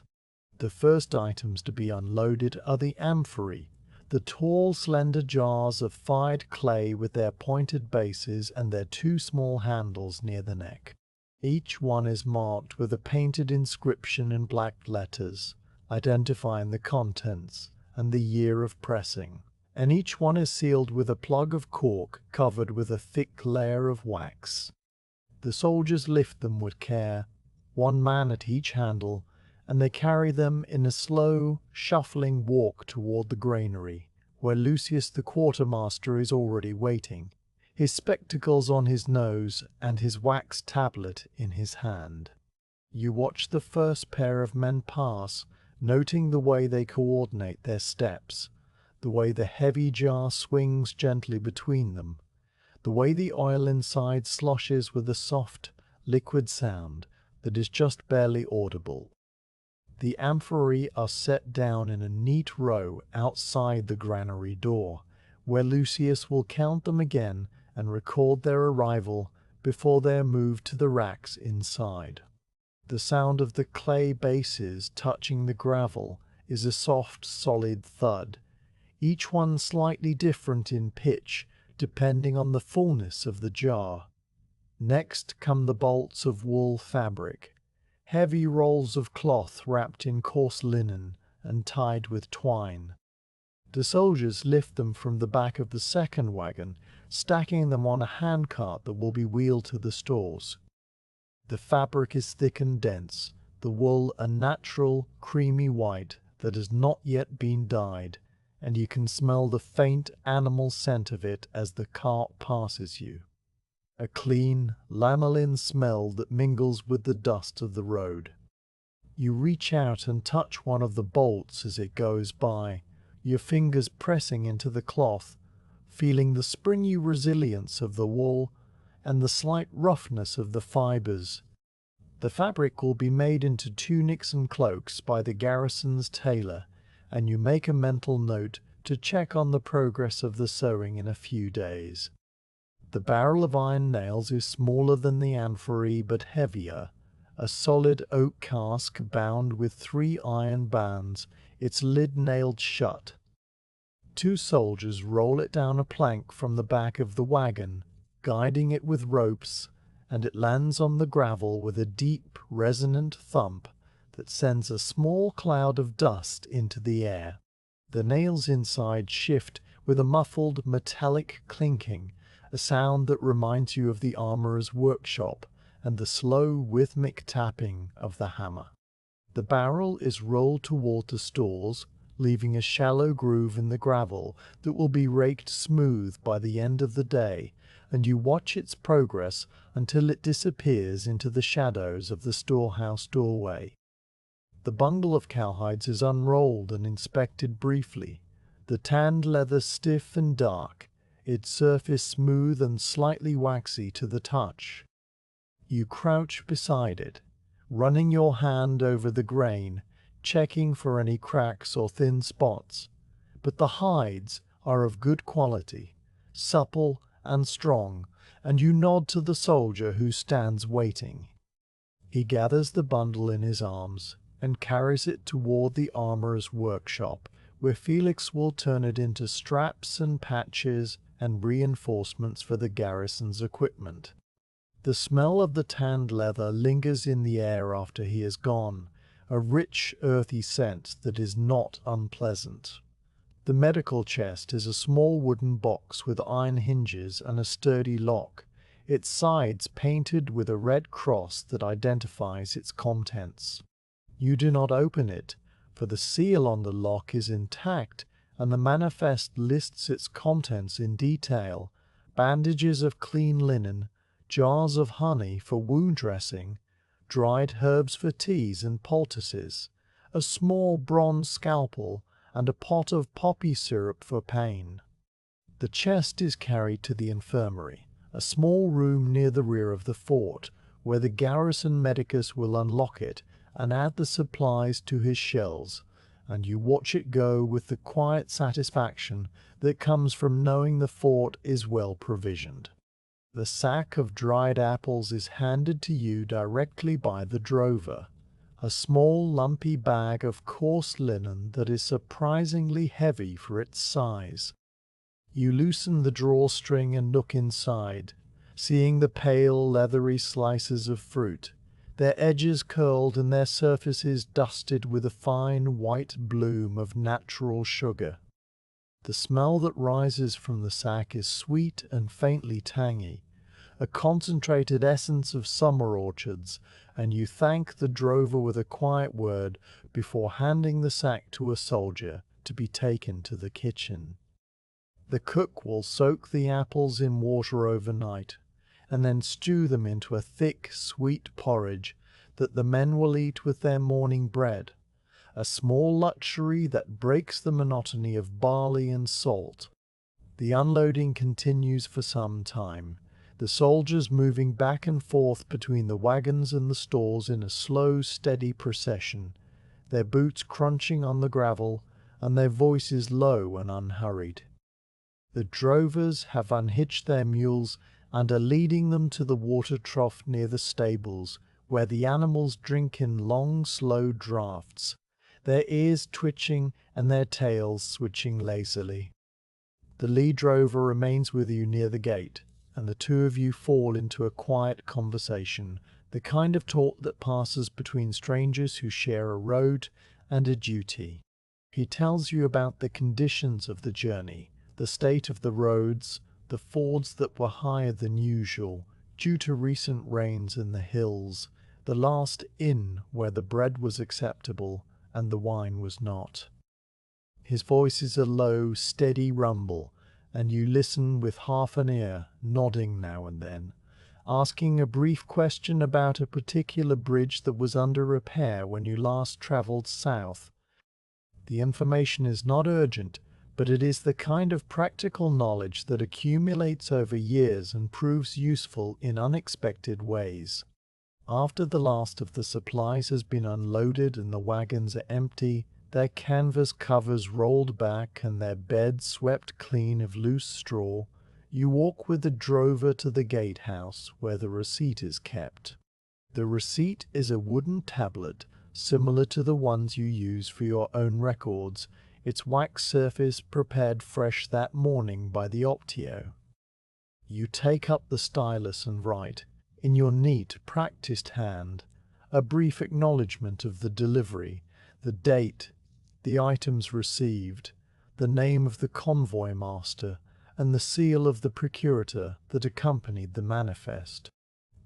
The first items to be unloaded are the amphorae, the tall, slender jars of fired clay with their pointed bases and their 2 small handles near the neck. Each one is marked with a painted inscription in black letters, identifying the contents and the year of pressing, and each one is sealed with a plug of cork covered with a thick layer of wax. The soldiers lift them with care, one man at each handle, and they carry them in a slow, shuffling walk toward the granary, where Lucius the quartermaster is already waiting, his spectacles on his nose and his wax tablet in his hand. You watch the first pair of men pass, noting the way they coordinate their steps, the way the heavy jar swings gently between them, the way the oil inside sloshes with a soft, liquid sound that is just barely audible. The amphorae are set down in a neat row outside the granary door, where Lucius will count them again and record their arrival before they are moved to the racks inside. The sound of the clay bases touching the gravel is a soft, solid thud, each one slightly different in pitch depending on the fullness of the jar. Next come the bolts of wool fabric, heavy rolls of cloth wrapped in coarse linen and tied with twine. The soldiers lift them from the back of the second wagon, stacking them on a handcart that will be wheeled to the stores. The fabric is thick and dense, the wool a natural, creamy white that has not yet been dyed, and you can smell the faint animal scent of it as the cart passes you. A clean, lanolin smell that mingles with the dust of the road. You reach out and touch one of the bolts as it goes by, your fingers pressing into the cloth, feeling the springy resilience of the wool and the slight roughness of the fibers. The fabric will be made into tunics and cloaks by the garrison's tailor, and you make a mental note to check on the progress of the sewing in a few days. The barrel of iron nails is smaller than the amphorae but heavier, a solid oak cask bound with 3 iron bands, its lid nailed shut. 2 soldiers roll it down a plank from the back of the wagon, guiding it with ropes, and it lands on the gravel with a deep, resonant thump that sends a small cloud of dust into the air. The nails inside shift with a muffled, metallic clinking, a sound that reminds you of the armorer's workshop and the slow, rhythmic tapping of the hammer. The barrel is rolled toward the stores, leaving a shallow groove in the gravel that will be raked smooth by the end of the day, and you watch its progress until it disappears into the shadows of the storehouse doorway. The bundle of cowhides is unrolled and inspected briefly, the tanned leather stiff and dark, its surface smooth and slightly waxy to the touch. You crouch beside it, running your hand over the grain, checking for any cracks or thin spots, but the hides are of good quality, supple and strong, and you nod to the soldier who stands waiting. He gathers the bundle in his arms and carries it toward the armorer's workshop, where Felix will turn it into straps and patches and reinforcements for the garrison's equipment. The smell of the tanned leather lingers in the air after he is gone, a rich, earthy scent that is not unpleasant. The medical chest is a small wooden box with iron hinges and a sturdy lock, its sides painted with a red cross that identifies its contents. You do not open it, for the seal on the lock is intact and the manifest lists its contents in detail: bandages of clean linen, jars of honey for wound dressing, dried herbs for teas and poultices, a small bronze scalpel, and a pot of poppy syrup for pain. The chest is carried to the infirmary, a small room near the rear of the fort, where the garrison medicus will unlock it and add the supplies to his shelves, and you watch it go with the quiet satisfaction that comes from knowing the fort is well provisioned. The sack of dried apples is handed to you directly by the drover, a small lumpy bag of coarse linen that is surprisingly heavy for its size. You loosen the drawstring and look inside, seeing the pale, leathery slices of fruit, their edges curled and their surfaces dusted with a fine white bloom of natural sugar. The smell that rises from the sack is sweet and faintly tangy, a concentrated essence of summer orchards, and you thank the drover with a quiet word before handing the sack to a soldier to be taken to the kitchen. The cook will soak the apples in water overnight, and then stew them into a thick, sweet porridge that the men will eat with their morning bread, a small luxury that breaks the monotony of barley and salt. The unloading continues for some time, the soldiers moving back and forth between the wagons and the stores in a slow, steady procession, their boots crunching on the gravel and their voices low and unhurried. The drovers have unhitched their mules and are leading them to the water trough near the stables, where the animals drink in long, slow draughts, their ears twitching and their tails switching lazily. The lead drover remains with you near the gate, and the two of you fall into a quiet conversation, the kind of talk that passes between strangers who share a road and a duty. He tells you about the conditions of the journey, the state of the roads, the fords that were higher than usual due to recent rains in the hills, the last inn where the bread was acceptable and the wine was not. His voice is a low, steady rumble, and you listen with half an ear, nodding now and then, asking a brief question about a particular bridge that was under repair when you last travelled south. The information is not urgent, but it is the kind of practical knowledge that accumulates over years and proves useful in unexpected ways. After the last of the supplies has been unloaded and the wagons are empty, their canvas covers rolled back and their beds swept clean of loose straw, you walk with the drover to the gatehouse where the receipt is kept. The receipt is a wooden tablet similar to the ones you use for your own records, its wax surface prepared fresh that morning by the optio. You take up the stylus and write, in your neat, practiced hand, a brief acknowledgment of the delivery, the date, the items received, the name of the convoy master, and the seal of the procurator that accompanied the manifest.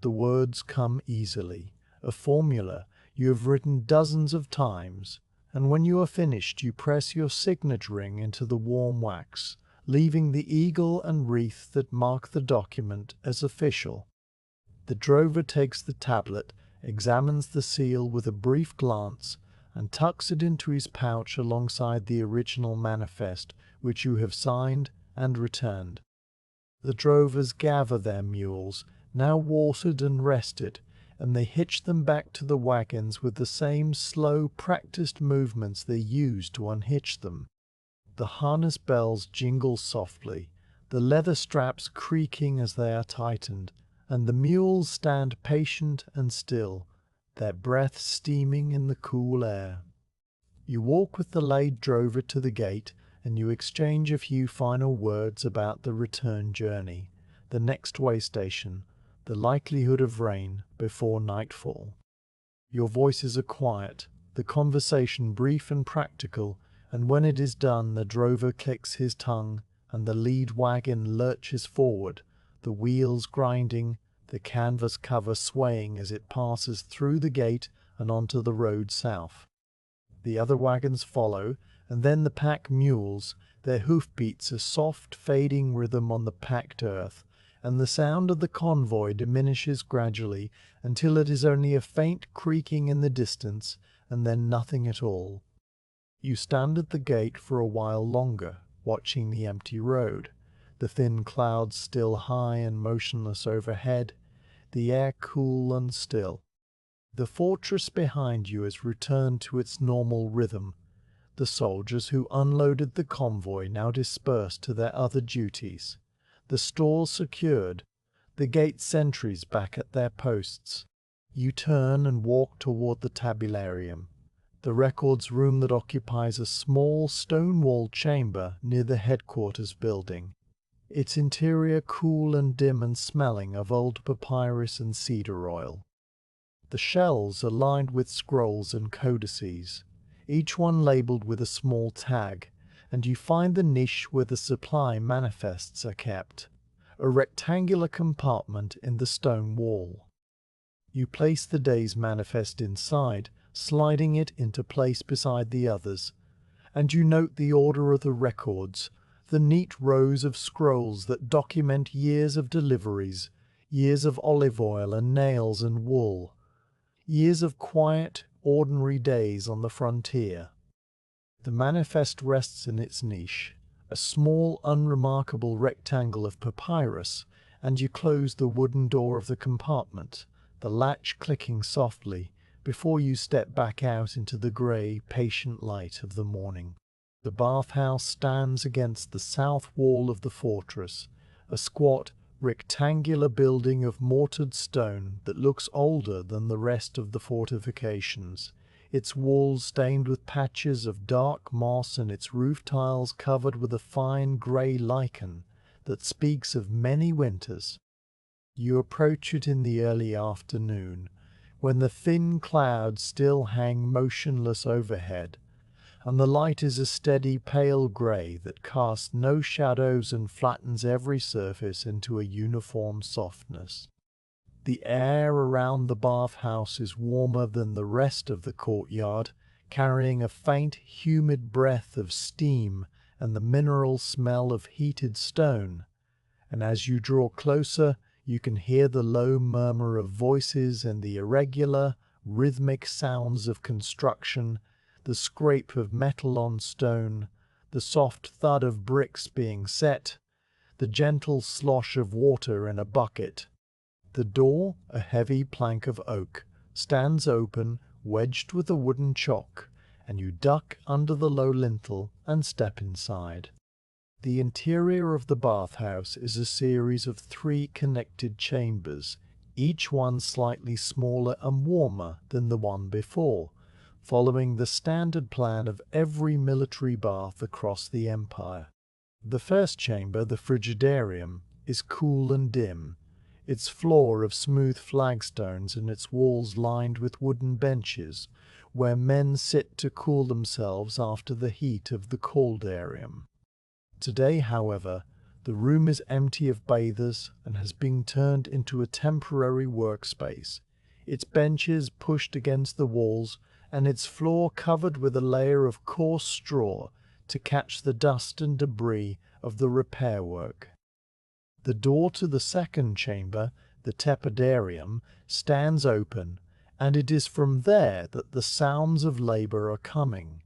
The words come easily, a formula you have written dozens of times, and when you are finished you press your signet ring into the warm wax, leaving the eagle and wreath that mark the document as official. The drover takes the tablet, examines the seal with a brief glance, and tucks it into his pouch alongside the original manifest, which you have signed and returned. The drovers gather their mules, now watered and rested, and they hitch them back to the wagons with the same slow, practiced movements they use to unhitch them. The harness bells jingle softly, the leather straps creaking as they are tightened, and the mules stand patient and still, their breath steaming in the cool air. You walk with the laid drover to the gate, and you exchange a few final words about the return journey, the next way station, the likelihood of rain before nightfall. Your voices are quiet, the conversation brief and practical, and when it is done the drover clicks his tongue, and the lead wagon lurches forward, the wheels grinding, the canvas cover swaying as it passes through the gate and onto the road south. The other wagons follow, and then the pack mules, their hoofbeats a soft, fading rhythm on the packed earth, and the sound of the convoy diminishes gradually until it is only a faint creaking in the distance, and then nothing at all. You stand at the gate for a while longer, watching the empty road, the thin clouds still high and motionless overhead, the air cool and still. The fortress behind you has returned to its normal rhythm. The soldiers who unloaded the convoy now disperse to their other duties, the stores secured, the gate sentries back at their posts. You turn and walk toward the tabularium, the records room that occupies a small stone-walled chamber near the headquarters building, its interior cool and dim and smelling of old papyrus and cedar oil. The shelves are lined with scrolls and codices, each one labeled with a small tag, and you find the niche where the supply manifests are kept, a rectangular compartment in the stone wall. You place the day's manifest inside, sliding it into place beside the others, and you note the order of the records, the neat rows of scrolls that document years of deliveries, years of olive oil and nails and wool, years of quiet, ordinary days on the frontier. The manifest rests in its niche, a small, unremarkable rectangle of papyrus, and you close the wooden door of the compartment, the latch clicking softly, before you step back out into the grey, patient light of the morning. The bathhouse stands against the south wall of the fortress, a squat, rectangular building of mortared stone that looks older than the rest of the fortifications, its walls stained with patches of dark moss and its roof tiles covered with a fine grey lichen that speaks of many winters. You approach it in the early afternoon, when the thin clouds still hang motionless overhead, and the light is a steady pale grey that casts no shadows and flattens every surface into a uniform softness. The air around the bathhouse is warmer than the rest of the courtyard, carrying a faint, humid breath of steam and the mineral smell of heated stone, and as you draw closer, you can hear the low murmur of voices and the irregular, rhythmic sounds of construction, the scrape of metal on stone, the soft thud of bricks being set, the gentle slosh of water in a bucket. The door, a heavy plank of oak, stands open, wedged with a wooden chock, and you duck under the low lintel and step inside. The interior of the bathhouse is a series of 3 connected chambers, each one slightly smaller and warmer than the one before, following the standard plan of every military bath across the empire. The first chamber, the frigidarium, is cool and dim, its floor of smooth flagstones and its walls lined with wooden benches, where men sit to cool themselves after the heat of the caldarium. Today, however, the room is empty of bathers and has been turned into a temporary workspace, its benches pushed against the walls and its floor covered with a layer of coarse straw to catch the dust and debris of the repair work. The door to the second chamber, the tepidarium, stands open, and it is from there that the sounds of labor are coming,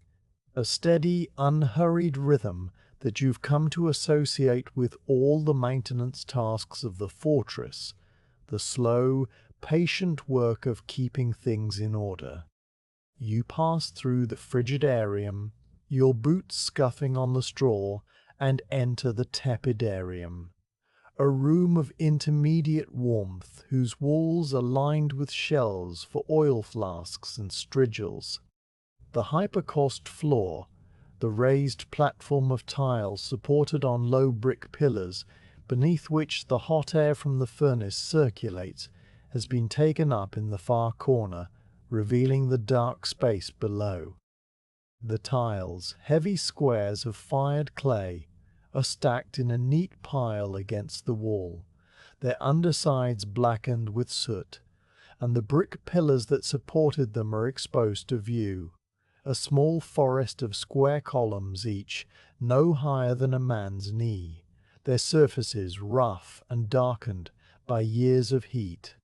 a steady, unhurried rhythm that you've come to associate with all the maintenance tasks of the fortress, the slow, patient work of keeping things in order. You pass through the frigidarium, your boots scuffing on the straw, and enter the tepidarium, a room of intermediate warmth whose walls are lined with shelves for oil flasks and strigils. The hypercaust floor, the raised platform of tiles supported on low brick pillars, beneath which the hot air from the furnace circulates, has been taken up in the far corner, revealing the dark space below. The tiles, heavy squares of fired clay, are stacked in a neat pile against the wall, their undersides blackened with soot, and the brick pillars that supported them are exposed to view, a small forest of square columns each, no higher than a man's knee, their surfaces rough and darkened by years of heat.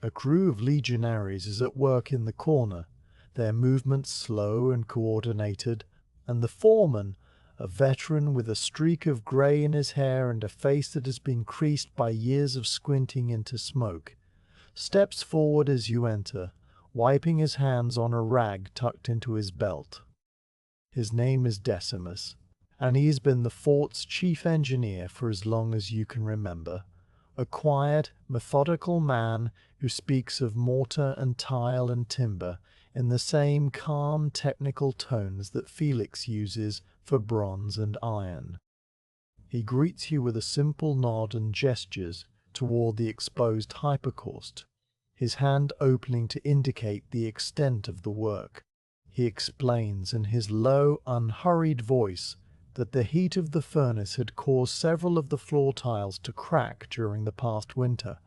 A crew of legionaries is at work in the corner, their movements slow and coordinated, and the foreman, a veteran with a streak of grey in his hair and a face that has been creased by years of squinting into smoke, steps forward as you enter, wiping his hands on a rag tucked into his belt. His name is Decimus, and he has been the fort's chief engineer for as long as you can remember, a quiet, methodical man who speaks of mortar and tile and timber in the same calm, technical tones that Felix uses for bronze and iron. He greets you with a simple nod and gestures toward the exposed hypercaust, his hand opening to indicate the extent of the work. He explains in his low, unhurried voice, that the heat of the furnace had caused several of the floor tiles to crack during the past winter,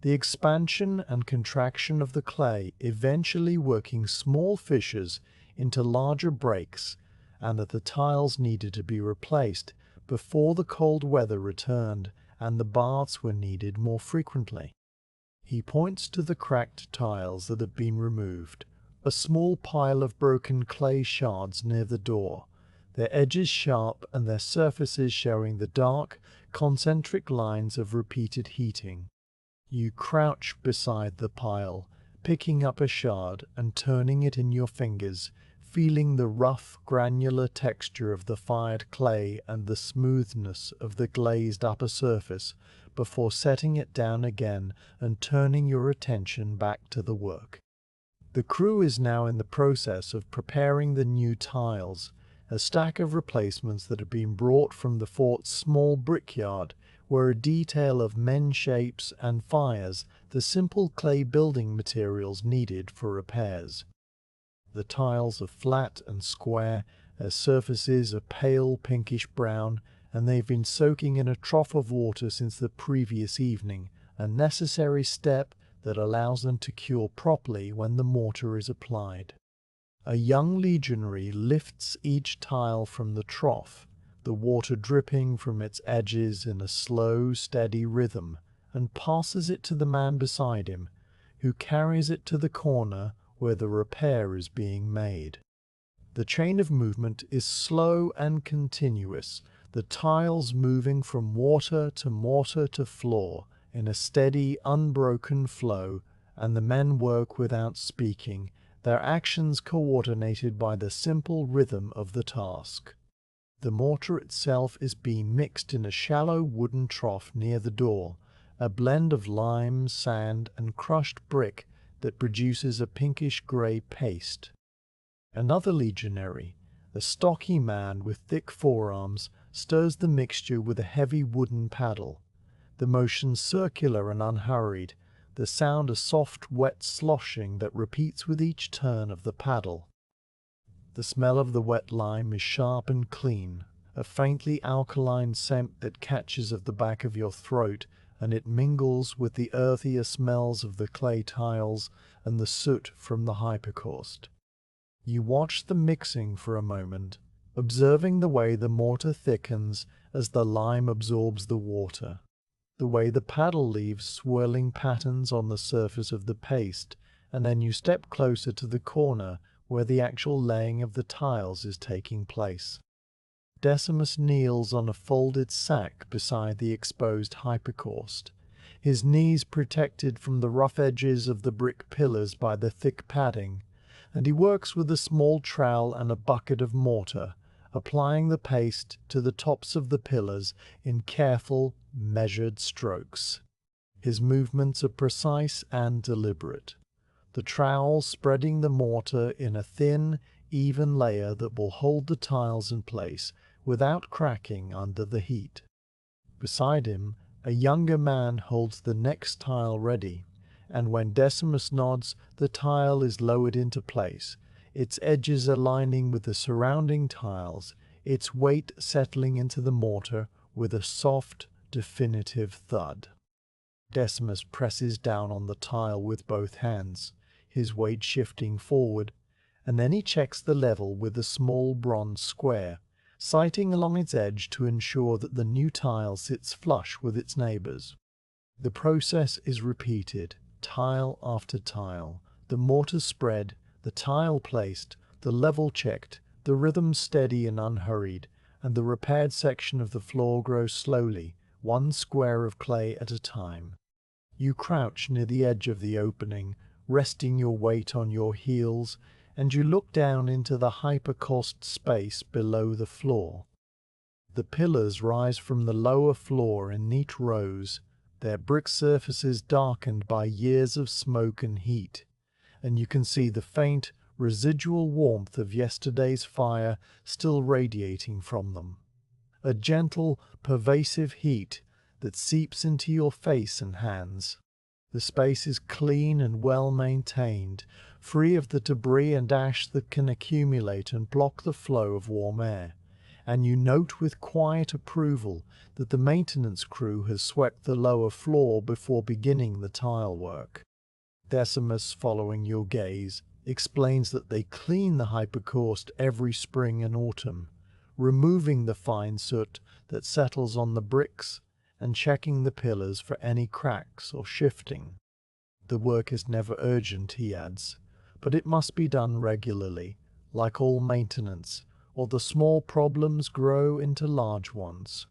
the expansion and contraction of the clay eventually working small fissures into larger breaks, and that the tiles needed to be replaced before the cold weather returned and the baths were needed more frequently. He points to the cracked tiles that have been removed, a small pile of broken clay shards near the door, their edges sharp and their surfaces showing the dark, concentric lines of repeated heating. You crouch beside the pile, picking up a shard and turning it in your fingers, feeling the rough, granular texture of the fired clay and the smoothness of the glazed upper surface before setting it down again and turning your attention back to the work. The crew is now in the process of preparing the new tiles, a stack of replacements that have been brought from the fort's small brickyard, where a detail of men shapes and fires the simple clay building materials needed for repairs. The tiles are flat and square, their surfaces are pale pinkish brown, and they've been soaking in a trough of water since the previous evening, a necessary step that allows them to cure properly when the mortar is applied. A young legionary lifts each tile from the trough, the water dripping from its edges in a slow, steady rhythm, and passes it to the man beside him, who carries it to the corner where the repair is being made. The chain of movement is slow and continuous, the tiles moving from mortar to floor in a steady, unbroken flow, and the men work without speaking, their actions coordinated by the simple rhythm of the task. The mortar itself is being mixed in a shallow wooden trough near the door, a blend of lime, sand, and crushed brick that produces a pinkish-grey paste. Another legionary, a stocky man with thick forearms, stirs the mixture with a heavy wooden paddle. The motion circular and unhurried, the sound a soft, wet sloshing that repeats with each turn of the paddle. The smell of the wet lime is sharp and clean, a faintly alkaline scent that catches at the back of your throat, and it mingles with the earthier smells of the clay tiles and the soot from the hypocaust. You watch the mixing for a moment, observing the way the mortar thickens as the lime absorbs the water, the way the paddle leaves swirling patterns on the surface of the paste, and then you step closer to the corner where the actual laying of the tiles is taking place. Decimus kneels on a folded sack beside the exposed hypocaust, his knees protected from the rough edges of the brick pillars by the thick padding, and he works with a small trowel and a bucket of mortar, applying the paste to the tops of the pillars in careful, measured strokes. His movements are precise and deliberate, the trowel spreading the mortar in a thin, even layer that will hold the tiles in place without cracking under the heat. Beside him, a younger man holds the next tile ready, and when Decimus nods, the tile is lowered into place, its edges aligning with the surrounding tiles, its weight settling into the mortar with a soft, definitive thud. Decimus presses down on the tile with both hands, his weight shifting forward, and then he checks the level with a small bronze square, sighting along its edge to ensure that the new tile sits flush with its neighbors. The process is repeated, tile after tile, the mortar spread, the tile placed, the level checked, the rhythm steady and unhurried, and the repaired section of the floor grows slowly, one square of clay at a time. You crouch near the edge of the opening, resting your weight on your heels, and you look down into the hypocaust space below the floor. The pillars rise from the lower floor in neat rows, their brick surfaces darkened by years of smoke and heat, and you can see the faint, residual warmth of yesterday's fire still radiating from them. A gentle, pervasive heat that seeps into your face and hands. The space is clean and well maintained, free of the debris and ash that can accumulate and block the flow of warm air, and you note with quiet approval that the maintenance crew has swept the lower floor before beginning the tile work. Decimus, following your gaze, explains that they clean the hypocaust every spring and autumn, removing the fine soot that settles on the bricks and checking the pillars for any cracks or shifting. The work is never urgent, he adds, but it must be done regularly, like all maintenance, or the small problems grow into large ones.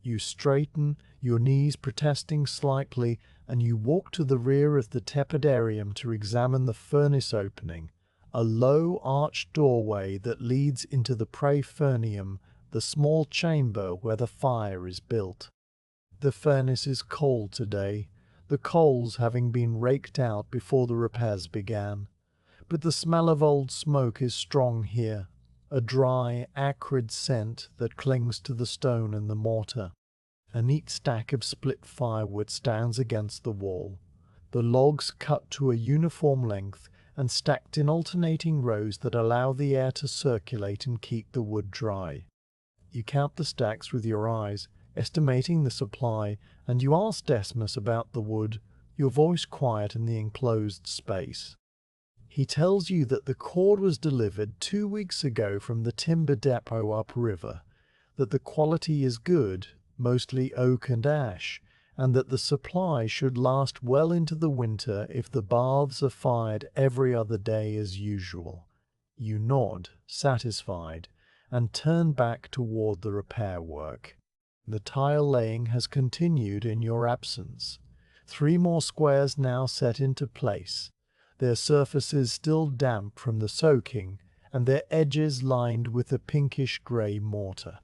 You straighten, your knees protesting slightly, and you walk to the rear of the tepidarium to examine the furnace opening, a low arched doorway that leads into the praefurnium, the small chamber where the fire is built. The furnace is cold today, the coals having been raked out before the repairs began, but the smell of old smoke is strong here, a dry, acrid scent that clings to the stone and the mortar. A neat stack of split firewood stands against the wall, the logs cut to a uniform length and stacked in alternating rows that allow the air to circulate and keep the wood dry. You count the stacks with your eyes, estimating the supply, and you ask Decimus about the wood, your voice quiet in the enclosed space. He tells you that the cord was delivered 2 weeks ago from the timber depot upriver, that the quality is good, mostly oak and ash, and that the supply should last well into the winter if the baths are fired every other day as usual. You nod, satisfied, and turn back toward the repair work. The tile laying has continued in your absence. 3 more squares now set into place, their surfaces still damp from the soaking, and their edges lined with a pinkish-grey mortar.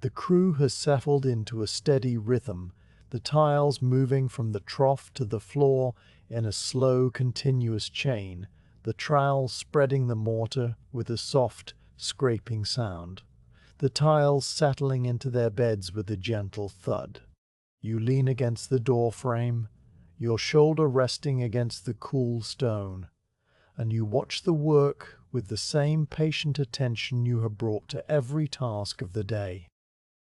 The crew has settled into a steady rhythm, the tiles moving from the trough to the floor in a slow, continuous chain, the trowel spreading the mortar with a soft, scraping sound, the tiles settling into their beds with a gentle thud. You lean against the door frame, your shoulder resting against the cool stone, and you watch the work with the same patient attention you have brought to every task of the day.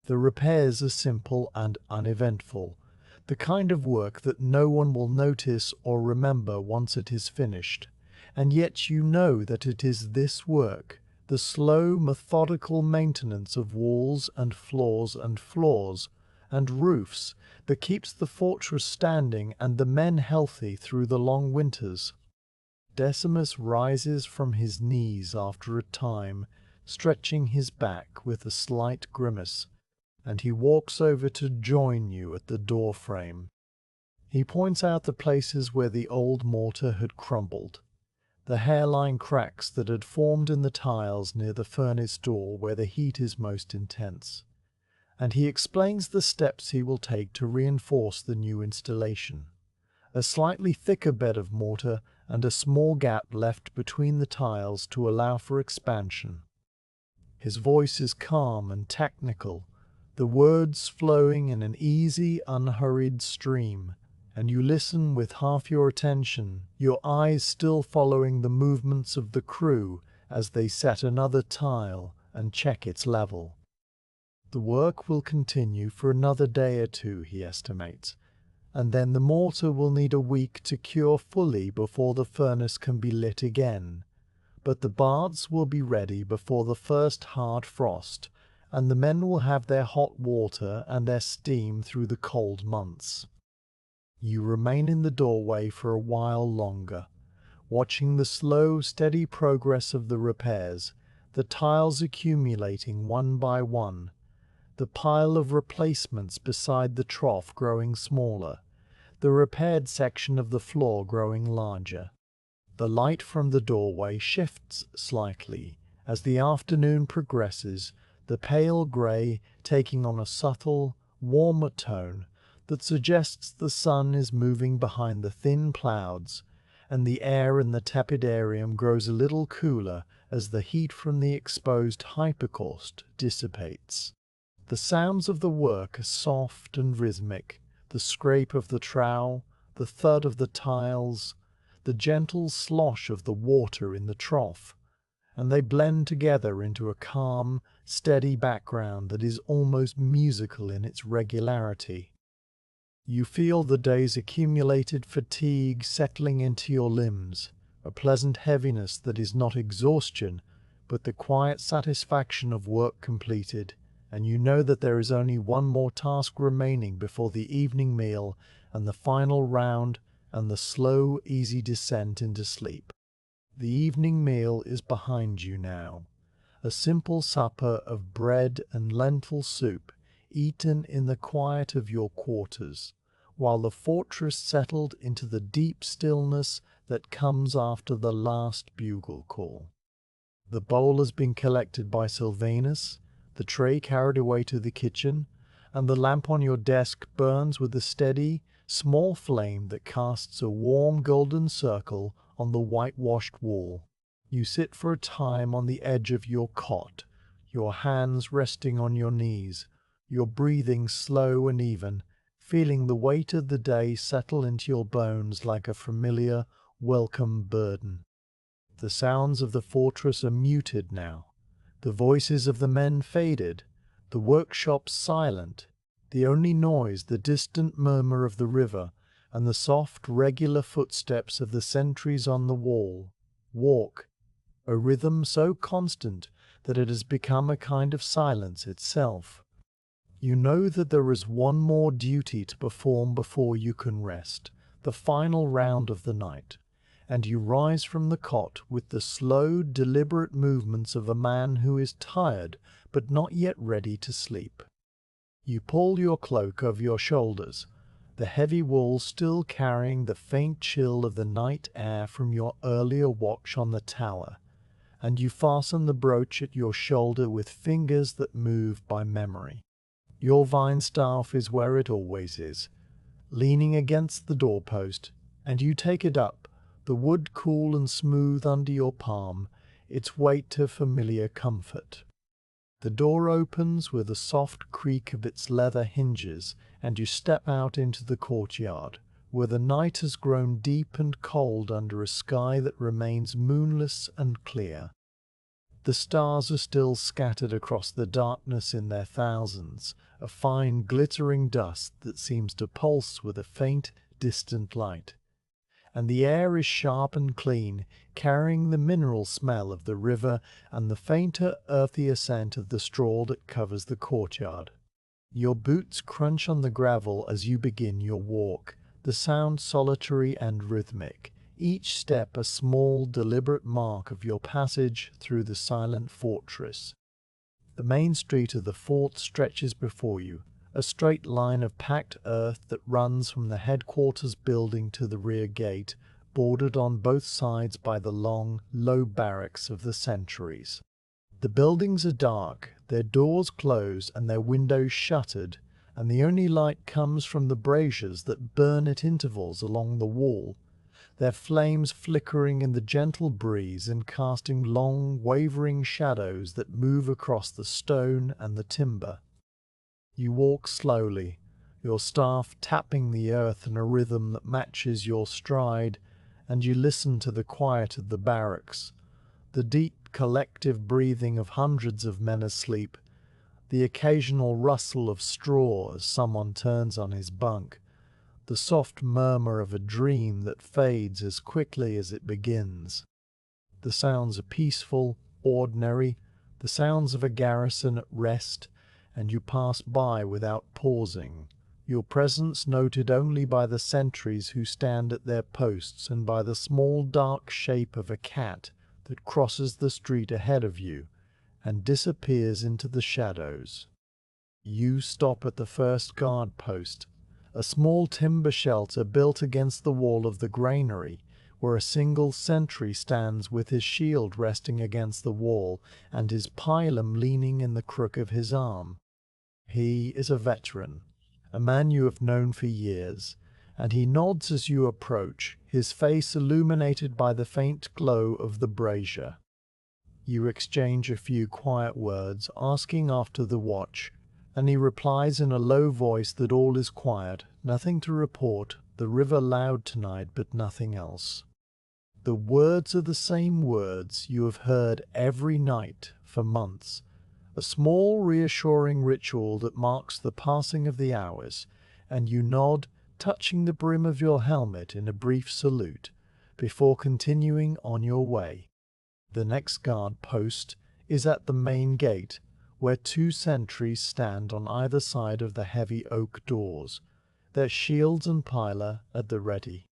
The repairs are simple and uneventful, the kind of work that no one will notice or remember once it is finished, and yet you know that it is this work, the slow, methodical maintenance of walls and floors and roofs, that keeps the fortress standing and the men healthy through the long winters. Decimus rises from his knees after a time, stretching his back with a slight grimace, and he walks over to join you at the door frame. He points out the places where the old mortar had crumbled, the hairline cracks that had formed in the tiles near the furnace door where the heat is most intense, and he explains the steps he will take to reinforce the new installation. A slightly thicker bed of mortar and a small gap left between the tiles to allow for expansion. His voice is calm and technical, the words flowing in an easy, unhurried stream, and you listen with half your attention, your eyes still following the movements of the crew as they set another tile and check its level. The work will continue for another day or 2, he estimates, and then the mortar will need a week to cure fully before the furnace can be lit again. But the baths will be ready before the first hard frost, and the men will have their hot water and their steam through the cold months. You remain in the doorway for a while longer, watching the slow, steady progress of the repairs, the tiles accumulating one by one, the pile of replacements beside the trough growing smaller, the repaired section of the floor growing larger. The light from the doorway shifts slightly as the afternoon progresses, the pale grey taking on a subtle, warmer tone that suggests the sun is moving behind the thin clouds, and the air in the tepidarium grows a little cooler as the heat from the exposed hypocaust dissipates. The sounds of the work are soft and rhythmic, the scrape of the trowel, the thud of the tiles, the gentle slosh of the water in the trough, and they blend together into a calm, steady background that is almost musical in its regularity. You feel the day's accumulated fatigue settling into your limbs, a pleasant heaviness that is not exhaustion, but the quiet satisfaction of work completed, and you know that there is only one more task remaining before the evening meal and the final round and the slow, easy descent into sleep. The evening meal is behind you now, a simple supper of bread and lentil soup, eaten in the quiet of your quarters, while the fortress settled into the deep stillness that comes after the last bugle call. The bowl has been collected by Sylvanus, the tray carried away to the kitchen, and the lamp on your desk burns with a steady, small flame that casts a warm golden circle on the whitewashed wall. You sit for a time on the edge of your cot, your hands resting on your knees, your breathing slow and even, feeling the weight of the day settle into your bones like a familiar, welcome burden. The sounds of the fortress are muted now, the voices of the men faded, the workshop silent, the only noise the distant murmur of the river and the soft, regular footsteps of the sentries on the wall. Walk, a rhythm so constant that it has become a kind of silence itself. You know that there is one more duty to perform before you can rest, the final round of the night, and you rise from the cot with the slow, deliberate movements of a man who is tired but not yet ready to sleep. You pull your cloak over your shoulders, the heavy wool still carrying the faint chill of the night air from your earlier watch on the tower, and you fasten the brooch at your shoulder with fingers that move by memory. Your vine staff is where it always is, leaning against the doorpost, and you take it up, the wood cool and smooth under your palm, its weight of familiar comfort. The door opens with a soft creak of its leather hinges, and you step out into the courtyard, where the night has grown deep and cold under a sky that remains moonless and clear. The stars are still scattered across the darkness in their thousands, a fine glittering dust that seems to pulse with a faint, distant light. And the air is sharp and clean, carrying the mineral smell of the river and the fainter, earthier scent of the straw that covers the courtyard. Your boots crunch on the gravel as you begin your walk, the sound solitary and rhythmic, each step a small, deliberate mark of your passage through the silent fortress. The main street of the fort stretches before you, a straight line of packed earth that runs from the headquarters building to the rear gate, bordered on both sides by the long, low barracks of the sentries. The buildings are dark, their doors closed and their windows shuttered, and the only light comes from the braziers that burn at intervals along the wall, their flames flickering in the gentle breeze and casting long, wavering shadows that move across the stone and the timber. You walk slowly, your staff tapping the earth in a rhythm that matches your stride, and you listen to the quiet of the barracks, the deep collective breathing of hundreds of men asleep, the occasional rustle of straw as someone turns on his bunk, the soft murmur of a dream that fades as quickly as it begins. The sounds are peaceful, ordinary, the sounds of a garrison at rest, and you pass by without pausing, your presence noted only by the sentries who stand at their posts and by the small dark shape of a cat that crosses the street ahead of you and disappears into the shadows. You stop at the first guard post, a small timber shelter built against the wall of the granary, where a single sentry stands with his shield resting against the wall and his pilum leaning in the crook of his arm. He is a veteran, a man you have known for years, and he nods as you approach, his face illuminated by the faint glow of the brazier. You exchange a few quiet words, asking after the watch, and he replies in a low voice that all is quiet, nothing to report, the river loud tonight, but nothing else. The words are the same words you have heard every night for months, a small reassuring ritual that marks the passing of the hours, and you nod, touching the brim of your helmet in a brief salute, before continuing on your way. The next guard post is at the main gate, where 2 sentries stand on either side of the heavy oak doors, their shields and pillar at the ready.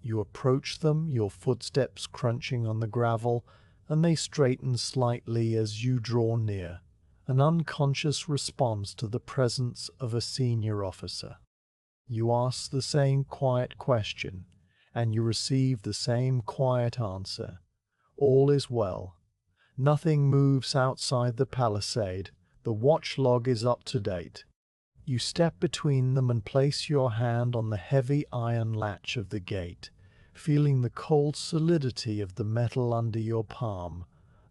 You approach them, your footsteps crunching on the gravel, and they straighten slightly as you draw near, an unconscious response to the presence of a senior officer. You ask the same quiet question, and you receive the same quiet answer. All is well. Nothing moves outside the palisade. The watch log is up to date. You step between them and place your hand on the heavy iron latch of the gate, feeling the cold solidity of the metal under your palm,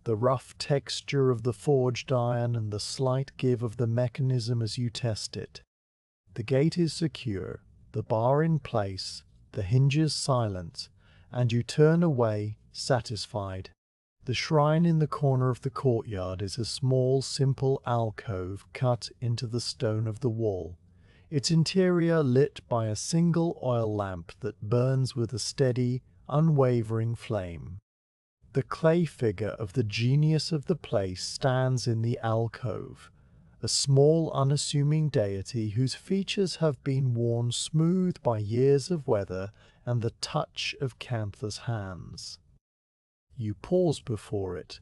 the rough texture of the forged iron and the slight give of the mechanism as you test it. The gate is secure, the bar in place, the hinges silent, and you turn away, satisfied. The shrine in the corner of the courtyard is a small, simple alcove cut into the stone of the wall, its interior lit by a single oil lamp that burns with a steady, unwavering flame. The clay figure of the genius of the place stands in the alcove, a small, unassuming deity whose features have been worn smooth by years of weather and the touch of countless hands. You pause before it,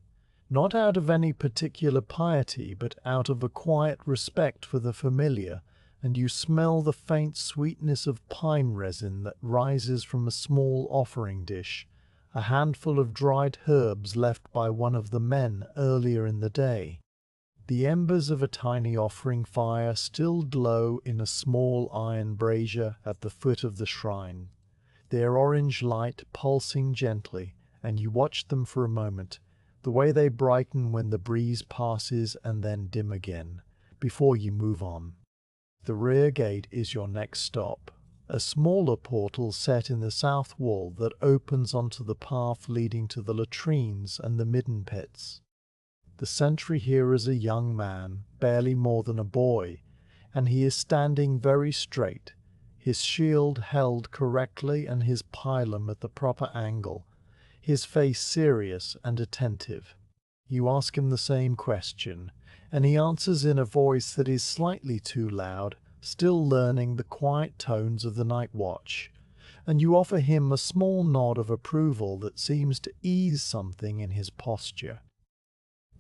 not out of any particular piety, but out of a quiet respect for the familiar, and you smell the faint sweetness of pine resin that rises from a small offering dish, a handful of dried herbs left by one of the men earlier in the day. The embers of a tiny offering fire still glow in a small iron brazier at the foot of the shrine, their orange light pulsing gently, and you watch them for a moment, the way they brighten when the breeze passes and then dim again, before you move on. The rear gate is your next stop, a smaller portal set in the south wall that opens onto the path leading to the latrines and the midden pits. The sentry here is a young man, barely more than a boy, and he is standing very straight, his shield held correctly and his pilum at the proper angle, his face serious and attentive. You ask him the same question, and he answers in a voice that is slightly too loud, still learning the quiet tones of the night watch, and you offer him a small nod of approval that seems to ease something in his posture.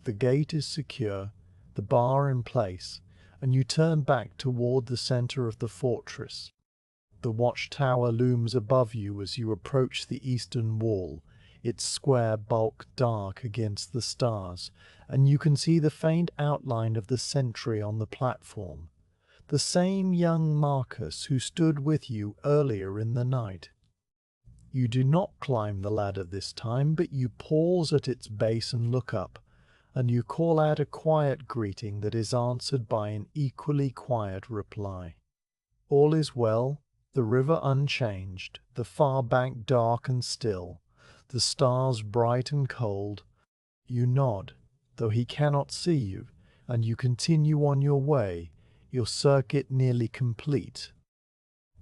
The gate is secure, the bar in place, and you turn back toward the center of the fortress. The watchtower looms above you as you approach the eastern wall, its square bulk dark against the stars, and you can see the faint outline of the sentry on the platform, the same young Marcus who stood with you earlier in the night. You do not climb the ladder this time, but you pause at its base and look up, and you call out a quiet greeting that is answered by an equally quiet reply. All is well, the river unchanged, the far bank dark and still, the stars bright and cold. You nod, though he cannot see you, and you continue on your way, your circuit nearly complete.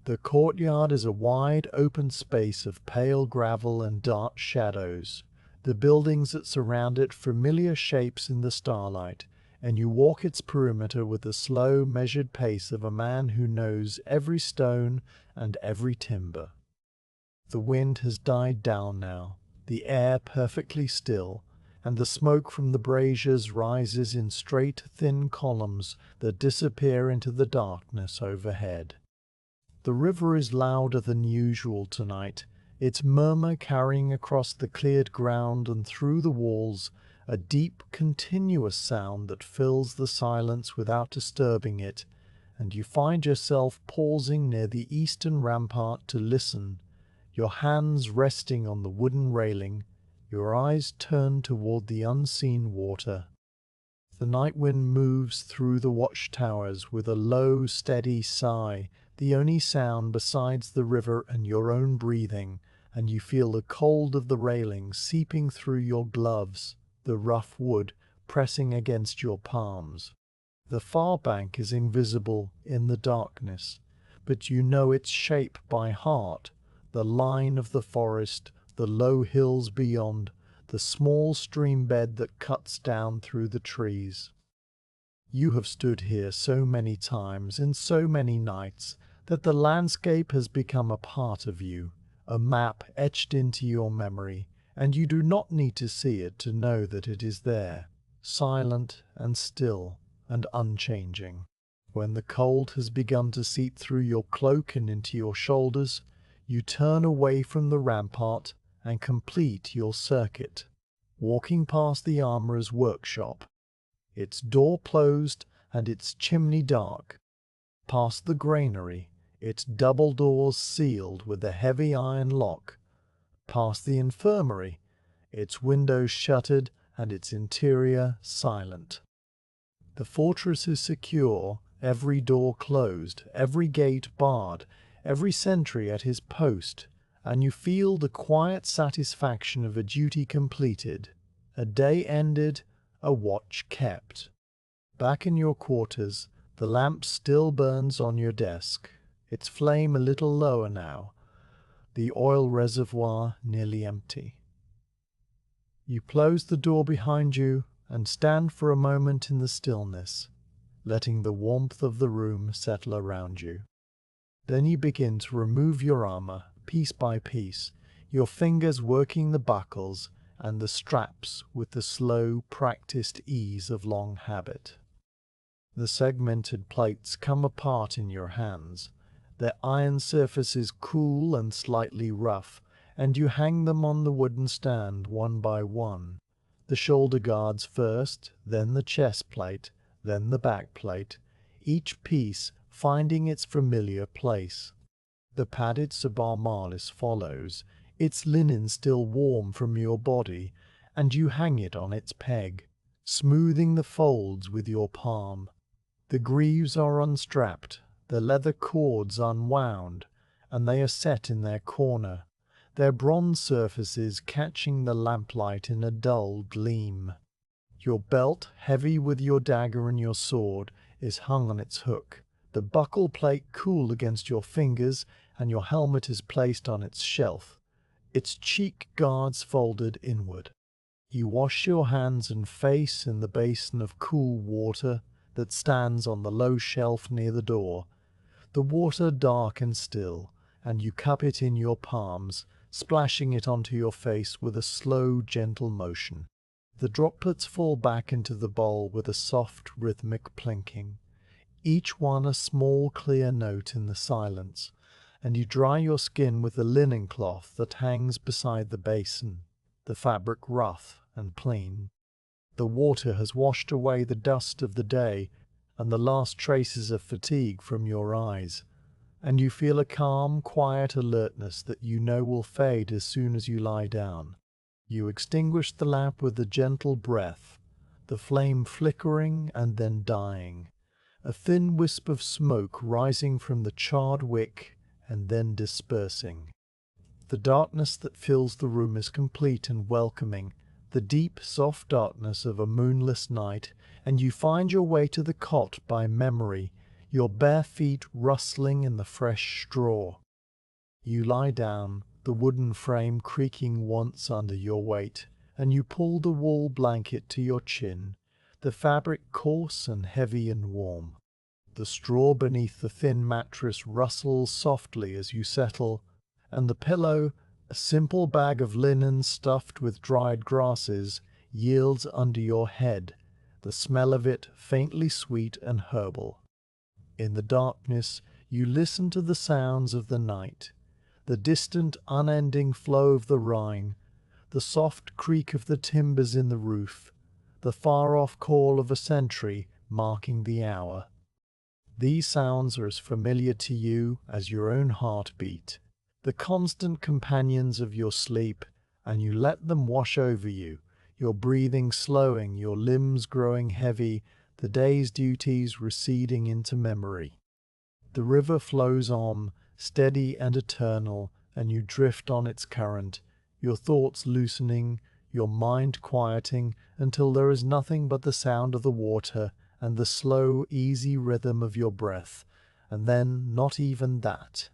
The courtyard is a wide open space of pale gravel and dark shadows, the buildings that surround it familiar shapes in the starlight, and you walk its perimeter with the slow, measured pace of a man who knows every stone and every timber. The wind has died down now, the air perfectly still, and the smoke from the braziers rises in straight, thin columns that disappear into the darkness overhead. The river is louder than usual tonight, its murmur carrying across the cleared ground and through the walls a deep, continuous sound that fills the silence without disturbing it, and you find yourself pausing near the eastern rampart to listen, your hands resting on the wooden railing, your eyes turned toward the unseen water. The night wind moves through the watchtowers with a low, steady sigh, the only sound besides the river and your own breathing, and you feel the cold of the railing seeping through your gloves, the rough wood pressing against your palms. The far bank is invisible in the darkness, but you know its shape by heart, the line of the forest, the low hills beyond, the small stream bed that cuts down through the trees. You have stood here so many times in so many nights that the landscape has become a part of you, a map etched into your memory, and you do not need to see it to know that it is there, silent and still and unchanging. When the cold has begun to seep through your cloak and into your shoulders, you turn away from the rampart and complete your circuit, walking past the armorer's workshop, its door closed and its chimney dark, past the granary, its double doors sealed with a heavy iron lock, past the infirmary, its windows shuttered and its interior silent. The fortress is secure, every door closed, every gate barred, every sentry at his post, and you feel the quiet satisfaction of a duty completed, a day ended, a watch kept. Back in your quarters, the lamp still burns on your desk, its flame a little lower now, the oil reservoir nearly empty. You close the door behind you and stand for a moment in the stillness, letting the warmth of the room settle around you. Then you begin to remove your armor, piece by piece, your fingers working the buckles and the straps with the slow, practiced ease of long habit. The segmented plates come apart in your hands, their iron surfaces cool and slightly rough, and you hang them on the wooden stand one by one. The shoulder guards first, then the chest plate, then the back plate, each piece finding its familiar place. The padded subarmalis follows, its linen still warm from your body, and you hang it on its peg, smoothing the folds with your palm. The greaves are unstrapped, the leather cords unwound, and they are set in their corner, their bronze surfaces catching the lamplight in a dull gleam. Your belt, heavy with your dagger and your sword, is hung on its hook, the buckle plate cool against your fingers, and your helmet is placed on its shelf, its cheek guards folded inward. You wash your hands and face in the basin of cool water that stands on the low shelf near the door, the water dark and still, and you cup it in your palms, splashing it onto your face with a slow, gentle motion. The droplets fall back into the bowl with a soft, rhythmic plinking, each one a small, clear note in the silence, and you dry your skin with the linen cloth that hangs beside the basin, the fabric rough and clean. The water has washed away the dust of the day and the last traces of fatigue from your eyes, and you feel a calm, quiet alertness that you know will fade as soon as you lie down. You extinguish the lamp with a gentle breath, the flame flickering and then dying, a thin wisp of smoke rising from the charred wick and then dispersing. The darkness that fills the room is complete and welcoming, the deep, soft darkness of a moonless night, and you find your way to the cot by memory, your bare feet rustling in the fresh straw. You lie down, the wooden frame creaking once under your weight, and you pull the wool blanket to your chin, the fabric coarse and heavy and warm. The straw beneath the thin mattress rustles softly as you settle, and the pillow, a simple bag of linen stuffed with dried grasses, yields under your head, the smell of it faintly sweet and herbal. In the darkness you listen to the sounds of the night, the distant unending flow of the Rhine, the soft creak of the timbers in the roof, the far-off call of a sentry marking the hour. These sounds are as familiar to you as your own heartbeat, the constant companions of your sleep, and you let them wash over you, your breathing slowing, your limbs growing heavy, the day's duties receding into memory. The river flows on, steady and eternal, and you drift on its current, your thoughts loosening, your mind quieting until there is nothing but the sound of the water and the slow, easy rhythm of your breath, and then not even that.